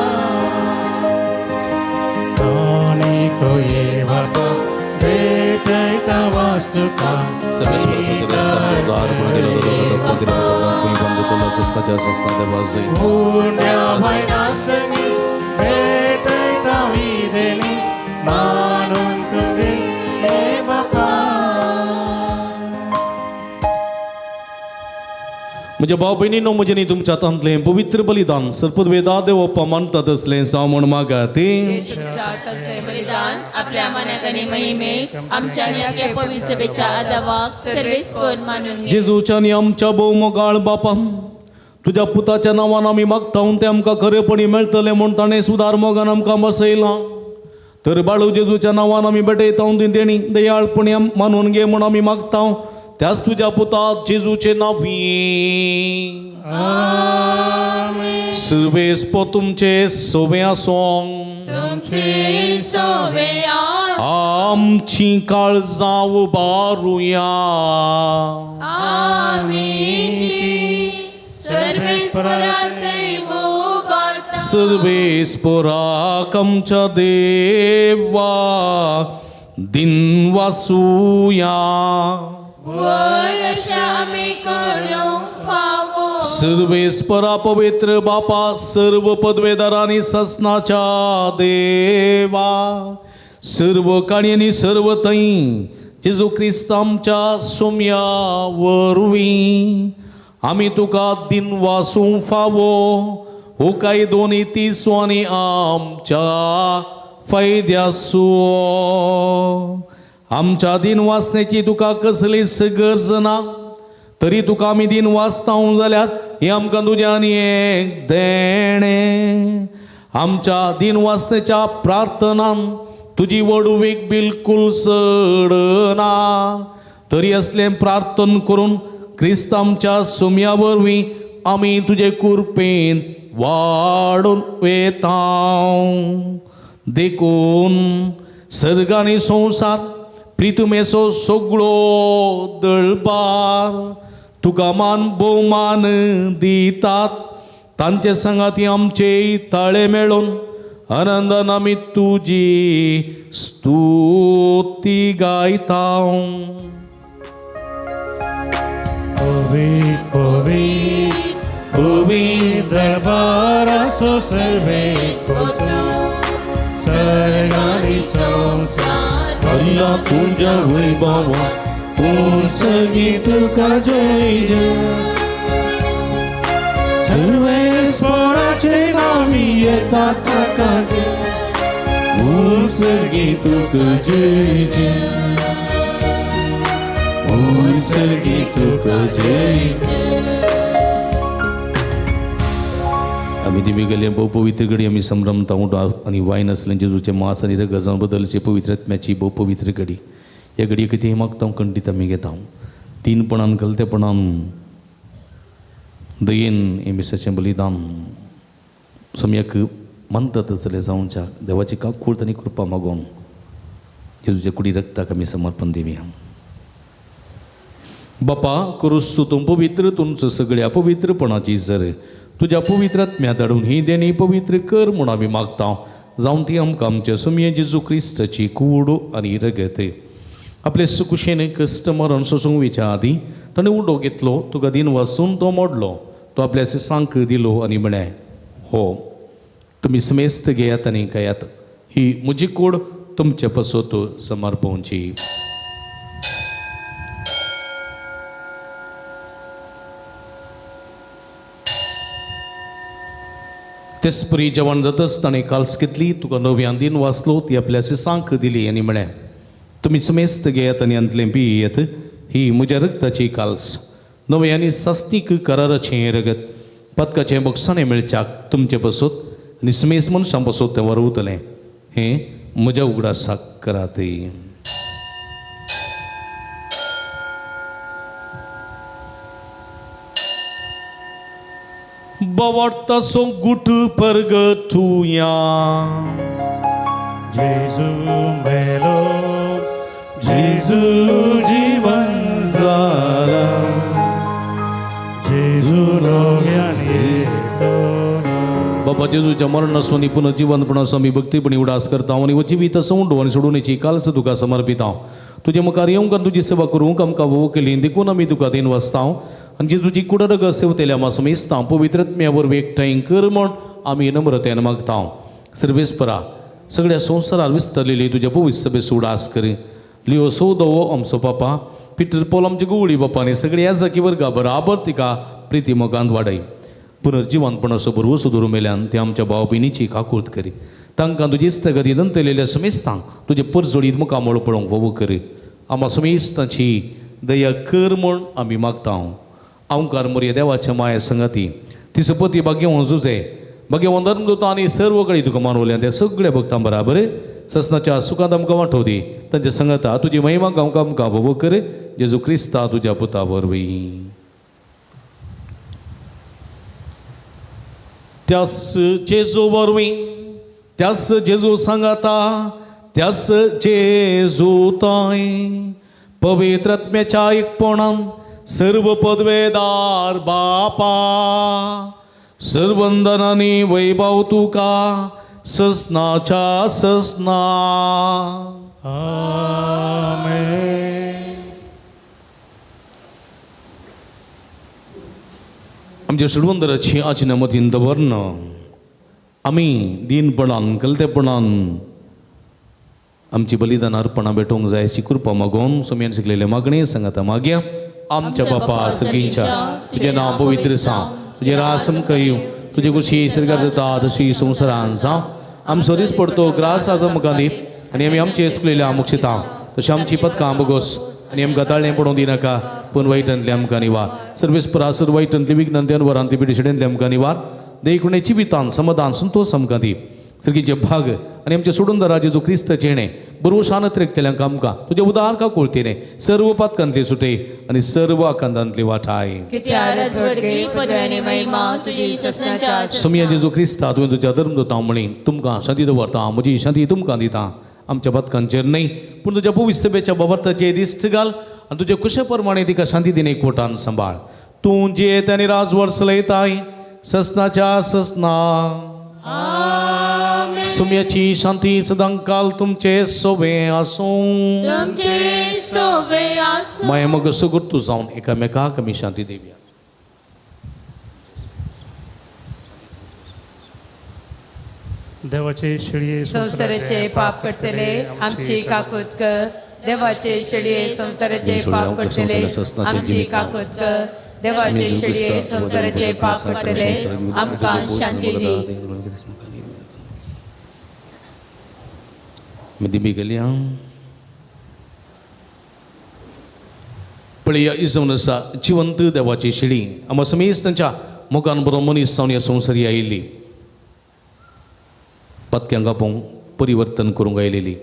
कानिको हे बापा भेटैता वस्तूको मुंड्या वैनासगी भेटैता विदेली मानून तुगे हे बापा म्हज्या भाव भयणीनो म्हजें न्ही तुमच्या हातांतलें पवित्र बलिदान सर्पद्वेदा देव अप्पा मानतात असलें साव म्हण मागा तें तुमच्या हातांतले बलिदान आपल्या मनाक आनी महिमेक आमच्या नित्य पवित्र सभेच्या आदावाक सर्वेस्पर मानून घे. जेजूच्या आनी आमच्या भोव मोगाळ बापा तुज्या पुताच्या नांवान आमी मागता तें आमकां खरेपणी मेळटलें म्हूण ताणें सुदार मोगान आमकां बसयलां. तर बाळू जेजूच्या नांवान आमी भेटयता ती देणी दयाळपणी मानून घे म्हूण आमी मागता त्याच तुझ्या पुतात जेजूचे नावी सर्वेस्प तुमचे सोवे आसों तुमचे सोवे आमची काळजां उबारुया आमीन सर्वेस्पराचे मोबात सर्वेस्पराक आमच्या देवा दिन वासूया वर्षामी करूं फावो सर्वेस्परा पवित्र बापा सर्व पदवेदारांनी ससनाच्या देवा सर्व काणी आनी सर्व थंय जेजू क्रिस्त आमच्या सोम्या वरवीं आमी तुका दिन वासूंक फावो हो काय दोनी तिसो आनी आमच्या फायद्यासो आमच्या दिन वाचण्याची तुका कसलीच गरज ना तरी तुका आमी दिन वाचता जाल्यार हे आमकां तुज्यान एक देणे आमच्या दिन वाचण्याच्या प्रार्थनान तुजी वडवीक बिलकुल सडना तरी असलें प्रार्थन करून क्रिस्त आमच्या सोम्या वरवीं आमी तुजे कुरपेन वाडून वेता देखून सर्ग आनी संवसार प्रितुमेचो सगळो दळबार तुका मान भोवमान दितात तांचे संगाती आमचे ताळे मेळून आनंदान आमी तुजी स्तुती गायता पवित्र पवित्र पवित्र दरबाराचो सर्वेस्पर सर्गांनी संवसार अल्ला तुझ्या वैभवा पूर्ण सगळी तुका जय जय सर्वेस्पराचे नावी येतात ताका पूर्ण सगळी तुका जय जय पूर्ण सगळी तुका जय जय. आमी दिवी गेले भोव पवित्र घडी आमी संभ्रमता उठा आनी वायन असलें जेजूचे मास आनी गजां बदलचे पवित्र आत्म्याची भोव पवित्र घडी ह्या घडये कितें मागता खंडीत आमी घेता तीनपणान गलतेपणान दयेन हे मिसाचें बलिदान सम्यक मानतात जाल्यार जावच्या देवाची काकूळट आनी कृपा मागोवन जेजूच्या कुडी रक्ताक आमी समर्पण दिवया. बापा करूस तूं पवित्र तुमचो सगळ्या पवित्रपणाची जर तुज्या पवित्र आत्म्या धाडून ही देणी पवित्र कर म्हूण आमी मागता जावन ती आमकां आमच्या सोम्या जेजू क्रिस्ताची कूड आनी रगत आपले सुकुशेन कश्ट मरण सोसूंक विच्या आदी ताणें उडो घेतलो तुका दिन वाचून तो मोडलो तो आपल्या सांक दिलो आनी म्हळें हो तुमी समेस्त घेयात आनी खायात ही म्हजी कूड तुमचे पसोत समर्पवची. तेसपरी जेवण जातच ताणें काल्स घेतली तुका नव्यान दिन वाचलो ती आपल्या सांक दिली आनी म्हळें तुमी समेस्त घेयात आनी अंतलें पियेत ही म्हज्या रक्ताची काल्स नवे आनी सस्तीक कराराचें रगत पदकाचें बक्षाणें मेळच्याक तुमचे पसोत आनी समेस्त मनशां पसोत तें वरवतलें हें म्हज्या उगडासाक करात. bawarta song gutu pergetuya जेजू मेलो जेजू जीवन झालं जेजू लोग्यान येतो बाबा जेजूच्या मरणास्वानी पुनर्जीवनपणास आम्ही भक्तीपणे उडास करता आणि जीवित सोडू आणि सोडून कालस तुका समर्पिता तुझे मुखार येऊन का तुझी सेवा करूंक आमकां वो केली देखून आमी तुका दिन वाचता आनी जेजूची कुडरग सेवतेल्या आमी समेजता पवित्रत्म्यावर एकठांय कर म्हण आमी नम्रतेन मागता सर्वेस्परा सगळ्या संवसारार विस्तरलेली तुझ्या पवित्र सभेस उडास कर लिओ सौदवो आमचो पापा पिटर पॉल आमच्या गुवळी बापाने सगळे ह्या जागी वर्गा बराबर तिका प्रिती मोगांत वाडय पुनर्जीवनपणाचो बरोबर सुदूर मेल्यान ते आमच्या भाव भयणीची काकूर्त करी तांकां तुजी इस्तगती दंतलेल्या समेस्तांक तुजे परजोडीत मुखामळ पळोवंक वोवो कर आम्हा समेस्तांची दया कर म्हूण आमी मागता अवंकार मोरया देवाच्या माया संगती तिचो पती भाग्यवान जुजे भाग्यवान धर्मदूत आनी सर्व कडेन तुका मानवल्या त्या सगळ्या भक्तां बराबर ससनाच्या सुखांत आमकां वांटो दी तांच्या संगता तुजी महिमा गावंक आमकां वोवो कर जेजू क्रिस्ता तुज्या पुता वरवीं त्यास जेजू वरवीं त्यास जेजू सांगाता त्यास जेजू ताय पवित्रत्म्याच्या एकपणान सर्व पदवेदार बापा सर्वंदनानी वैभव तुका ससनाच्या ससना आमेन आमच्या षडवंदराची आचना मतीन दवरन आमी दिनपणान कलतेपणान आमची बलिदान अर्पणां भेटोवंक जाय अशी कृपा मागोवन सोम्यान शिकलेले मागणे सांगाता मागया आमच्या बापा सगळींच्या तुझे नाव पवित्र सांग तुझे रासम कयू तुझे कुशी सरकार जाता तशी संवसारान जावं आमचो दीस पडतो ग्रास आज आमकां दी आनी आमी आमचे चुकलेल्या मुक्षिता तशी आमची पदकां बगोस आनी आमकां ताळणें पडोवंक दिनाका पूण वायटांतले आमकां निवार सर्वेस्परा सर वायटांतली विघ्नांतल्यान वरांतली पिडिशडेंतले आमकां निवार देखुणेची वितान समाधान संतोष आमकां दी सर्गीचे भाग आनी आमचे सोडून दरा जेजू क्रिस्त चेणे बरो शानत रेखतल्यांक आमकां तुजे उदार का कोळतीने सर्व पातकांतले सुटे आनी सर्व आकांतांतले वाठाय समिया जेजू क्रिस्ता तुवें तुज्या धर्मदूतां म्हणी तुमकां शांती दवरता म्हजी शांती तुमकां दिता आमच्या पथकांचेर न्हय पूण तुज्या पवित्र सभेच्या बाबतीचे दिश्ट घाल आनी तुजे कुशे प्रमाणे तिका शांती दिने एकवटान सांबाळ तूं जियेत आनी राजवट चलयताय ससनाच्या ससना सुम्याची शांती सदांकाल तुमचे सोबे आसूं माय मग सुगुर्तू जावन एकामेकाक आमी शांती देवया देवाचे शिळये संसाराचे पाप करतले आमची काकूत कर देवाचे शिळये संसाराचे पाप करतले आमची काकूत कर देवाचे शिळये संसाराचे पाप करतले आमकां शांती दी दिमी गेल्या पळया इसवण आसा जिवंत देवाची शिडी आम्हा समेज तांच्या मोगान बरो मनीस जावन ह्या संवसारी आयिल्ली पत्क्यांक आपोवंक परिवर्तन करूंक आयलेली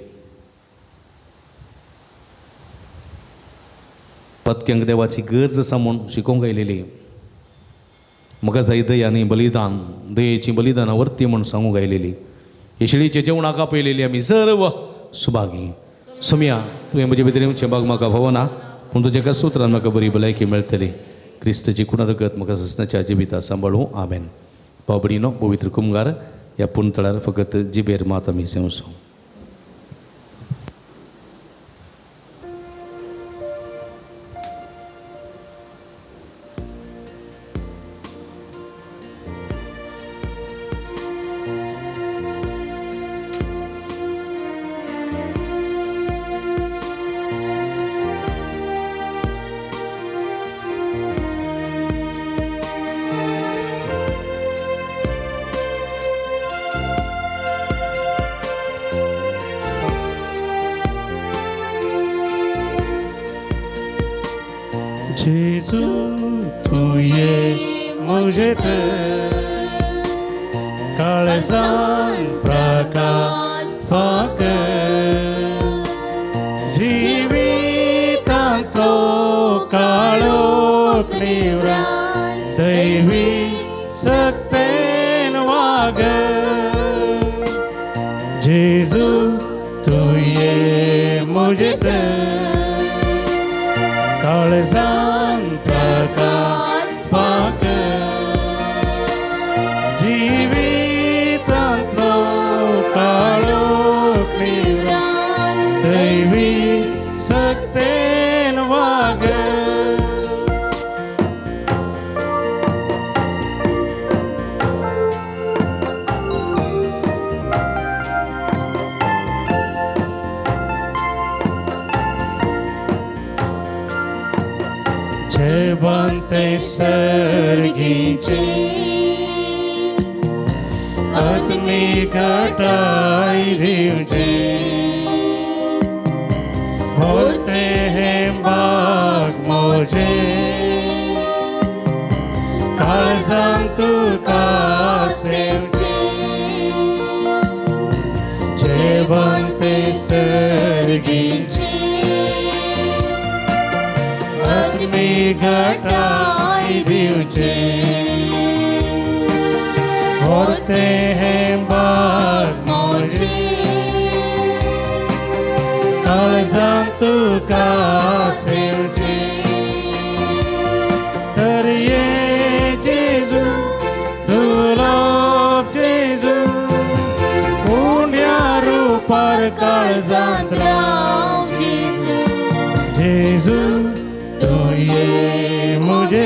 पत्क्यांक देवाची गरज आसा म्हूण शिकोवंक आयलेली म्हाका जाय दया आनी बलिदान दयेची बलिदानां वर्ती म्हूण सांगूंक आयलेली हे शिडीचे जेवणाक आपयलेली आमी सर्व सुभागी सोम्या तुवें म्हजे भितर येवचें भाग म्हाका भवना पूण तुज्या एका सुत्रान म्हाका बरी भलायकी मेळटली क्रिस्ताची कुणरगत म्हाका ससनाच्या जिविता सांबाळूं आमेन पावबडीनो पवित्र कुमगार ह्या पुणतळार फकत जिबेर मात आमी सेवसो जेजू तू ये मुझेत काळजान प्रकाश फाक जिवितांत तो काळोख निवरा दैवी सर मुझेत काळजान प्रकाश फाक जिवितांतलो काळोख निवरान दैवी सक्तेन वाग जेवंते सर्गीचे आत्मी घटाई दिवचे होते हैं बाग मोजे काळजान तुका सेवचे जेवंते सर्गीचे आत्मी घटाई दिवचे होते हैं बाग मोजे काळजान तुका सेवचे तर ये जेजू दुर्लभ जेजू पुण्या रूपार काळजांत राव जेजू जेजू तू ये मुझे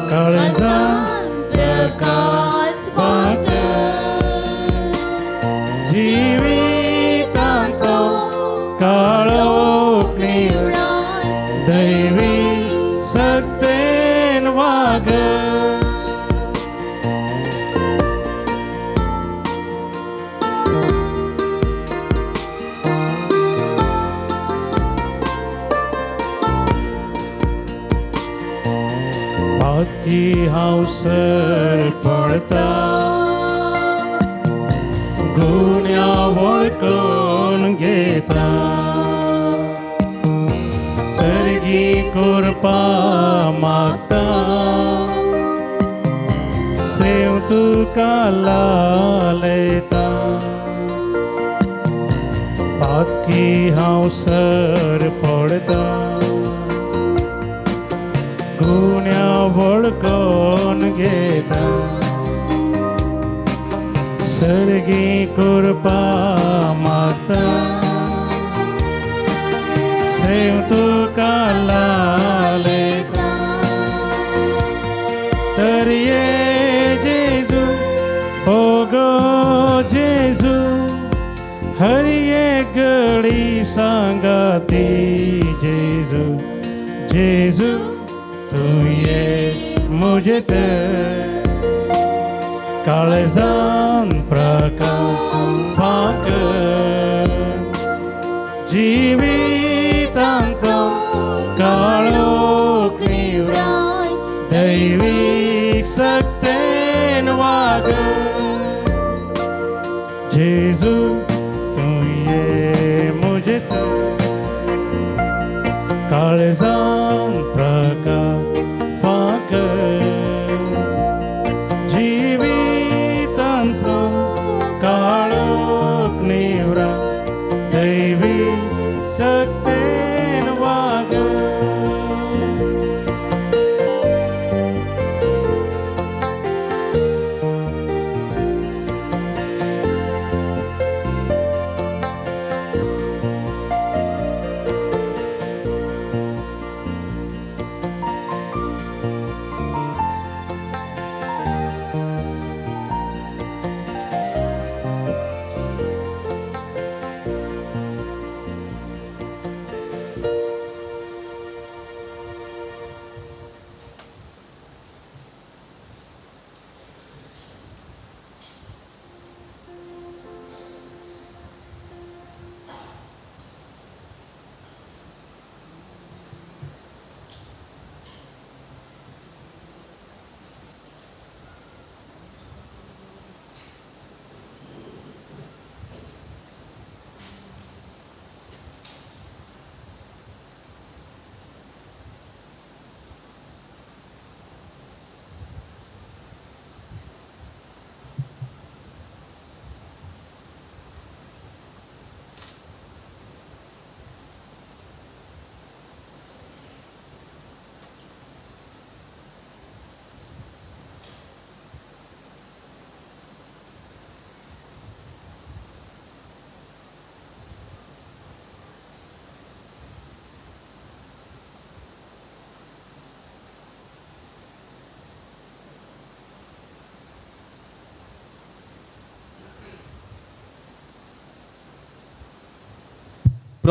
काळजांत प्रकाश फाक जिवितांतो काळोख निवरान दैवी सक्तेन वाग बाकी हांव सर पडता गुन्या वळखून घेता सर्गी करपा मागता सेव तुका लालयता बाकी हांव सर पडता गुन्या वळखून घेता सर्गी करपा मागता सेव तुका लालयता तर ये जेजू ओ गो जेजू हर एक घडी सांगाती जेजू जेजू तू ये मुझे काळजान प्रकाश फाक जिवितांतो काळोख निवरान दैवी सक्तेन वाग जेजू तू ये मुझे काळजान प्रकाश फाक जिवितांतो काळोख निवरान दैवी सक्तेन वाग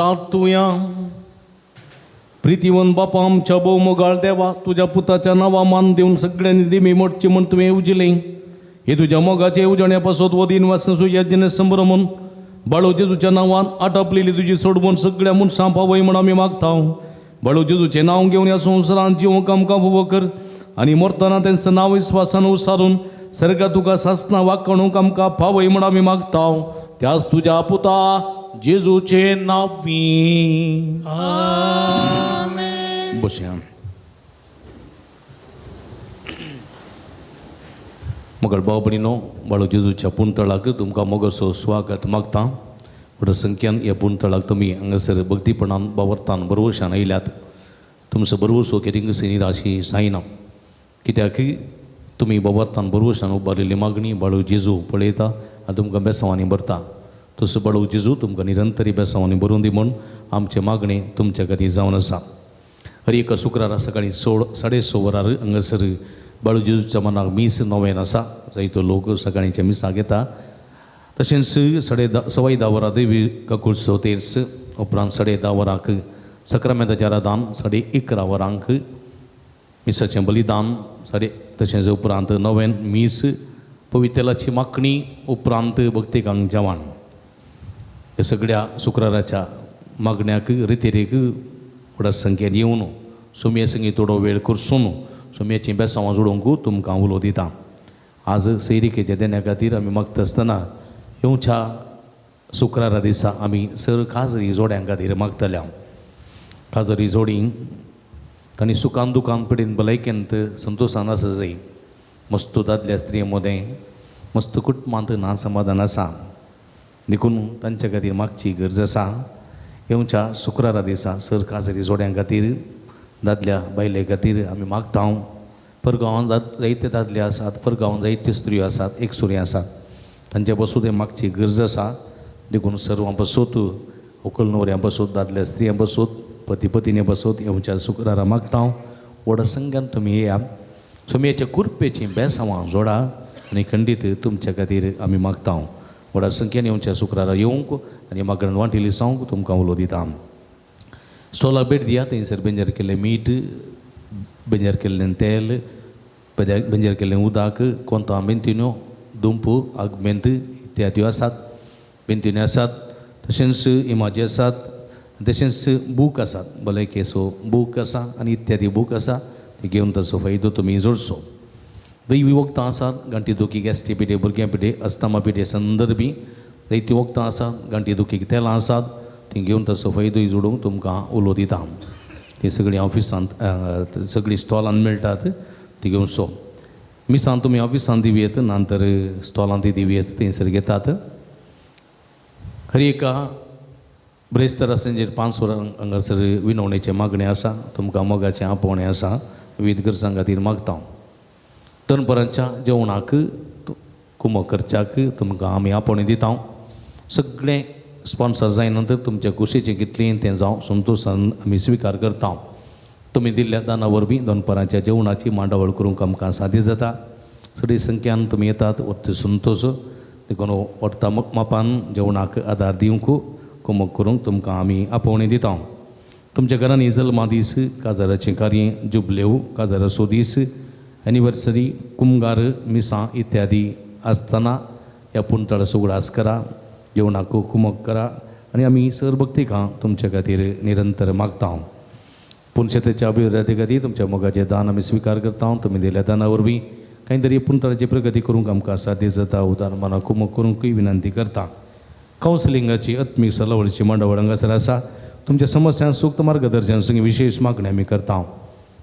प्रार्थुया. प्रीतीवन बापा आमच्या भोव मोगाळ देवा, तुझ्या पुताच्या नावा मान देऊन सगळ्यांनी दिमी मोडचे म्हण तुवें उजिले. हे तुझ्या मोगाचे उजवण्यापासून वदीन वासन यज्ञ संभ्रमून बाळू जेजूच्या नावान आटापलेली तुझी सोडवून सगळ्या मनशां पावय म्हण आमी मागता. बाळू जेजूचें नाव घेवन ह्या संवसारांत जिवंक आमकां उबो कर आनी मरतना तेंचं नांव विस्वासान उसारून सर्गा तुका सासना वाकणूक आमकां फावय म्हण आमी मागता. त्याच तुझ्या पुता जेजूचे नावी. बसया. मगळ भाव भयणीनो, बाळू जेजूच्या पुंतळाक तुमकां मोगसो स्वागत मागता. व्हड संख्यान ह्या पुंतळाक तुमी हांगासर भक्तीपणान बावर्तान बरोवशान आयल्यात. तुमचो बरोवसो केरिंगस निराशी जायना, कित्याक तुमी बावर्तान बरोवशान उबारिल्ली मागणी बाळू जेजू पळयता आनी तुमकां बेसांवांनी भरता. तसो बाळू जेजू तुमकां निरंतरी बेसांवांनी भरून दी म्हूण आमचें मागणें तुमच्या खातीर जावन आसा. हर एका शुक्रारा सकाळीं 6:30 वरार हांगासर बाळू जेजूच्या मनाक मीस नोवेन आसा. जायतो लोक सकाळींच्या मिसाक येता. तशेंच 10:15 वरां देवी काकुळसो तेर्स, उपरांत 10:30 वरांक सक्रामेंताचें आराधन, 11:30 वरांक मिसाचें बलिदान, तशेंच उपरांत 9 मीस, पवितेलाची मागणी, उपरांत भक्तिकांक जेवण. ह्या सगळ्या शुक्राराच्या मागण्याक रितीरेक व्हड संख्येन येवन सोमये संगी थोडो वेळ करसून सोमयाचीं बेसांवां जोडूंक तुमकां उलो दिता. आज सैरिकेच्या देण्या खातीर आमी मागता आसतना येवच्या शुक्रारा दिसा आमी सर काजरी जोड्यां खातीर मागतल्या. काजरी जोडी तांणी सुखान दुखान पिडेन भलायकेंत संतोशान आसा जाय. मस्त दादल्या स्त्रिये मदें मस्त कुटुंबांत ना समाधान आसा देखून तांच्या खातीर मागची गरज आसा. येवच्या शुक्रारा दिसा सर काजरी जोड्यां खातीर दादल्या बायले खातीर आमी मागता. परगांवांत जायते दादले आसात, परगांवांत जायत्यो स्त्रियो आसात, एकसुरी आसात. तांच्या बसून मागची गरज आसा. देखून सर्वां बसोत, व्हंकल न्हवऱ्यां बसोत, दादल्या स्त्रियां बसोत, पती पत्नी बसोत येवच्या शुक्रारा मागता. व्हड संख्यान तुमी येया. सोमयाच्या कुरपेचीं बेसांवां जोडा आनी खंडीत तुमच्या खातीर आमी मागता. व्हड संख्येन येवच्या शुक्रारा येवंक आनी मागण वांटिली जावंक तुमकां उलो दिता. स्टॉलाक भेट दिया. थंयसर बेंजार केल्लें मीठ, बेंजार केल्लें तेल, बेंजार केल्लें उदक, कोंतां मेंतिन्यो, दुंपू, आगमेंत इत्यादी आसात. मेंतिन्यो आसात, तशेंच इमाजी आसात, तशेंच बूक आसात. भलायकेचो बूक आसा आनी इत्यादी बूक आसा. ते घेवन ताचो फायदो तुमी जोडचो. दैवी वखदां आसात. गांठी दुखीक एसटी पिठे, भुरग्यां पिठे, अस्थमा पिठे संदर्भी जायतीं वखदां आसात. गांठी दुखीक तेलां आसात. ती घेवन ताचो फायदोय जोडूंक तुमकां उलो दिता. ती सगळीं ऑफिसांत सगळीं स्टॉलान मेळटात. ती घेवन सो मिसां तुमी ऑफिसांत दिवयेत, नंतर स्टॉलांत दिवयेत, थंयसर घेतात. हर एका ब्रेस्तर आसल्याचेर 5 वरां हांगासर विनवणेचें मागणें आसा. तुमकां मोगाचें आपोवणें आसा. विविध गरजां खातीर मागता. दनपरांच्या जेवणाक कुमो करच्याक तुमकां आमी आपोवणें दिता. सगळें स्पॉन्सर जाय नंतर तुमच्या खुशेचें कितलें तें जावं संतोशान आमी स्विकार करता. तुमी दिल्ल्या दाना वरवीं दनपरांच्या जेवणाची मांडावळ करूंक आमकां सादी जाता. सगळी संख्यान तुमी येतात. वरती संतोश देखून वरता मापान जेवणाक आदार दिवंक कुमक करूंक तुमकां आमी आपोवणें दिता. तुमच्या घरांनी जल्मा दीस, काजाराचें कार्य, जुबलेव, काजाराचो दीस, एनिवर्सरी, कुमगार, मिसां इत्यादी आसतना ह्या पुंतळाचो उगडास करा. जेवणाक कुमक करा आनी आमी सरभक्तीकां तुमच्या खातीर निरंतर मागता. पुणशतेच्या अभिवृद्धी खातीर तुमच्या मोगाचें दान आमी स्विकार करता. तुमी दिल्या दाना वरवीं कांय तरी पुंतळाची प्रगती करूंक आमकां साध्य जाता. उदार मना कुमक करूंकय विनंती करता. कावन्सिलिंगाची आत्मीक सलावळीची मंडळ हांगासर आसा. तुमच्या समस्यांक सूक्त मार्गदर्शन संगी विशेष मागणी आमी करता.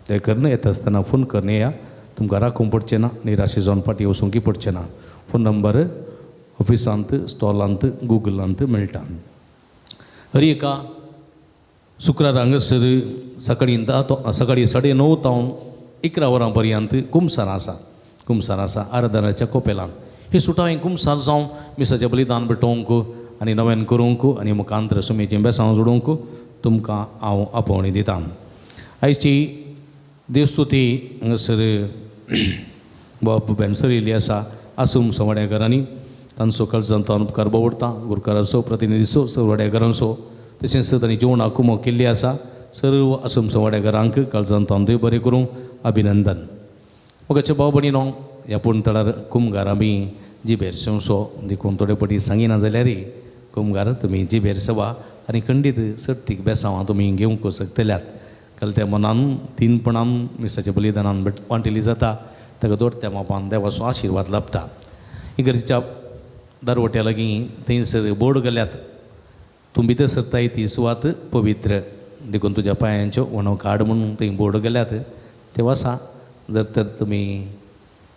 ते करून येता आसतना फोन करून येया. तुमकां राखूंक पडचें ना, निराशे जावन फाटीं वचूंकय पडचें ना. फोन नंबर ऑफिसांत, स्टॉलांत, गुगलांत मेळटा. हर एका शुक्रार हांगासर सकाळीं 9:30 तावन 11 वरां पर्यंत कुमसार आसा. कुमसार आसा आराधनाच्या कोपेलांत. ही सुटावें कुमसार जावन मिसाचें बलिदान भेटोवंक आनी नव्यान करूंक आनी मुखांतर सोमेचीं बेसांवां जोडूंक तुमकां हांव आपोवणें दितां. आयची देवस्तुती हांगासर बाब बेनसर येयल्ली आसा. आसूम सवाड्या घरांनी तांचो काळजांत उपकार बावडटा. गुरकाराचो प्रतिनिधीचो सवाड्या घरांचो तशेंच तांणी जेवणाक कुमक केल्ली आसा. सर्व आसमसो वाड्याकारांक काळजान तांदूय बरें करूं अभिनंदन. मोगाचे भाव भयणीनो, ह्या पुणतळार कुमगार आमी जिबेर शेवसो देखून थोडे पटी सांगिना जाल्यार कुमगार तुमी जिबेर सेवा आनी खंडीत सर्तीक बेसांवां तुमी घेवंक शकतल्यात. काल त्या मनान तीनपणान मिसाच्या बलिदानान वांटिली जाता. ताका दोरत्या मापान देवाचो आशिर्वाद लाभता. इगर्जेच्या दारवट्या लागीं थंयसर बोर्ड घाल्यात, तूं भितर सरताय ती सुवात पवित्र, देखून तुज्या पांयांच्यो वणो काड म्हणून थंय बोर्ड घाल्यात. ते वासा, जर तर तुमी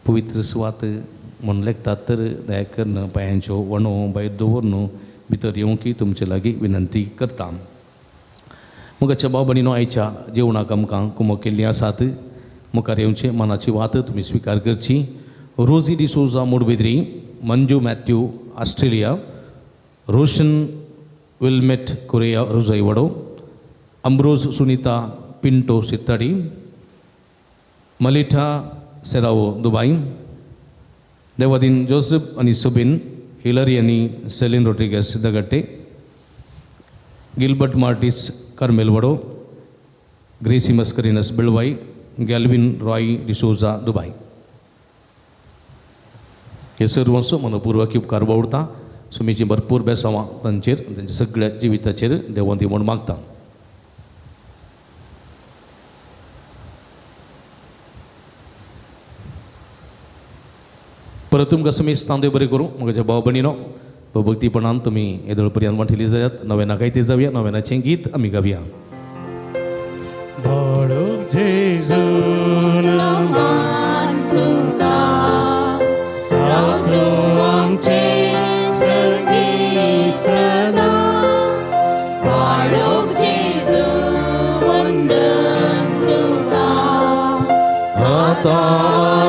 पवित्र सुवात म्हणून लेखतात तर दया करून पांयांच्यो वणो भायर दवरून भितर येवंकी तुमचे लागीं विनंती करता. मुखाच्या भाव भयणीनो, आयच्या जेवणाक आमकां कुमक केल्लीं आसात. मुखार येवचें, मनाची वात तुमी स्विकार करची. रोजी डिसोजा मुडबिद्री, मंजू मॅथ्यू ऑस्ट्रेलिया, रोशन विल्मेट कोरिया रोजाई वडो, अम्ब्रोज सुनीता पिंटो सित्ताडी, मलिठा सेरावो दुबई, देवादीन जोसेफ आणि सुबिन, हिलरी आणि सेलिन रोड्रिगेस दगट्टे, गिलबर्ट मार्टिस कार्मेल वडो, ग्रेसी मस्करिनस बिळवाई, गॅल्विन रॉय डिसोजा दुबई. हे सर्वंसो मनपूर्वक उपकार बावडटा. सुमीची भरपूर बेसांवां तांचेर तांच्या सगळ्या जिविताचेर देवोन दी म्हूण मागता. परत तुमकां समीस तांदूय बरें करूं. म्हज्या भाव भयणीनो, भक्तीपणान तुमी येदोळ पर्यंत वांटिली जाल्यात. नव्याना कायती जावया. नव्यानाचें गीत आमी गावया. बाळूक जेजू मान तुका रावलो आमचे सर्गी सदा. बाळूक जेजू वंदन तुका आता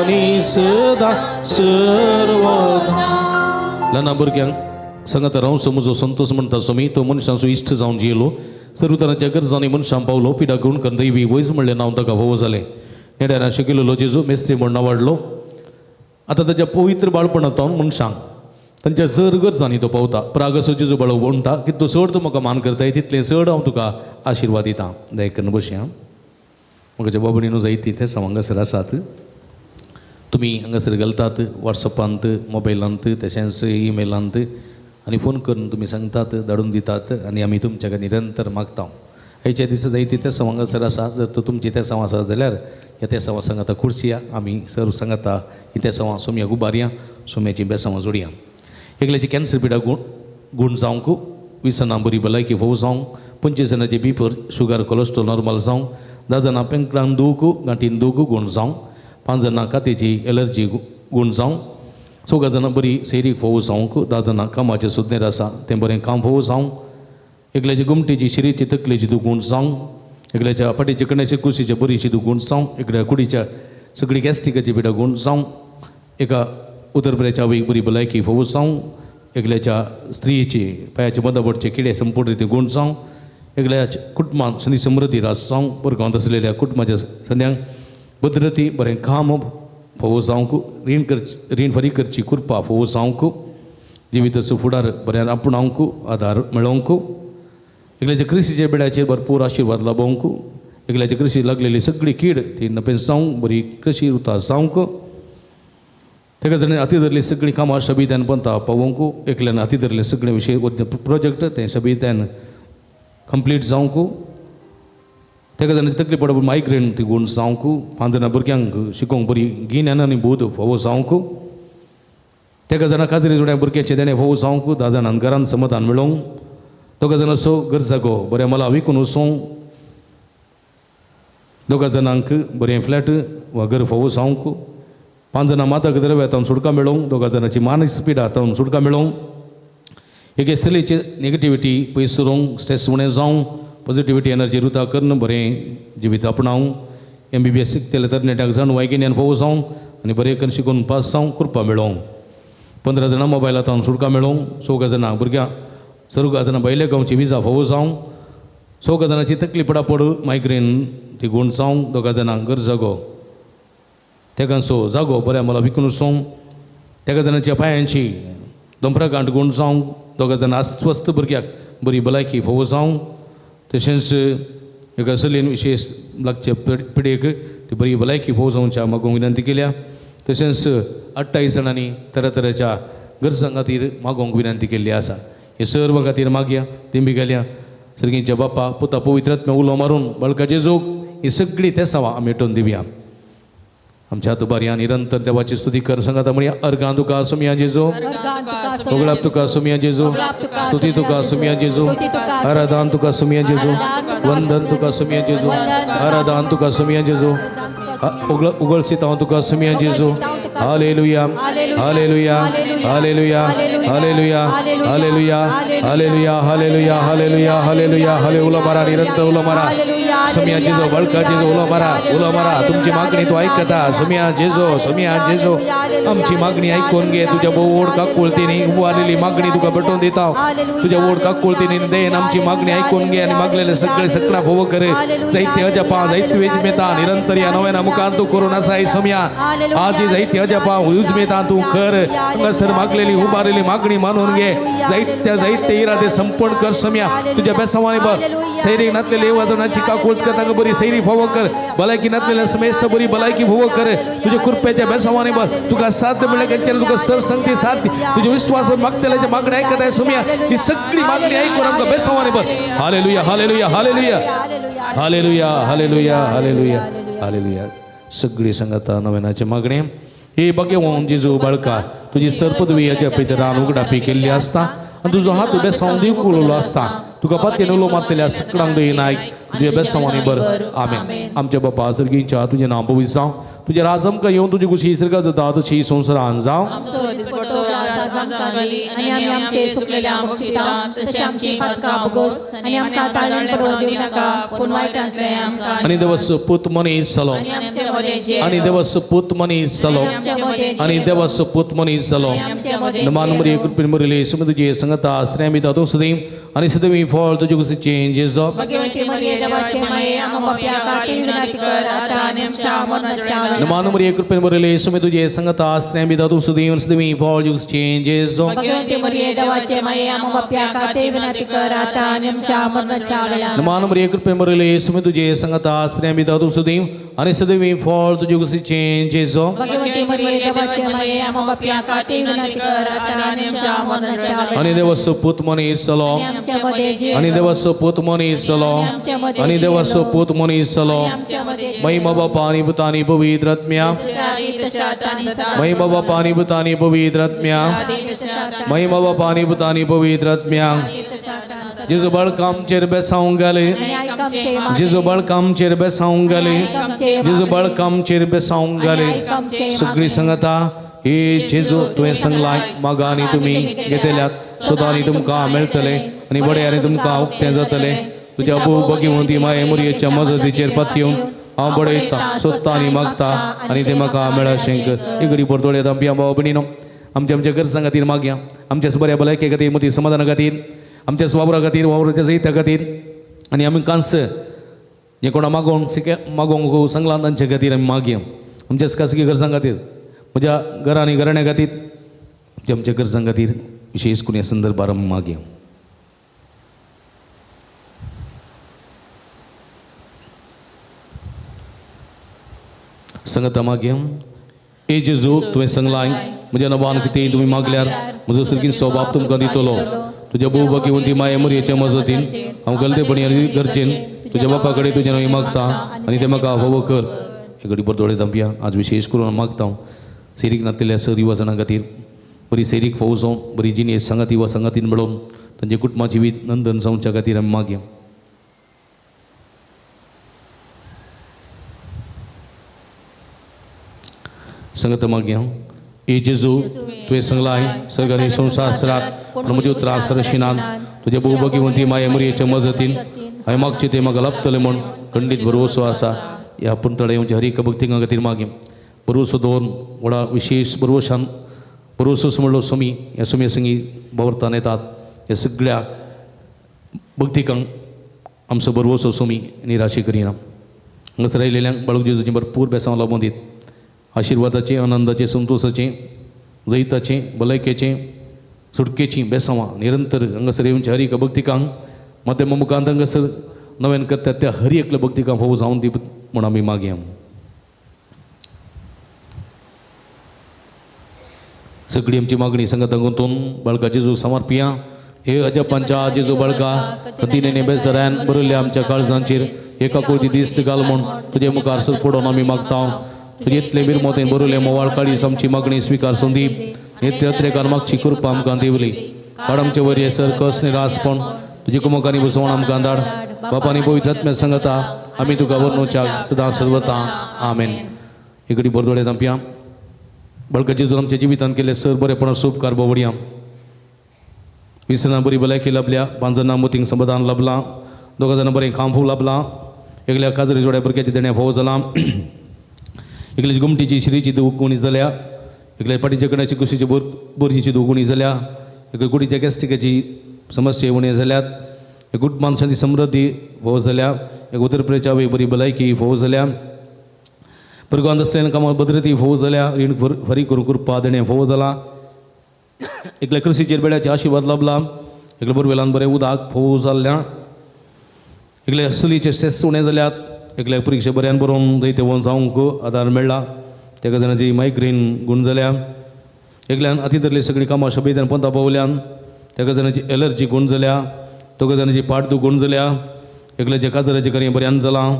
आनी सदा सर्वदा. ल्हान भुरग्यांक सांगात राव समजो संतोष म्हणटा सोमी तो मनशांचो इश्ट जावन जियेलो. सर्व तरांच्या गरजांनी मनशां पावलो. पिडा घेवन करून दैवी वयज म्हणलें नांव ताका फावो जालें. नेड्यान शिकिल्लो जेजू मेस्त्री म्हण वाडलो. आतां ताच्या पवित्र बाळपणांतावन मनशांक तांच्या जर गरजांनी तो पावता. प्राग असो जेजू बाळो म्हणटा की तूं चड तूं म्हाका मान करताय तितलें चड हांव तुका आशिर्वाद दितां. दयकन बशया. म्हाका बाबणीनो जायती ते हांगासर आसात. तुमी हांगासर घालतात वॉट्सॅपांत, मोबायलांत, तशेंच ईमेलांत आनी फोन करून तुमी सांगतात, धाडून दितात आनी आमी तुमच्या निरंतर मागता. आयच्या दिसा जायती ते हांगासर आसा. जर तर तुमची ते सांव आसा जाल्यार ह्या ते सांवा सांगाता खुर्सिया. आमी सर्व सांगाता ही ते सांवा सोम्या उबारया, सोम्याची बेसांवां जोडया. एकल्याची कॅन्सर पिडा गूण जावंक, 20 जाणां बरी भलायकी फावो जावंक, 25 जाणांची बीपी शुगर कोलेस्ट्रॉल नॉर्मल जावंक, 10 जाणां पेंकडान दूख गांठीन दूख गूण जावंक, 5 जाणां कातेची एलर्जी गूण जावंक, 14 जाणां बरी सैरीक फावो जावंक, 10 जाणां कामाचें सुज्ञेर आसा तें बरें काम फावो जावंक, एकल्याची गुमटेची शिरीची तकलेची दुखूण जावंक, एकल्याच्या पाटीच्या कण्याची कुशीच्या बरीची दुखूण जावंक, एकल्या कुडीच्या सगळी गॅस्ट्रिकाची पिडा गूण जावंक, एका उदरभऱ्याच्या आवयक बरी भलायकी फावो जावंक, एकल्याच्या स्त्रीची पांयाच्या मदाबडचे किडे संपूर्ण रिती गूण जावंक, एकल्याच्या कुटुंबांत सनी समृद्धी रास जावंक, परगांवांत आसलेल्या कुटुंबाच्या सद्यांक भद्रती बरें काम फावो जावंक, रीण फारीक करची कृपा फावो जावंक, जिविताचो फुडार बऱ्यान आपणावंक, आदार मेळोवंक, एकल्याच्या कृषीच्या बेड्याचेर भरपूर आशिर्वाद लाभोवंक, एकल्याच्या कृषी लागलेली सगळी कीड ती नपेस जावंक, बरी कृषी उतार जावंक, तेका जाणें हाती धरली सगळीं कामां शबित्यान पंता पावोवंक, एकल्यान हाती धरले सगळे विशय प्रोजेक्ट ते शबित्यान कंप्लीट जावंक, तेका जाणें तकली पडप मायग्रेन ती गूण जावंक, 5 जाणां भुरग्यांक शिकोवंक बरी गिन्यान आनी बोध फावो जावंक, तेका जाणां काजरी जोड्या भुरग्याचे देणे फावो जावंक, 10 जाणांक घरान समाधान मेळोवंक, 2 जाणांचो गरजागो बऱ्या मला विकून वचोवंक, 2 जाणांक बरें फ्लॅट वा घर फावो जावंक, 5 जाणां मादक द्रव्यातावन सुटका मेळोवंक, 2 जाणांची मानसीक पिडा तावन सुटका मेळोवंक, एक एसलेची नेगेटिविटी पयस सुरोवंक, स्ट्रेस उणें जावंक, पॉझिटिविटी एनर्जी रुता करून बरें जिवीत आपणावंक, MBBS शिकतले तरणाट्यांक जाणून वायगिन्यान फावो जावंक आनी बरें करून शिकून पास जावंक, कृपा मेळोवंक, 15 जाणां मोबायलांतावन सुटका मेळोवंक, 16 जाणां भुरग्यां 16 जाणां भायल्या गांवची विजा फावो जावंक, 16 जाणांची तकली पडापड मायग्रेन ती गूण जावंक, 2 जाणांक गरजागो तेगांचो जागो बऱ्या मला विकून वचोवंक, 3 जाणांच्या पांयांची दोंपरा गांठ गूण जावंक, 2 जाणां अस्वस्थ भुरग्याक बरी भलायकी फोव जावं तशेंच एका चलयेन विशेष लागचे पिडेक ती बरी भलायकी फोव जावच्या मागोवंक विनंती केल्या तशेंच 28 जाणांनी तरातरांच्या गरजां खातीर मागोवंक विनंती केल्ली आसा हे सर्व खातीर मागया तेंबी गेल्या सर्गींच्या बापा पुता पवित्रात्म्या उलो मारून बाळकाचे जोग ही सगळी तेसावां आमी मेटोवन दिवया आमच्या तुबारया निरंतर देवाची स्तुती कर सांगात म्हणया अर्गां तुका सुमिया जेजो ओगळाप तुका सुमिया जेजो स्तुती तुका सुमिया जेजो आराधन तुका सुमिया जेजो वंदन तुका सुमिया जेजो आराधन तुका सुमिया जेजो उगळसीत हांव तुका सुमिया जेजो hallelujah hallelujah hallelujah hallelujah hallelujah hallelujah hallelujah hallelujah hallelujah हाले उलो मारा निरंतर उलो मारा सुमिया जेजो बळका जेजो उलो मारा तुमची मागणी तू ऐकता सुमिया जेजो आमची मागणी ऐकून घे तुझ्या ओढ काकुळतीने उभारलेली मागणी तुका भेटून देता तुझ्या ओढ काकुळतीने देन आमची मागणी ऐकून घे आणि मागलेले सगळे सकळा फोव करे जायते अजपा जायते वेजमेता निरंतर या नव्या मुखान तू करून असा सुमिया आज जायते अजपा उजमेता तू कर तुका सर मागलेली उभारलेली मागणी मानून घे जायते इरादे संपूर्ण कर सुमिया तुझ्या बेसवाने बघ सैरी नातलेले वजनाची काकुळ करता बरी सैरी फोव कर भलायकी नातलेल्या समेस्त बरी भलायकी फोव कर तुझ्या कृपेच्या बेसवाने बघ तुका साध्य मिळेल त्यांच्या तुका सर संगती साध्य तुझे विश्वास मागतेल्याच्या मागणी ऐकत आहे सुमिया ही सगळी मागणी ऐकून आमका बेसवाने बघ hallelujah hallelujah hallelujah hallelujah hallelujah hallelujah hallelujah सगळी संगता नव्यानाची मागणी हे बघेवून जेजू बाळका तुझी सर्पदवी याच्या पैकी रान उगडापी केल्ली असता आणि तुझो हात बेसावून दिवक उलवलो असता तुका पत्ते उलो मारतेल्या सकळांक दोई नायक तुझे बेसवानी बर आमेन आमच्या बापा सर्गींच्या तुझे नांव पवित्र जावं तुझे राज आमकां येवन तुजी कुशी सर्गा जाता तशी संवसारान जावं आणि आम्ही आमचे सुकलेल्या बक्षिता तशी आमची पातकां बोगोस आणि आमकां ताळण पडोवंक दिवं नाका पूण वायटांतले आमकां आणि देवस पूत मनीस जालो आमचे मदें जे आणि देवस पूत मनीस जालो आणि देवस पूत मनीस जालो नमान मरी कृपेन मरिले सम तुझे संगता स्त्रियां बिता तू सदैव आणि सदैव फळ तुझे कुशी चेंजेस भगवंती मरिये देवाचे माये आम बाप्या काती विनंती कर आता आणि आमच्या मरणाच्या नमान मरी कृपेन मरिले सम तुझे संगता स्त्रियां बिता तू सदैव सदैव फळ तुझे चेंजेस भगवंती मरिये देवाचे माये आम बाप्या काती विनंती कर आता आणि आमच्या मरणाच्या वेळा नमान मरी कृपेन मरिले सम तुझे संगता स्त्रियां बिता तू सदैव आणि सदैव फळ तुझे कुशी चेंजेस भगवंती मरिये देवाचे माये आम बाप्या काती विनंती कर आता आणि आमच्या मरणाच्या वेळा आणि देवस पूत मनीस जालो आमच्या मध्ये जे आणि देवस पूत मनीस जालो आणि देवस पूत मनीस जालो महिमा बापा आणि पुतानी पवित्र आत्म्या महिमा बापा आणि पुतानी पवित्र आत्म्या महिमा बापा आणि पुतानी पवित्र आत्म्या जेजू बळकामचेर बेसावंक गेले जेजू बळकामचेर बेसावंक गेले जेजू बळकामचेर बेसावंक गेले सगळी संगता हे जेजू तुवें सांगलां मागा आनी तुमी घेतल्यात सदांनी तुमकां मेळटले आनी बड्यानी तुमकां उक्तें जातलें तुज्या भगिवंती माये मुरयेच्या मजतीचेर पातयेवन हांव बडयता सोदता आनी मागता आनी तें म्हाका मेळा शेंकर ही गरी परतोळ्यात आमची भाव भयणीनो आमच्या गरजां खातीर मागया आमच्या बऱ्या भलायके खातीर मती समाधाना खातीर आमच्या वावरा खातीर वावराच्या जैत्या खातीर आनी आमी कांस जे कोणा मागोवंक सांगलां तांचे खातीर आमी मागया आमच्या खासगी गरजां खातीर म्हज्या घरा आनी घराण्या खातीर आमच्या गरजां खातीर विशेष करून ह्या संदर्भार आमी मागया संगता मागया ए जेजू तुवें सांगलां म्हज्या नवान कितें तुमी मागल्यार म्हजो सर्गीन स्वभाव तुमकां दितलो तुज्या भोव भगिवंती माये मरयेच्या मजतीन हांव गलतेपणी आनी गरजेन तुज्या बापा कडेन तुजें नांव मागता आनी तें म्हाका फावो कर हे घडी परतोळे दांपया आज विशेष करून मागता हांव सेरीक नातलेल्या सर युवा जाणां खातीर बरी सेरीक फावो जावं बरी जिणेस सांगाती वा सांगातीन मेळोवन तांचे कुटुंबा जिवीत नंदन जावच्या खातीर आमी मागया संगत मागया ए जेजू तुवें सांगलां सर्ग आनी संवसाराक पूण म्हजे उतरां सरशिनान तुज्या भोव भगिवंती माये मरयेच्या मजतीन हांवें मागचें तें म्हाका लाभतलें म्हूण खंडीत भरवसो आसा ह्या पुंतळे येवच्या हरी भक्तिकां खातीर मागया भरवसो दवरून व्हडा विशेष भरवशान भरवसो म्हणलो समी ह्या समी संगी वावरतान येतात ह्या सगळ्या भक्तिकांक आमचो भरवसो समी निराशी करिना हांगासर राहिलेल्यांक बाळूक जेजूची भरपूर बेसांव लाबून दीत आशिर्वादाचें आनंदाचें संतोशाचें जैताचें भलायकेचें सुटकेची बेसांवां निरंतर हांगासर येवच्या हर एक भक्तिकांक माध्यमा मुखांत हांगासर नव्यान करतात त्या हर एकल्या भक्तिकांक फोव जावन दी म्हूण आमी मागया. सगळी आमची मागणी संगत गुंतून बाळका जेजू समर्पिया. हे अजपांच्या जेजू बाळका तिने बेसरान बरयल्ल्या आमच्या काळजांचेर एका कोळती दिश्ट घाल म्हूण तुजे मुखार सर पडोवन आमी मागता. तुजे इतले बिरमोतेन बरयल्ले मोवाळ काळीस आमची मागणी स्विकार संदी नित्य यत्रेकार मागची कृपा आमकां दिवली. काड आमचे वरी सर कस निरासपण तुजे कुमकांनी बसोवन आमकां धाड. बापानी पवित्र आत्म्या सांगता आमी तुका वर्णुच्याक सदां सर्वता आमेन. इकडी बरदोळे तांपया. बाळका जेजून आमच्या जिवितांत केले सर बरेपणा उपकार बोवडया. विसना बरी भलायकी लाभल्या. 5 जाणां मोतींक समाधान लाभलां. 2 जाणां बरें खांफू लाभलां. एकल्या काजरी जोड्या भुरग्याच्या देण्या फोव जालां. एकल्याची गुमटीची श्रीची दुगुणी जाल्या. एकल्या पाटीच्या कण्याची कुशीची बोरजीची दुगुणी जाल्या. एक कुडीच्या गॅस्ट्रिकाची समस्या उणे जाल्यात. एक गुट माणसांची समृद्धी फोव जाल्या. एक उदरपुरेच्या बरी भलायकी फोव जाल्या. परगांत असलेल्या कामां भद्रती फोव जाल्या. रीण फरी करून कृपा देणे फोव जाला. एकल्या कृषीचेर बेड्याचे आशिर्वाद लाभला. एकल्या बोरवेलांत बरें उदक फोव जाल्ल्या. एकल्या चलयेचे स्ट्रेस उणें जाल्यात. एकल्या परीक्षा बऱ्यान बरोवन जायते वोन जावंक आदार मेळ्ळा. तेका जाणांची मायग्रेन गूण जाल्या. एकल्यान अती धरली सगळीं कामां शबेदान पंथा पावल्यान. तेका जाणांची एलर्जी गूण जाल्या. 2 जाणांची पाठ गूण जाल्या. एकल्याच्या काजराचें कार्य बऱ्यान जालां.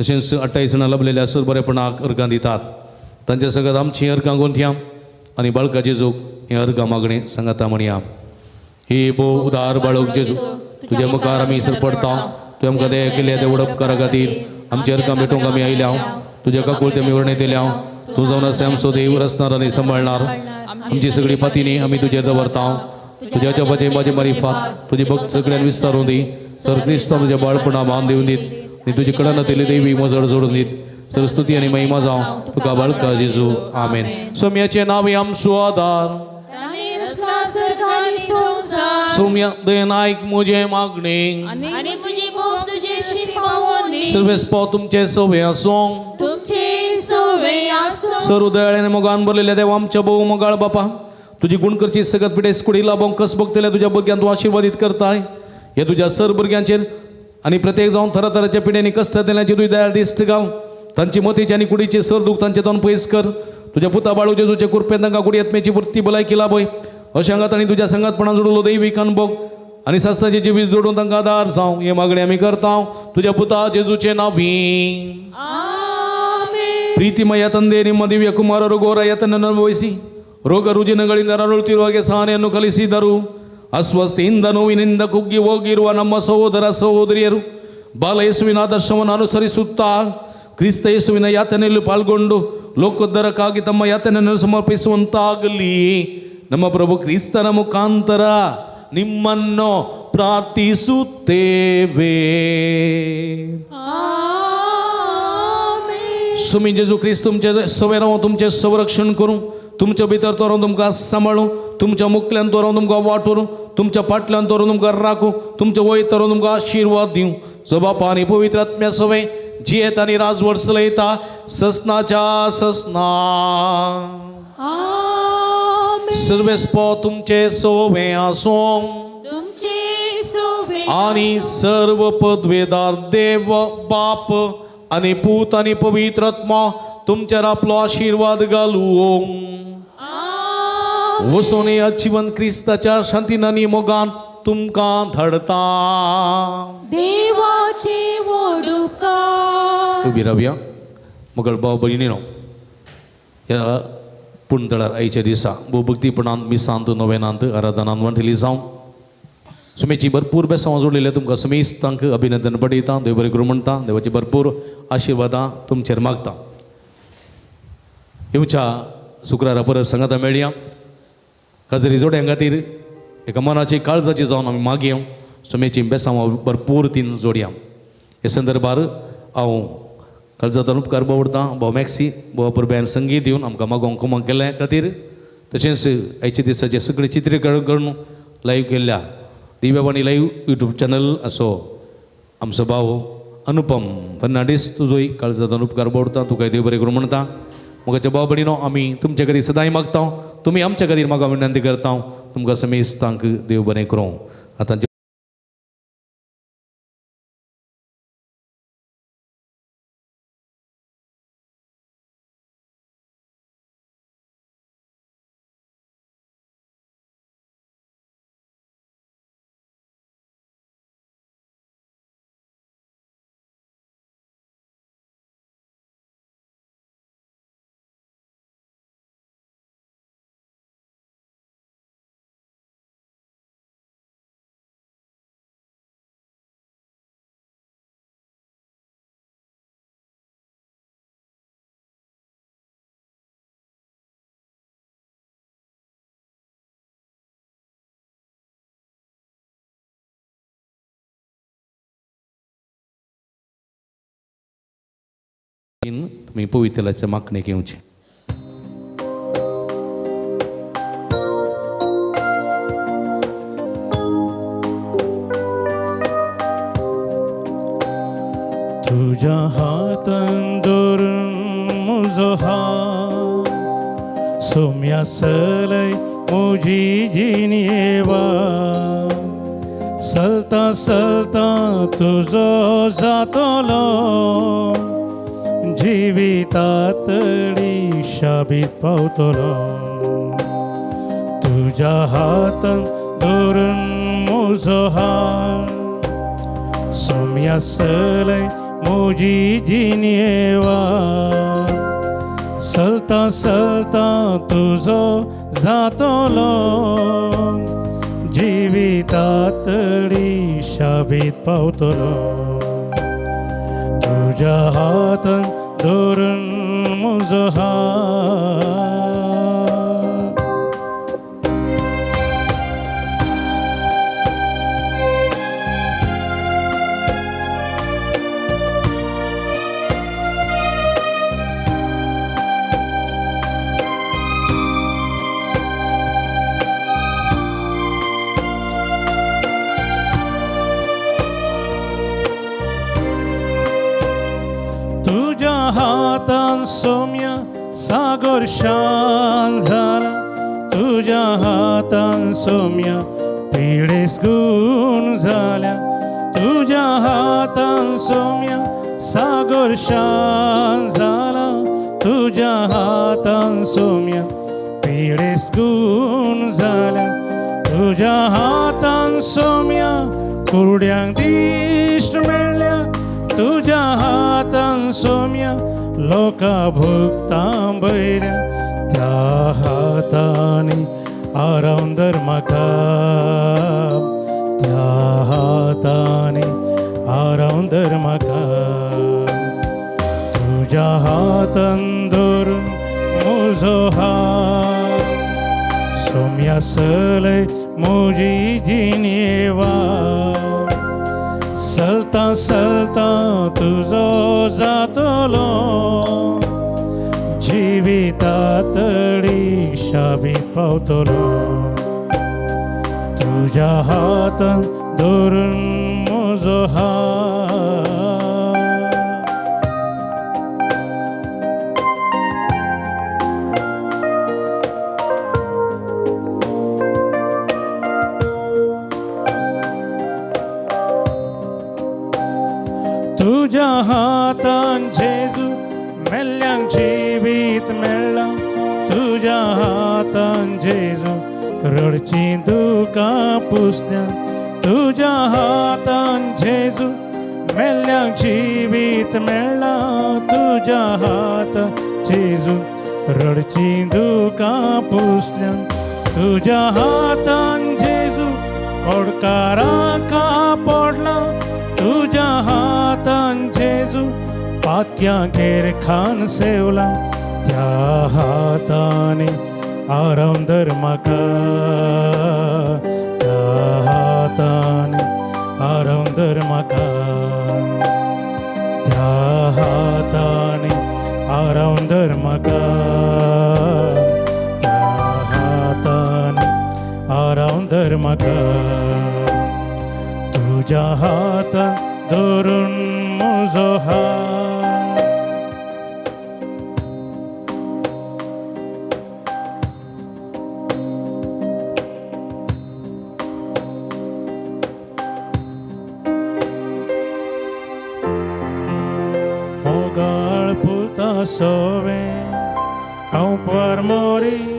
तशेंच 28 जाणां लाभलेल्या सर बरेपणाक अर्गां दितात. तांच्या सगळ्यात आमची अर्गां गोंथया आनी बाळका जेजूक हें अर्गां मागणें सांगाता म्हणया. हे पो उदार बाळक जेजू तुज्या मुखार आमी सर पडटा. तुवें आमकां दया केल्या त्या व्हड उपकारा खातीर आमची अर्गां भेटोवंक आमी आयल्या. तुज्या काकुळते आमी वर्णयतल्या. तूं जावन आसा आमचो देव रचणार आनी सांबाळणार. आमची सगळीं फातींनी आमी तुजेर दवरता. तुज्या जपाचे म्हाजे मारिफात तुजी भक्त सगळ्यांक विस्तारून दी. सर क्रिस्तांव तुज्या बाळपणा मान दिवन दीत आनी तुजे कडेन नातेली दैवी मजळ जोडून दीत. सर स्तुती आनी महिमा जावं तुका बाळका जेजू आमेन. सोम्याचे नावे आमचो आदार सोम्या देन आयक म्हजे मागणे आणि तुझी भोग तुझेशी पावोनी सर्वेस्पो तुमचे सवे आसूं. तुमची सोवे आसो सर उदयाळ्याने मोगान भरलेल्या देवा आमच्या भोव मोगाळ बापा तुझी गुण करची सगळ्यात पिडेस कुडी लाभोंक कस बघतल्या तुझ्या भुरग्यांक तूं आशिर्वादीत करताय. हे तुझ्या सर भुरग्यांचेर आनी प्रत्येक जावन तरातराच्या पिढ्यांनी कश्ट दिल्याची तुझी दयाळ दिश्ट घाल. तांची मतीची आनी कुडीचे सर दुख तांचे तोंड पयस कर. तुझ्या पुता बाळू जेजूचे कुरपेन तांकां कुडी आत्म्याची वृत्ती भलायकी लाभय. अशें हांगा तांणी तुज्या संगातपणान जोडलो दैवीक अनुभव आनी शास्त्राचे जिवीस जोडून तांकां आदार जावं हे मागणी आमी करता तुज्या पुता जेजूचे नांवी. ಪ್ರೀತಿಮಯ ತಂದೆ ನಿಮ್ಮ ದಿವ್ಯ ಕುಮಾರರು ಘೋರ ಯತನನ್ನು ಅನುಭವಿಸಿ ರೋಗ ರುಜಿನಗಳಿಂದ ನರಳುತ್ತಿರುವಾಗೆ ಸಹನೆಯನ್ನು ಕಲಿಸಿದರು. ಅಸ್ವಸ್ಥೆಯಿಂದ ನೋವಿನಿಂದ ಕುಗ್ಗಿ ಹೋಗಿರುವ ನಮ್ಮ ಸಹೋದರ ಸಹೋದರಿಯರು ಬಾಲ ಯೇಸುವಿನ ಆದರ್ಶವನ್ನು ಅನುಸರಿಸುತ್ತಾ ಕ್ರಿಸ್ತ ಯೇಸುವಿನ ಯಾತನೆಯಲ್ಲಿ ಪಾಲ್ಗೊಂಡು ಲೋಕೋದ್ಧಾರಕ್ಕಾಗಿ ತಮ್ಮ ಯಾತನೆಯನ್ನು ಸಮರ್ಪಿಸುವಂತಾಗಲಿ. ನಮ್ಮ ಪ್ರಭು ಕ್ರಿಸ್ತನ ಮುಖಾಂತರ ನಿಮ್ಮನ್ನು ಪ್ರಾರ್ಥಿಸುತ್ತೇವೆ. सुमी जेजू ख्रिस्त तुमचे सवय रावून तुमचे संरक्षण करूं तुमच्या भितर तो रावन तुमकां सांबाळूं तुमच्या मुखल्यान तो रावन तुमकां वाटून तुमच्या फाटल्यान तो रावन तुमकां राखूं तुमच्या वयर तो रावन तुमकां आशिर्वाद दिवं. जो बापा आनी पवित्र आत्म्या सवय जियेता आनी राजवट चलयता ससनाच्या ससना. सर्वेस्पो तुमचे सवय आसूं तुमची सोवे आनी सर्व पदवेदार देव बाप आनी पूत आनी पवित्र आत्मा तुमचेर आपलो आशिर्वाद घालूं. वचून या जीवन क्रिस्ताच्या शांतीन आनी मोगान तुमकां धाडता. देवाचे वडुकार उबी रावया. मोगळ भाव भयणीनो ह्या पुणतळार आयच्या दिसा भक्तीपणांत मिसांत नोवेनांत आराधनांत वांटली जावं सुमेची भरपूर बेसांवां जोडलेल्या तुमकां समेस्तांक अभिनंदन पडयता. देव बरें करूं म्हणटा. देवाची भरपूर आशिर्वादां तुमचेर मागता. येवच्या शुक्रारा परत सांगाता मेळया. काजरी जोड्यां खातीर एका मनाची काळजाची जावन आमी मागया. सुमेची बेसांवां भरपूर तीन जोडया. हे संदर्भार हांव काळजांतल्यान उपकार बावडटा भाव मॅक्सी भाव पुरब्यान संगीत दिवन आमकां मागोवंक कुमाक केल्या खातीर. तशेंच आयच्या दिसाचे सगळे चित्रीकरण करून लायव्ह केल्ल्या दिव्यवाणी लाईव्ह यूट्यूब चॅनल असो आमचो भाव अनुपम फर्नांडीस तुजोय काळजांतल्यान उपकार बावडटा. तुका देव बरें करूं म्हणटा. मोगाच्या भाव भयणीनो आमी तुमचे खातीर सदांय मागता तुम्ही आमच्या खातीर म्हाका विनंती करता तुमकां समेस्तांक देव बरें करूं. आतां तुम्ही पवित्राच्या मागणेक येवचें. तुझ्या हातान धरून म्हजो हात सोम्या सलय म्हजी जिणेवा चलता चलता तुजो जातलो जिवितातली शाबीत पावतलो. तुझ्या हातान धरून म्हजो हात सोम्या सलय म्हजी जिणेवा चलता चलता तुजो जातलो जिवितातली शाबीत पावतलो. तुझ्या हातान धरून म्हजो हात तुझ्या हातान सोम्या सागर शांत झाला. तुझ्या हातान सोम्या पिडेस गुण झाल्या. तुझ्या हातान सोम्या सागर शांत झाला. तुझ्या हातान सोम्या पिडेस गुण झाल्या. तुझ्या हातान सोम्या कुरड्यांक दिश्ट मेळ्ळ्या. तुझ्या हातान सोम्या लोका भुगतां बैल्या. त्या हातांनी आराम धर म्हाका. त्या हातांनी आराम धर म्हाका. तुझ्या हातान धरून म्हजो हात सोम्या सलय म्हजी जिणेवा चलता चलता तुजो जातलो जिवितातली शाबीत पावतलो. तुझ्या हातान धरून म्हजो हात तुझ्या हातान जेजू मेल्ल्यांक जिवीत मेळ्ळा. तुझ्या हातान जेजू रडचीं दुकां पुसल्या. तुझ्या हातान जेजू मेल्ल्यांक जिवीत मेळ्ळा. तुझ्या हातान जेजू रडचीं दुकां पुसल्या. तुझ्या हातान जेजू ओडकाराक पडला. तुझ्या हातान जेजू पातक्यांचेर खान सेवला. त्या हातांनी आराम धर म्हाका. त्या हातांनी आराम धर म्हाका. त्या हातांनी आराम धर म्हाका. त्या हातांनी आराम धर म्हाका. तुझ्या हातान धरून म्हजो हात सोवे हांव परमोरी